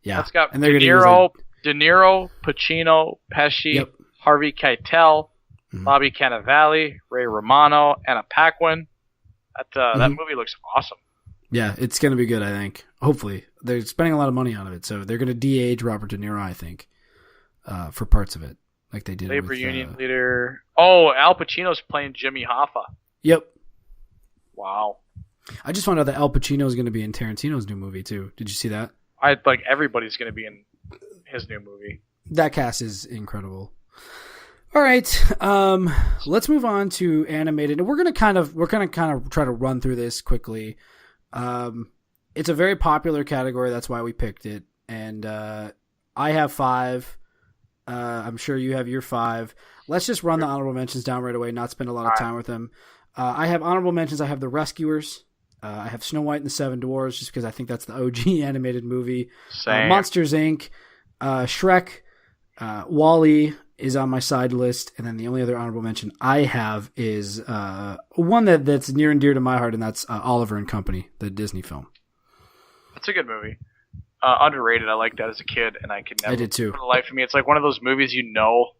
Yeah, that's got and De Niro, Pacino, Pesci, yep. Harvey Keitel, Bobby Cannavale, Ray Romano, Anna Paquin. That movie looks awesome. Yeah, it's going to be good, I think. Hopefully. They're spending a lot of money on it, so they're going to de-age Robert De Niro, I think, for parts of it, like they did Labor with... Union leader. Oh, Al Pacino's playing Jimmy Hoffa. Yep. Wow. I just found out that Al Pacino is going to be in Tarantino's new movie, too. Did you see that? Everybody's going to be in his new movie. That cast is incredible. All right, let's move on to animated. We're gonna kind of try to run through this quickly. It's a very popular category, that's why we picked it. And I have 5. I'm sure you have your 5. Let's just run the honorable mentions down right away, not spend a lot of time with them. I have honorable mentions. I have The Rescuers. I have Snow White and the Seven Dwarfs, just because I think that's the OG animated movie. Monsters, Inc., Shrek, WALL-E is on my side list, and then the only other honorable mention I have is one that's near and dear to my heart, and that's Oliver and Company, the Disney film. That's a good movie. Underrated. I liked that as a kid, and I could never. I did too. For the life of me, it's like one of those movies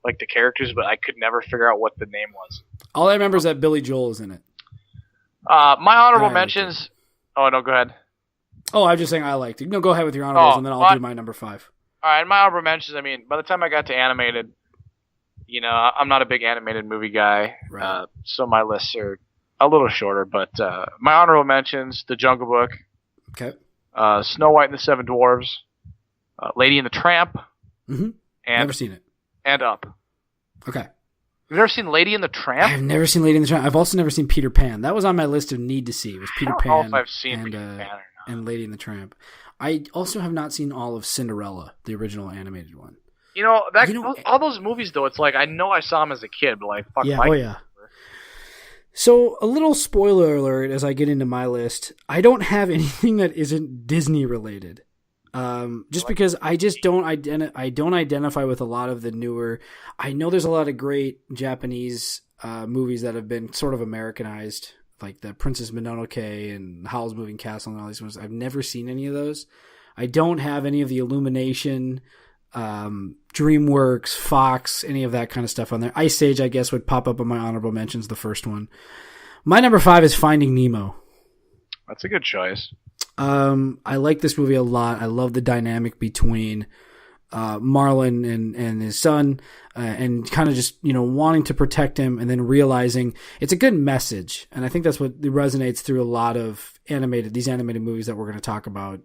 like the characters, but I could never figure out what the name was. All I remember is that Billy Joel is in it. My honorable mentions. Oh no, go ahead. Oh, I was just saying I liked it. No, go ahead with your honorables, and then I'll do my number 5. All right, my honorable mentions. I mean, by the time I got to animated, I'm not a big animated movie guy, right. So my lists are a little shorter. But my honorable mentions: The Jungle Book, okay, Snow White and the Seven Dwarfs, Lady and the Tramp, and never seen it, and Up. Okay, you've never seen Lady and the Tramp? I've never seen Lady and the Tramp. I've also never seen Peter Pan. That was on my list of need to see. It was Peter Pan. I don't know if I've seen Peter Pan or not. And Lady and the Tramp. I also have not seen all of Cinderella, the original animated one. All those movies though, it's like I know I saw them as a kid, but like fuck. Yeah, oh yeah. So a little spoiler alert as I get into my list. I don't have anything that isn't Disney related. Just because I just don't identify with a lot of the newer. I know there's a lot of great Japanese movies that have been sort of Americanized, like the Princess Mononoke and Howl's Moving Castle and all these ones. I've never seen any of those. I don't have any of the Illumination, DreamWorks, Fox, any of that kind of stuff on there. Ice Age, I guess, would pop up on my honorable mentions, the first one. My number 5 is Finding Nemo. That's a good choice. I like this movie a lot. I love the dynamic between Marlin and his son, and kind of just, wanting to protect him and then realizing it's a good message. And I think that's what resonates through a lot of these animated movies that we're going to talk about.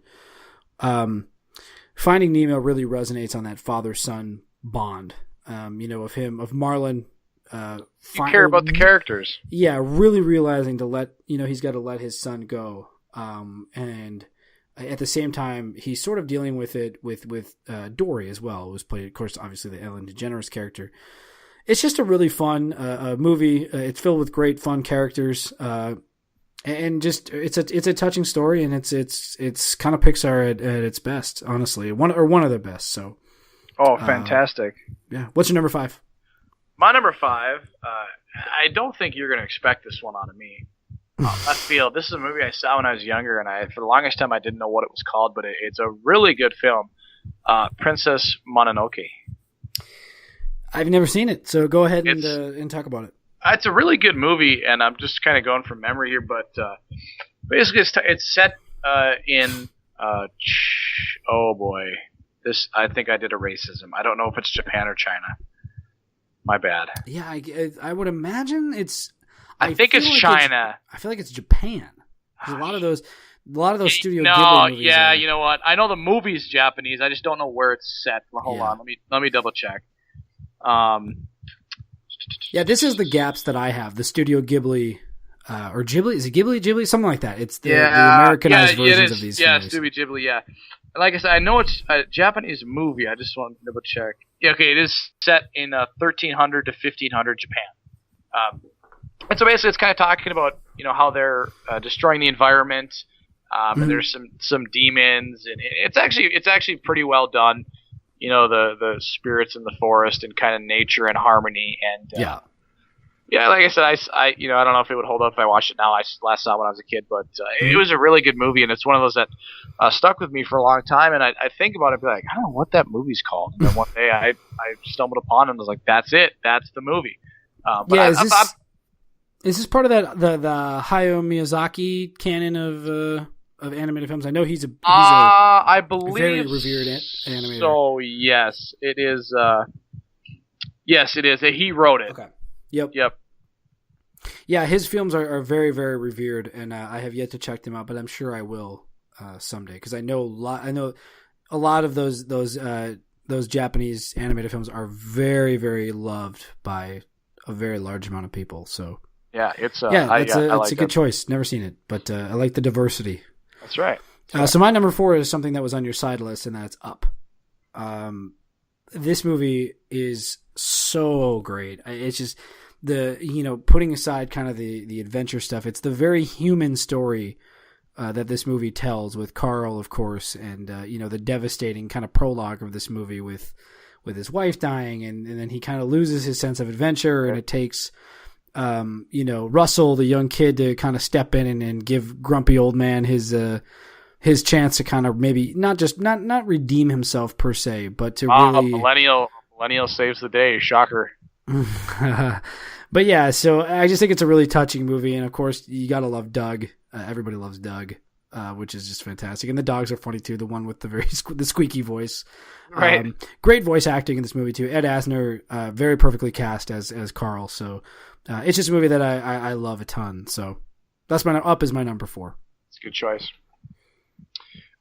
Finding Nemo really resonates on that father-son bond, of Marlin. You care about the characters. Yeah, really realizing he's got to let his son go. And at the same time, he's sort of dealing with it with Dory as well, who was played, of course, obviously the Ellen DeGeneres character. It's just a really fun movie. It's filled with great, fun characters, and just it's a touching story, and it's kind of Pixar at its best, honestly, one of their best. So, fantastic! Yeah, what's your number 5? My number 5. I don't think you're going to expect this one out of me. Left field. This is a movie I saw when I was younger, and for the longest time I didn't know what it was called, but it's a really good film. Princess Mononoke. I've never seen it, so go ahead and talk about it. It's a really good movie, and I'm just kind of going from memory here, but basically it's set in oh boy, this I think I did a racism. I don't know if it's Japan or China. My bad. Yeah, I would imagine it's. I think it's China. I feel like it's Japan. There's a lot of those Studio Ghibli movies. Yeah, you know what? I know the movie's Japanese. I just don't know where it's set. Hold on, let me double check. Yeah, this is the gaps that I have. The Studio Ghibli, or Ghibli, is it Ghibli, something like that. It's the Americanized versions of these. Yeah, movies. Studio Ghibli. Yeah, like I said, I know it's a Japanese movie. I just want to double check. Yeah, okay, it is set in 1300 to 1500 Japan. And so basically, it's kind of talking about how they're destroying the environment, and there's some demons, and it's actually pretty well done. The spirits in the forest and kind of nature and harmony, and yeah, like I said, I don't know if it would hold up if I watched it now. I last saw it when I was a kid, but it was a really good movie, and it's one of those that stuck with me for a long time. And I think about it, and be like, I don't know what that movie's called. And then one day I stumbled upon it and was like, that's it, that's the movie. Is this part of the Hayao Miyazaki canon of animated films? I know he's I believe very revered animator. So yes, it is. Yes, it is. He wrote it. Okay. Yep. Yeah, his films are very, very revered, and I have yet to check them out, but I'm sure I will someday, because I know a lot of those Japanese animated films are very, very loved by a very large amount of people. So. Yeah, it's a good choice. Never seen it, but I like the diversity. That's right. So my number 4 is something that was on your side list, and that's Up. This movie is so great. It's just putting aside kind of the adventure stuff. It's the very human story that this movie tells, with Carl, of course, and the devastating kind of prologue of this movie with his wife dying, and then he kind of loses his sense of adventure, and it takes. Russell, the young kid, to kind of step in and give grumpy old man his chance to kind of maybe not redeem himself per se, but to really millennial saves the day. Shocker. But yeah, so I just think it's a really touching movie, and of course you gotta love Doug. Everybody loves Doug, which is just fantastic, and the dogs are funny too. The one with the squeaky voice. Right. Great voice acting in this movie too. Ed Asner, very perfectly cast as Carl. So. It's just a movie that I love a ton. So that's Up is my number 4. It's a good choice.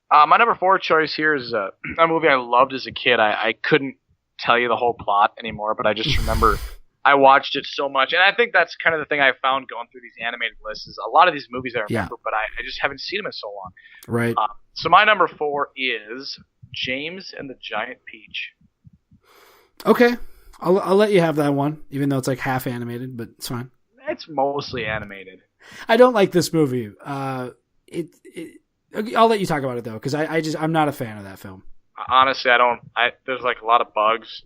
My number 4 choice here is a movie I loved as a kid. I couldn't tell you the whole plot anymore, but I just remember I watched it so much. And I think that's kind of the thing I found going through these animated lists is a lot of these movies I remember, but I just haven't seen them in so long. Right. So my number 4 is James and the Giant Peach. Okay, I'll let you have that one, even though it's like half animated, but it's fine. It's mostly animated. I don't like this movie. I'll let you talk about it though, because I'm not a fan of that film. Honestly, there's like a lot of bugs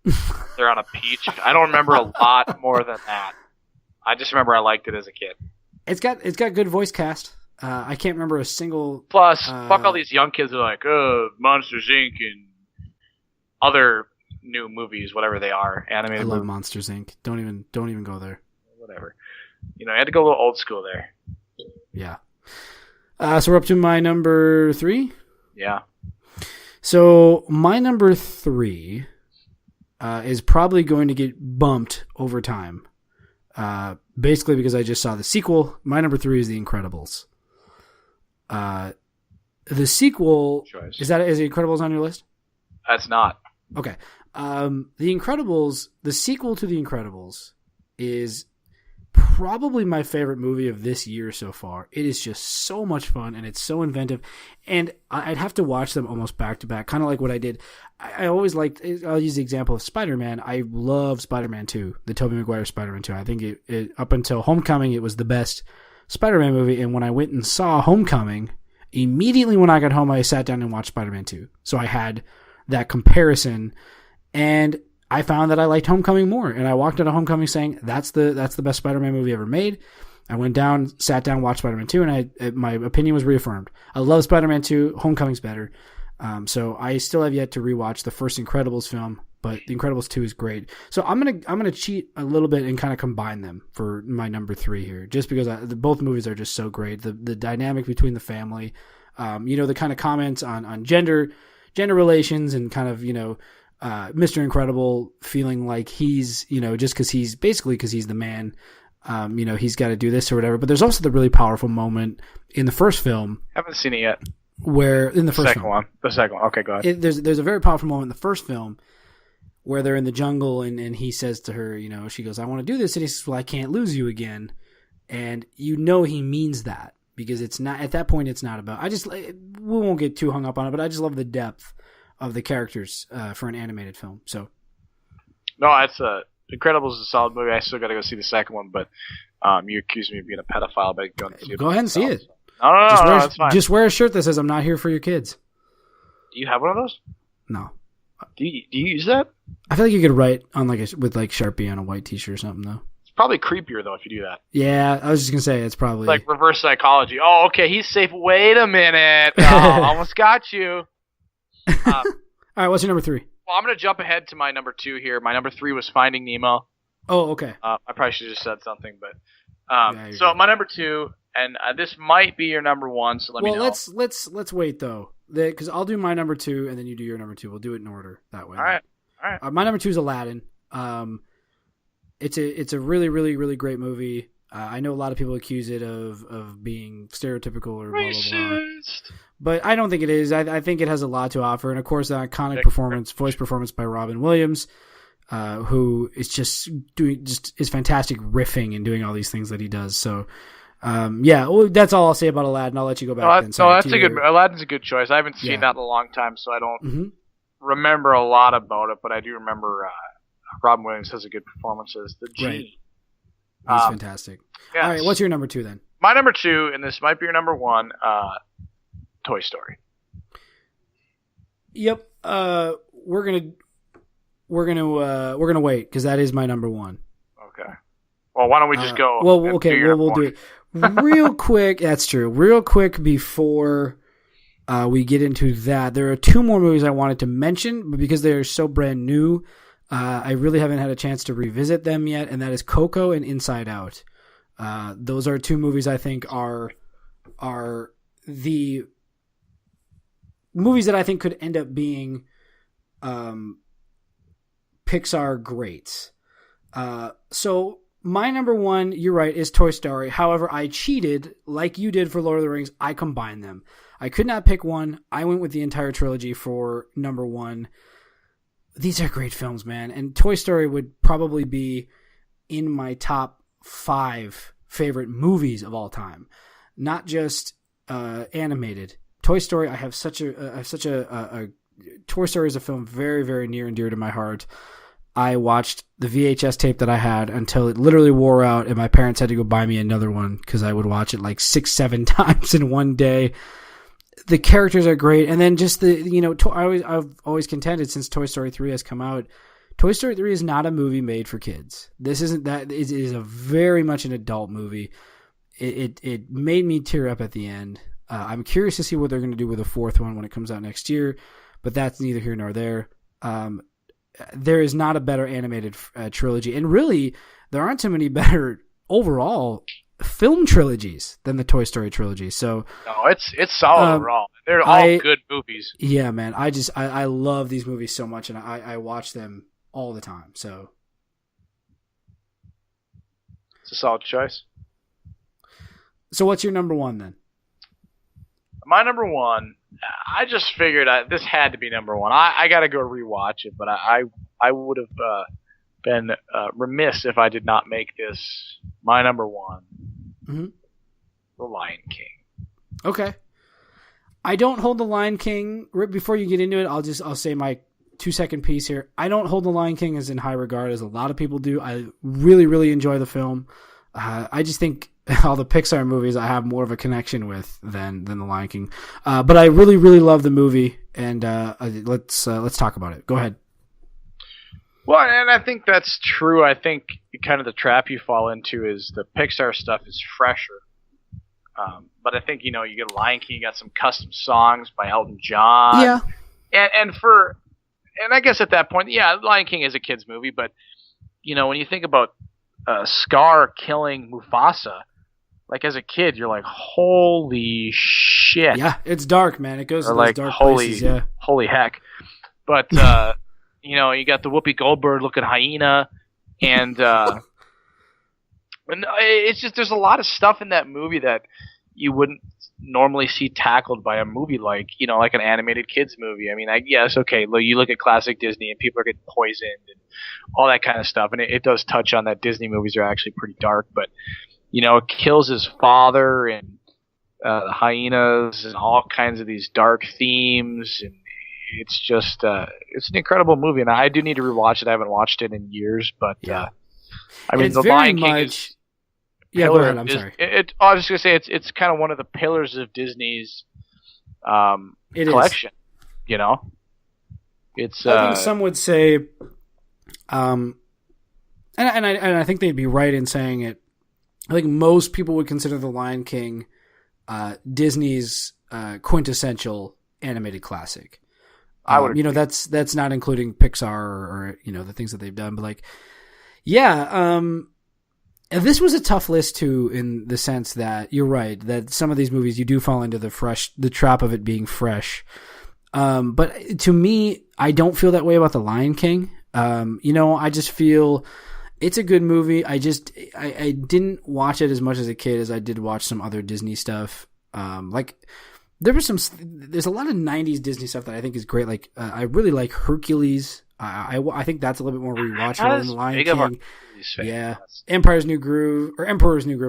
and they're on a peach. I don't remember a lot more than that. I just remember I liked it as a kid. It's got good voice cast. I can't remember a single. Plus, fuck all these young kids who are like, Monsters Inc. and other new movies, whatever they are, animated. I love movies. Monsters Inc. Don't even go there. Whatever. I had to go a little old school there. Yeah. So we're up to my number 3. Yeah. So my number 3 is probably going to get bumped over time. Basically because I just saw the sequel. My number 3 is The Incredibles. The sequel Choice. is The Incredibles on your list? That's not. Okay. The Incredibles, the sequel to The Incredibles is probably my favorite movie of this year so far. It is just so much fun and it's so inventive. And I'd have to watch them almost back to back, kind of like what I did. I always liked, I'll use the example of Spider-Man. I love Spider-Man 2, the Tobey Maguire Spider-Man 2. I think it up until Homecoming, it was the best Spider-Man movie. And when I went and saw Homecoming, immediately when I got home, I sat down and watched Spider-Man 2. So I had that comparison, and I found that I liked Homecoming more. And I walked out of Homecoming saying, that's the best Spider-Man movie ever made. I went down, sat down, watched Spider-Man 2, and my opinion was reaffirmed. I love Spider-Man 2. Homecoming's better. So I still have yet to rewatch the first Incredibles film, but The Incredibles 2 is great. So I'm gonna cheat a little bit and kind of combine them for my number 3 here, just because both movies are just so great. The dynamic between the family, the kind of comments on gender relations, and kind of Mr. Incredible feeling like he's just because he's the man. He's got to do this or whatever. But there's also the really powerful moment in the first film. Haven't seen it yet. Where in the first second film, one, the second one. Okay, go ahead. There's a very powerful moment in the first film where they're in the jungle and he says to her, she goes, "I want to do this," and he says, "Well, I can't lose you again," and he means that, because it's not at that point. It's not about. We won't get too hung up on it, but I just love the depth of the characters for an animated film. So, no, Incredibles is a solid movie. I still got to go see the second one, but you accused me of being a pedophile by going to see it. Go ahead and see it. No, that's fine. Just wear a shirt that says, "I'm not here for your kids." Do you have one of those? No. Do you use that? I feel like you could write on with Sharpie on a white T-shirt or something though. It's probably creepier though if you do that. Yeah, I was just gonna say it's probably like reverse psychology. Oh, okay, he's safe. Wait a minute. Oh, almost got you. All right, what's your number 3? Well, I'm gonna jump ahead to my number 2 here. My number 3 was Finding Nemo. Oh, okay. I probably should have just said something, but so my number 2, and this might be your number 1. So let me know. Well, let's wait though, because I'll do my number 2 and then you do your number 2. We'll do it in order that way. All right. My number 2 is Aladdin. It's a really, really, really great movie. I know a lot of people accuse it of being stereotypical or blah, blah, blah. But I don't think it is. I think it has a lot to offer. And of course, the iconic voice performance by Robin Williams, who is is fantastic riffing and doing all these things that he does. So, that's all I'll say about Aladdin. I'll let you go back. Aladdin's a good choice. I haven't seen that in a long time, so I don't remember a lot about it, but I do remember Robin Williams has a good performance as the genie. Right. He's fantastic. Yes. All right, what's your number 2 then? My number 2, and this might be your number 1, Toy Story. Yep. We're gonna wait, because that is my number 1. Okay. Well, why don't we just go? Well, okay. We'll do it real quick. That's true. Real quick before we get into that, there are 2 more movies I wanted to mention, but because they're so brand new, I really haven't had a chance to revisit them yet, and that is Coco and Inside Out. Those are 2 movies I think are the movies that I think could end up being Pixar greats. So my number 1, you're right, is Toy Story. However, I cheated like you did for Lord of the Rings. I combined them. I could not pick one. I went with the entire trilogy for number 1. These are great films, man. And Toy Story would probably be in my top 5 favorite movies of all time. Not just animated. Toy Story, I have such a Toy Story is a film very, very near and dear to my heart. I watched the VHS tape that I had until it literally wore out, and my parents had to go buy me another one because I would watch it like 6-7 times in one day. The characters are great, and then just I've always contended since Toy Story 3 has come out, Toy Story 3 is not a movie made for kids. This isn't that. It is a very much an adult movie. It made me tear up at the end. I'm curious to see what they're going to do with the fourth one when it comes out next year, but that's neither here nor there. There is not a better animated trilogy, and really, there aren't too many better overall film trilogies than the Toy Story trilogy. So no, it's solid overall. They're all good movies. Yeah, man. I love these movies so much, and I watch them all the time. So it's a solid choice. So what's your number one then? My number one, I just figured this had to be number one. I got to go rewatch it, but I would have been remiss if I did not make this my number one. Mm-hmm. The Lion King. Okay. I don't hold The Lion King. Before you get into it, I'll say my 2-second piece here. I don't hold The Lion King as in high regard as a lot of people do. I really, really enjoy the film. I just think all the Pixar movies I have more of a connection with than The Lion King. But I really, really love the movie, and let's talk about it. Go ahead. Well, and I think that's true. I think kind of the trap you fall into is the Pixar stuff is fresher. But I think, you get Lion King, you got some custom songs by Elton John. Yeah. And I guess at that point, yeah, Lion King is a kid's movie, but, when you think about Scar killing Mufasa, like as a kid, you're like, holy shit. Yeah, it's dark, man. It goes to like, those dark places, yeah. Holy heck. But, you got the Whoopi Goldberg looking hyena, and it's just, there's a lot of stuff in that movie that you wouldn't normally see tackled by a movie like an animated kids movie. I mean, I guess, okay, you look at classic Disney and people are getting poisoned and all that kind of stuff, and it does touch on that. Disney movies are actually pretty dark, but it kills his father and the hyenas and all kinds of these dark themes, and it's just it's an incredible movie, and I do need to rewatch it. I haven't watched it in years, but yeah. I mean, The Lion King is yeah, go ahead. I'm sorry. I was just gonna say it's kind of one of the pillars of Disney's collection. It's. I think some would say, and I think they'd be right in saying it. I think most people would consider The Lion King Disney's quintessential animated classic. I would. That's not including Pixar or the things that they've done, but like, yeah. And this was a tough list too, in the sense that you're right that some of these movies you do fall into the trap of it being fresh. But to me, I don't feel that way about The Lion King. I just feel it's a good movie. I didn't watch it as much as a kid as I did watch some other Disney stuff. There's a lot of 90s Disney stuff that I think is great. Like, I really like Hercules. I think that's a little bit more rewatchable than The Lion King. Yeah, Emperor's New Groove,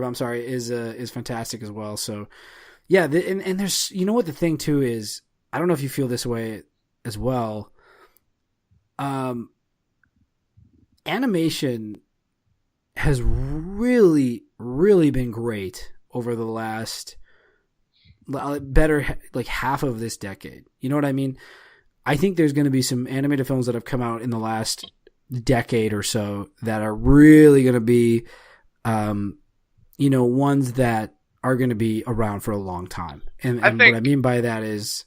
I'm sorry, is fantastic as well. So, yeah, and there's what the thing too is, I don't know if you feel this way as well. Animation has really, really been great over the last better like half of this decade. You know what I mean? I think there's going to be some animated films that have come out in the last decade or so that are really going to be, ones that are going to be around for a long time. And what I mean by that is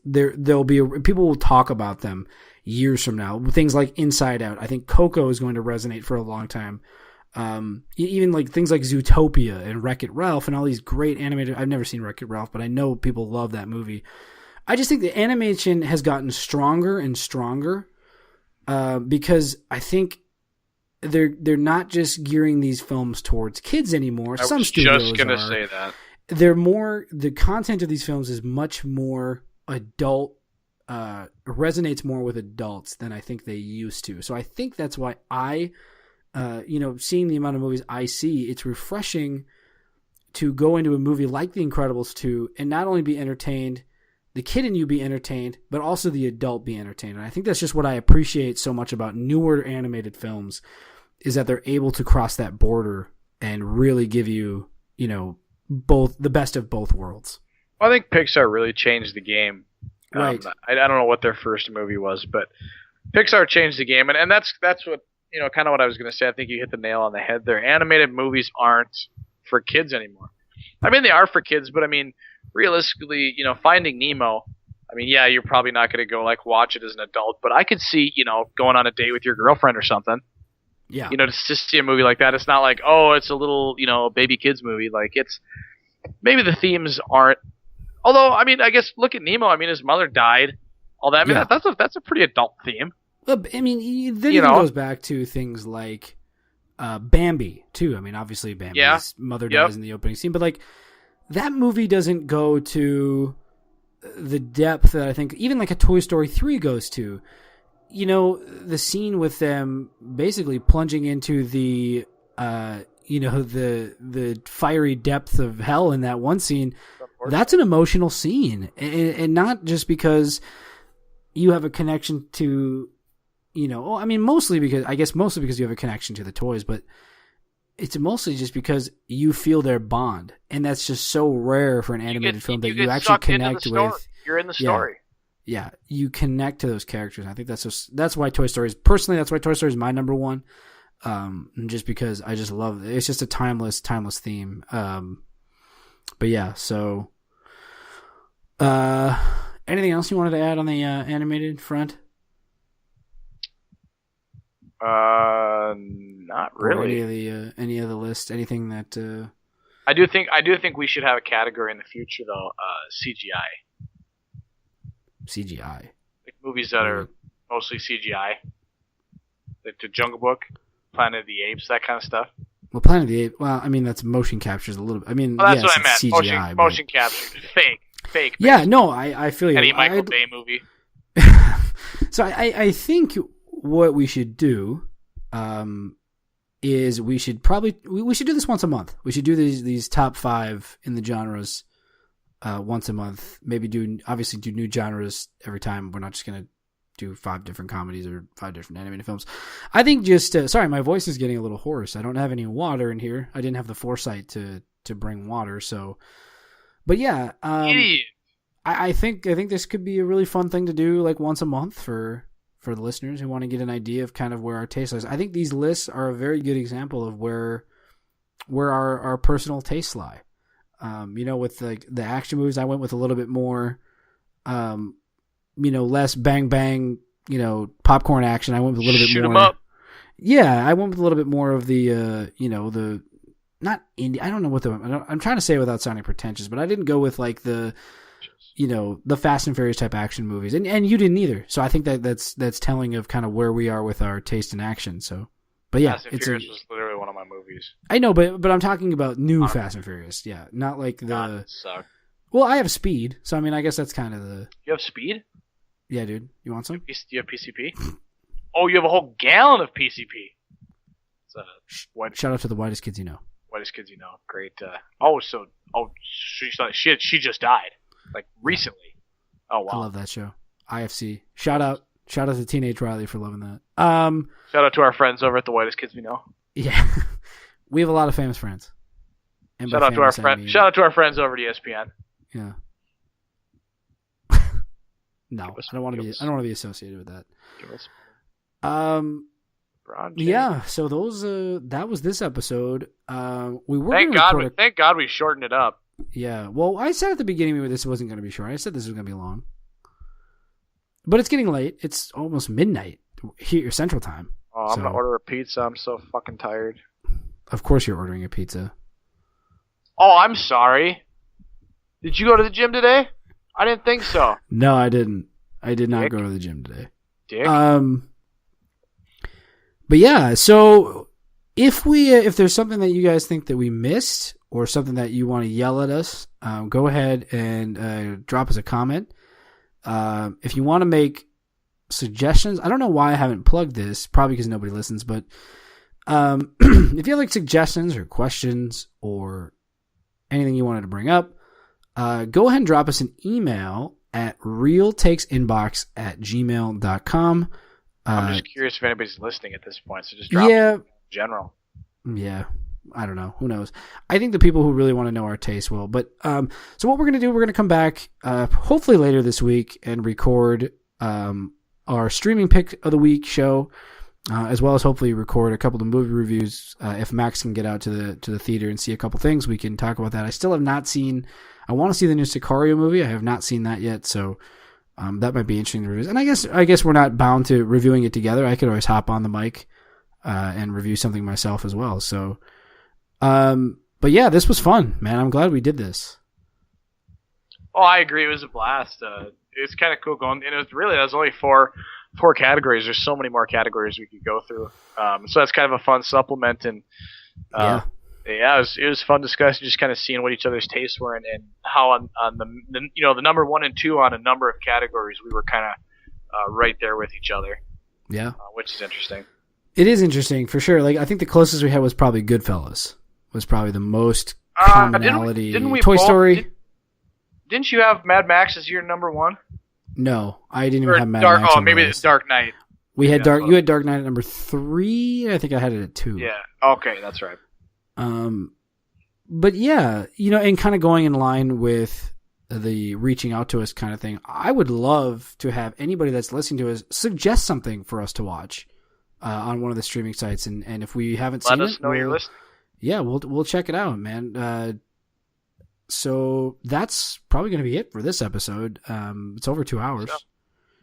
there'll be people will talk about them years from now. Things like Inside Out. I think Coco is going to resonate for a long time. Even like things like Zootopia and Wreck-It Ralph and all these great animated. I've never seen Wreck-It Ralph, but I know people love that movie. I just think the animation has gotten stronger and stronger because I think they're not just gearing these films towards kids anymore. Some studios just gonna say that the content of these films is much more adult, resonates more with adults than I think they used to. So I think that's why seeing the amount of movies I see, it's refreshing to go into a movie like The Incredibles 2 and not only be entertained, the kid in you be entertained, but also the adult be entertained. And I think that's just what I appreciate so much about newer animated films, is that they're able to cross that border and really give you, both the best of both worlds. I think Pixar really changed the game. Right. I don't know what their first movie was, but Pixar changed the game, and that's what kind of what I was going to say. I think you hit the nail on the head there. Animated movies aren't for kids anymore. I mean, they are for kids, but I mean, realistically, Finding Nemo. I mean, yeah, you're probably not going to go like watch it as an adult, but I could see, going on a date with your girlfriend or something. Yeah. To see a movie like that, it's not like, oh, it's a little, baby kids movie. Like, it's maybe the themes aren't. Although, I mean, I guess look at Nemo. I mean, his mother died. All that. I mean, that's a pretty adult theme. Well, I mean, then it goes back to things like Bambi too. I mean, obviously Bambi's mother dies in the opening scene, but like that movie doesn't go to the depth that I think even like a Toy Story 3 goes to. The scene with them basically plunging into the the fiery depth of hell in that one scene. That's an emotional scene, and not just because you have a connection to, mostly because you have a connection to the toys, but it's mostly just because you feel their bond, and that's just so rare for an animated film that you actually connect with. You're in the story. Yeah, you connect to those characters. I think that's why Toy Story is my number one. Just because I just love it. It's just a timeless theme. But yeah, so anything else you wanted to add on the animated front? Not really. Or any of the list? Anything that I do think we should have a category in the future though. CGI. Like movies that are mostly CGI. Like the Jungle Book, Planet of the Apes, that kind of stuff. Well, Planet of the Apes. Well, I mean that's motion captures a little bit. I mean, well, that's what I meant. CGI, motion capture, fake. Yeah, no, I feel you. Any Michael Bay movie. So I think what we should do is we should do this once a month. We should do these top 5 in the genres once a month. Maybe do new genres every time. We're not just gonna do 5 different comedies or 5 different animated films. I think just sorry, my voice is getting a little hoarse. I don't have any water in here. I didn't have the foresight to bring water. So, but yeah, I think this could be a really fun thing to do, like once a month for the listeners who want to get an idea of kind of where our taste lies. I think these lists are a very good example of where our personal tastes lie. With like the action movies, I went with a little bit more, less bang bang, popcorn action. I went with a little bit more. Shoot 'em up. Yeah, I went with a little bit more of the, the not indie. I don't know what I'm trying to say without sounding pretentious, but I didn't go with like the Fast and Furious type action movies, and you didn't either. So I think that's telling of kind of where we are with our taste in action. So, but yeah, Fast and Furious was literally one of my movies. I know, but I'm talking about new Fast and Furious. Yeah, not like the. God, suck. Well, I have Speed, so I mean, I guess that's kind of the. You have Speed? Yeah, dude. You want some? Do you have PCP? Oh, you have a whole gallon of PCP. Shout out to the Whitest Kids You Know. Whitest Kids You Know. Great. She just died. Like recently. Oh wow. I love that show. IFC. Shout out to Teenage Riley for loving that. Shout out to our friends over at the Whitest Kids We Know. Yeah. We have a lot of famous friends. And shout out to our friends over at ESPN. Yeah. No, I don't want to be associated with that. Yeah, so those that was this episode. We were thank God we shortened it up. Yeah, well, I said at the beginning this wasn't going to be short. I said this was going to be long. But it's getting late. It's almost midnight here, Central Time. Oh, I'm going to order a pizza. I'm so fucking tired. Of course you're ordering a pizza. Oh, I'm sorry. Did you go to the gym today? I didn't think so. No, I didn't. I did not go to the gym today. Dick. But yeah, so if there's something that you guys think that we missed or something that you want to yell at us, go ahead and drop us a comment. If you want to make suggestions, I don't know why I haven't plugged this, probably because nobody listens, but if you have like suggestions or questions or anything you wanted to bring up, go ahead and drop us an email at realtakesinbox@gmail.com. I'm just curious if anybody's listening at this point, so just drop it in general. Yeah, I don't know. Who knows? I think the people who really want to know our taste will. But so what we're going to do, we're going to come back hopefully later this week and record our streaming pick of the week show, as well as hopefully record a couple of movie reviews. If Max can get out to the theater and see a couple things, we can talk about that. I still have not seen. I want to see the new Sicario movie. I have not seen that yet, so that might be interesting to review. And I guess we're not bound to reviewing it together. I could always hop on the mic and review something myself as well. So, but yeah, this was fun, man. I'm glad we did this. Oh, I agree. It was a blast. It's kind of cool going. And that was only four categories. There's so many more categories we could go through. So that's kind of a fun supplement. And it was fun discussing, just kind of seeing what each other's tastes were and how on the number 1 and 2 on a number of categories we were kind of right there with each other. Yeah, which is interesting. It is interesting for sure. Like I think the closest we had was probably Goodfellas. Was probably the most commonality. Didn't we Toy Story. Didn't you have Mad Max as your number 1? No, I didn't even have Mad Max. Oh, maybe it's Dark Knight. We had Dark. You had Dark Knight at number 3. I think I had it at 2. Yeah. Okay, that's right. But yeah, and kind of going in line with the reaching out to us kind of thing. I would love to have anybody that's listening to us suggest something for us to watch on one of the streaming sites, and if we haven't seen it, let us know you're listening. Yeah, we'll check it out, man. So that's probably going to be it for this episode. It's over 2 hours. Yep.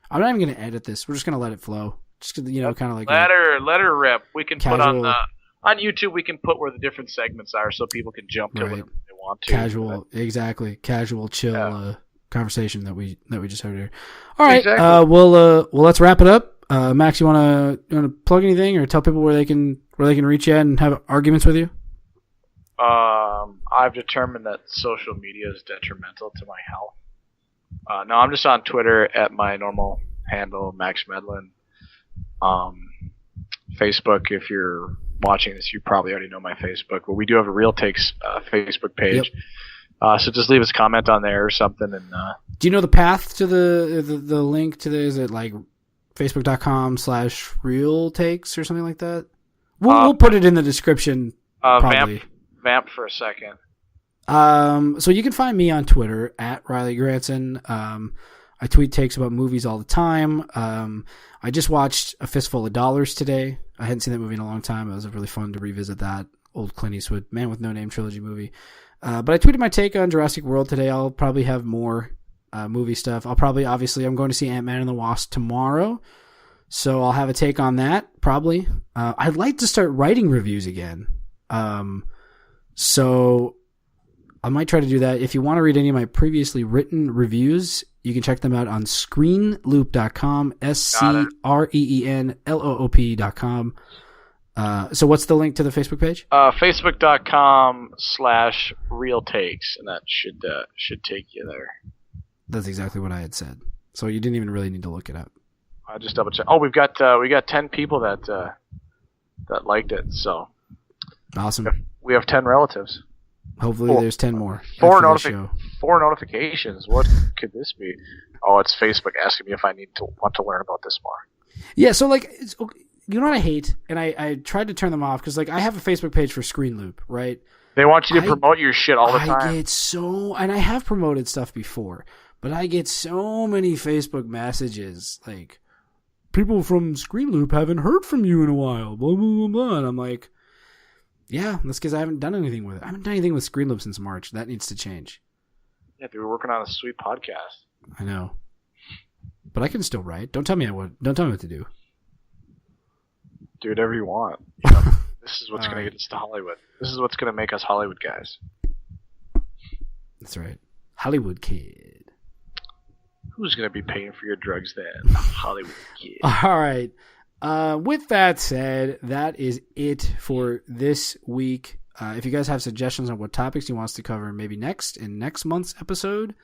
I'm not even going to edit this. We're just going to let it flow. Just kind of like let her rip. We can put on YouTube. We can put where the different segments are, so people can jump to whatever they want to. Casual, chill conversation that we just had here. All right, exactly. Well, let's wrap it up. Max, you want to plug anything or tell people where they can reach you and have arguments with you? I've determined that social media is detrimental to my health. No, I'm just on Twitter at my normal handle, Max Medlin. Facebook, if you're watching this, you probably already know my Facebook, but we do have a Real Takes Facebook page. Yep. So just leave us a comment on there or something. And do you know the path to the link to is it like facebook.com/Real Takes or something like that? We'll put it in the description. Probably. Vamp for a second. So you can find me on Twitter at Riley Granson. I tweet takes about movies all the time. I just watched A Fistful of Dollars today. I hadn't seen that movie in a long time. It was really fun to revisit that old Clint Eastwood Man with No Name trilogy movie. But I tweeted my take on Jurassic World today. I'll probably have more movie stuff. I'm going to see Ant-Man and the Wasp tomorrow. So I'll have a take on that, probably. I'd like to start writing reviews again. So I might try to do that. If you want to read any of my previously written reviews, you can check them out on screenloop.com, SCREENLOOP.com. So what's the link to the Facebook page? Facebook.com/Real Takes, and that should take you there. That's exactly what I had said. So you didn't even really need to look it up. I just double check. Oh, we got 10 people that liked it. So awesome. We have 10 relatives. Hopefully there's 10 more. 4 notifications. What could this be? Oh, it's Facebook asking me if I want to learn about this more. Yeah, so you know what I hate? And I tried to turn them off because I have a Facebook page for Screen Loop, right? They want you to promote your shit all the time. And I have promoted stuff before, but I get so many Facebook messages like, people from Screen Loop haven't heard from you in a while, blah, blah, blah, blah. And I'm like, yeah, that's because I haven't done anything with it. I haven't done anything with Screen Loop since March. That needs to change. Yeah, they were working on a sweet podcast. I know. But I can still write. Don't tell me what to do. Do whatever you want. This is what's going to get us to Hollywood. This is what's going to make us Hollywood guys. That's right. Hollywood kid. Who's going to be paying for your drugs then? Hollywood kid. All right. With that said, that is it for this week. If you guys have suggestions on what topics you want us to cover maybe next month's episode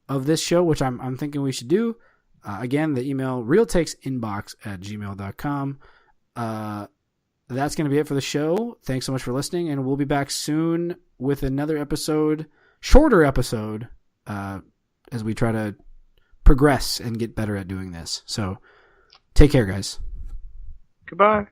of this show, which I'm thinking we should do, again, the email realtakesinbox@gmail.com. That's going to be it for the show. Thanks so much for listening, and we'll be back soon with another episode, shorter episode, as we try to progress and get better at doing this. So take care, guys. Goodbye.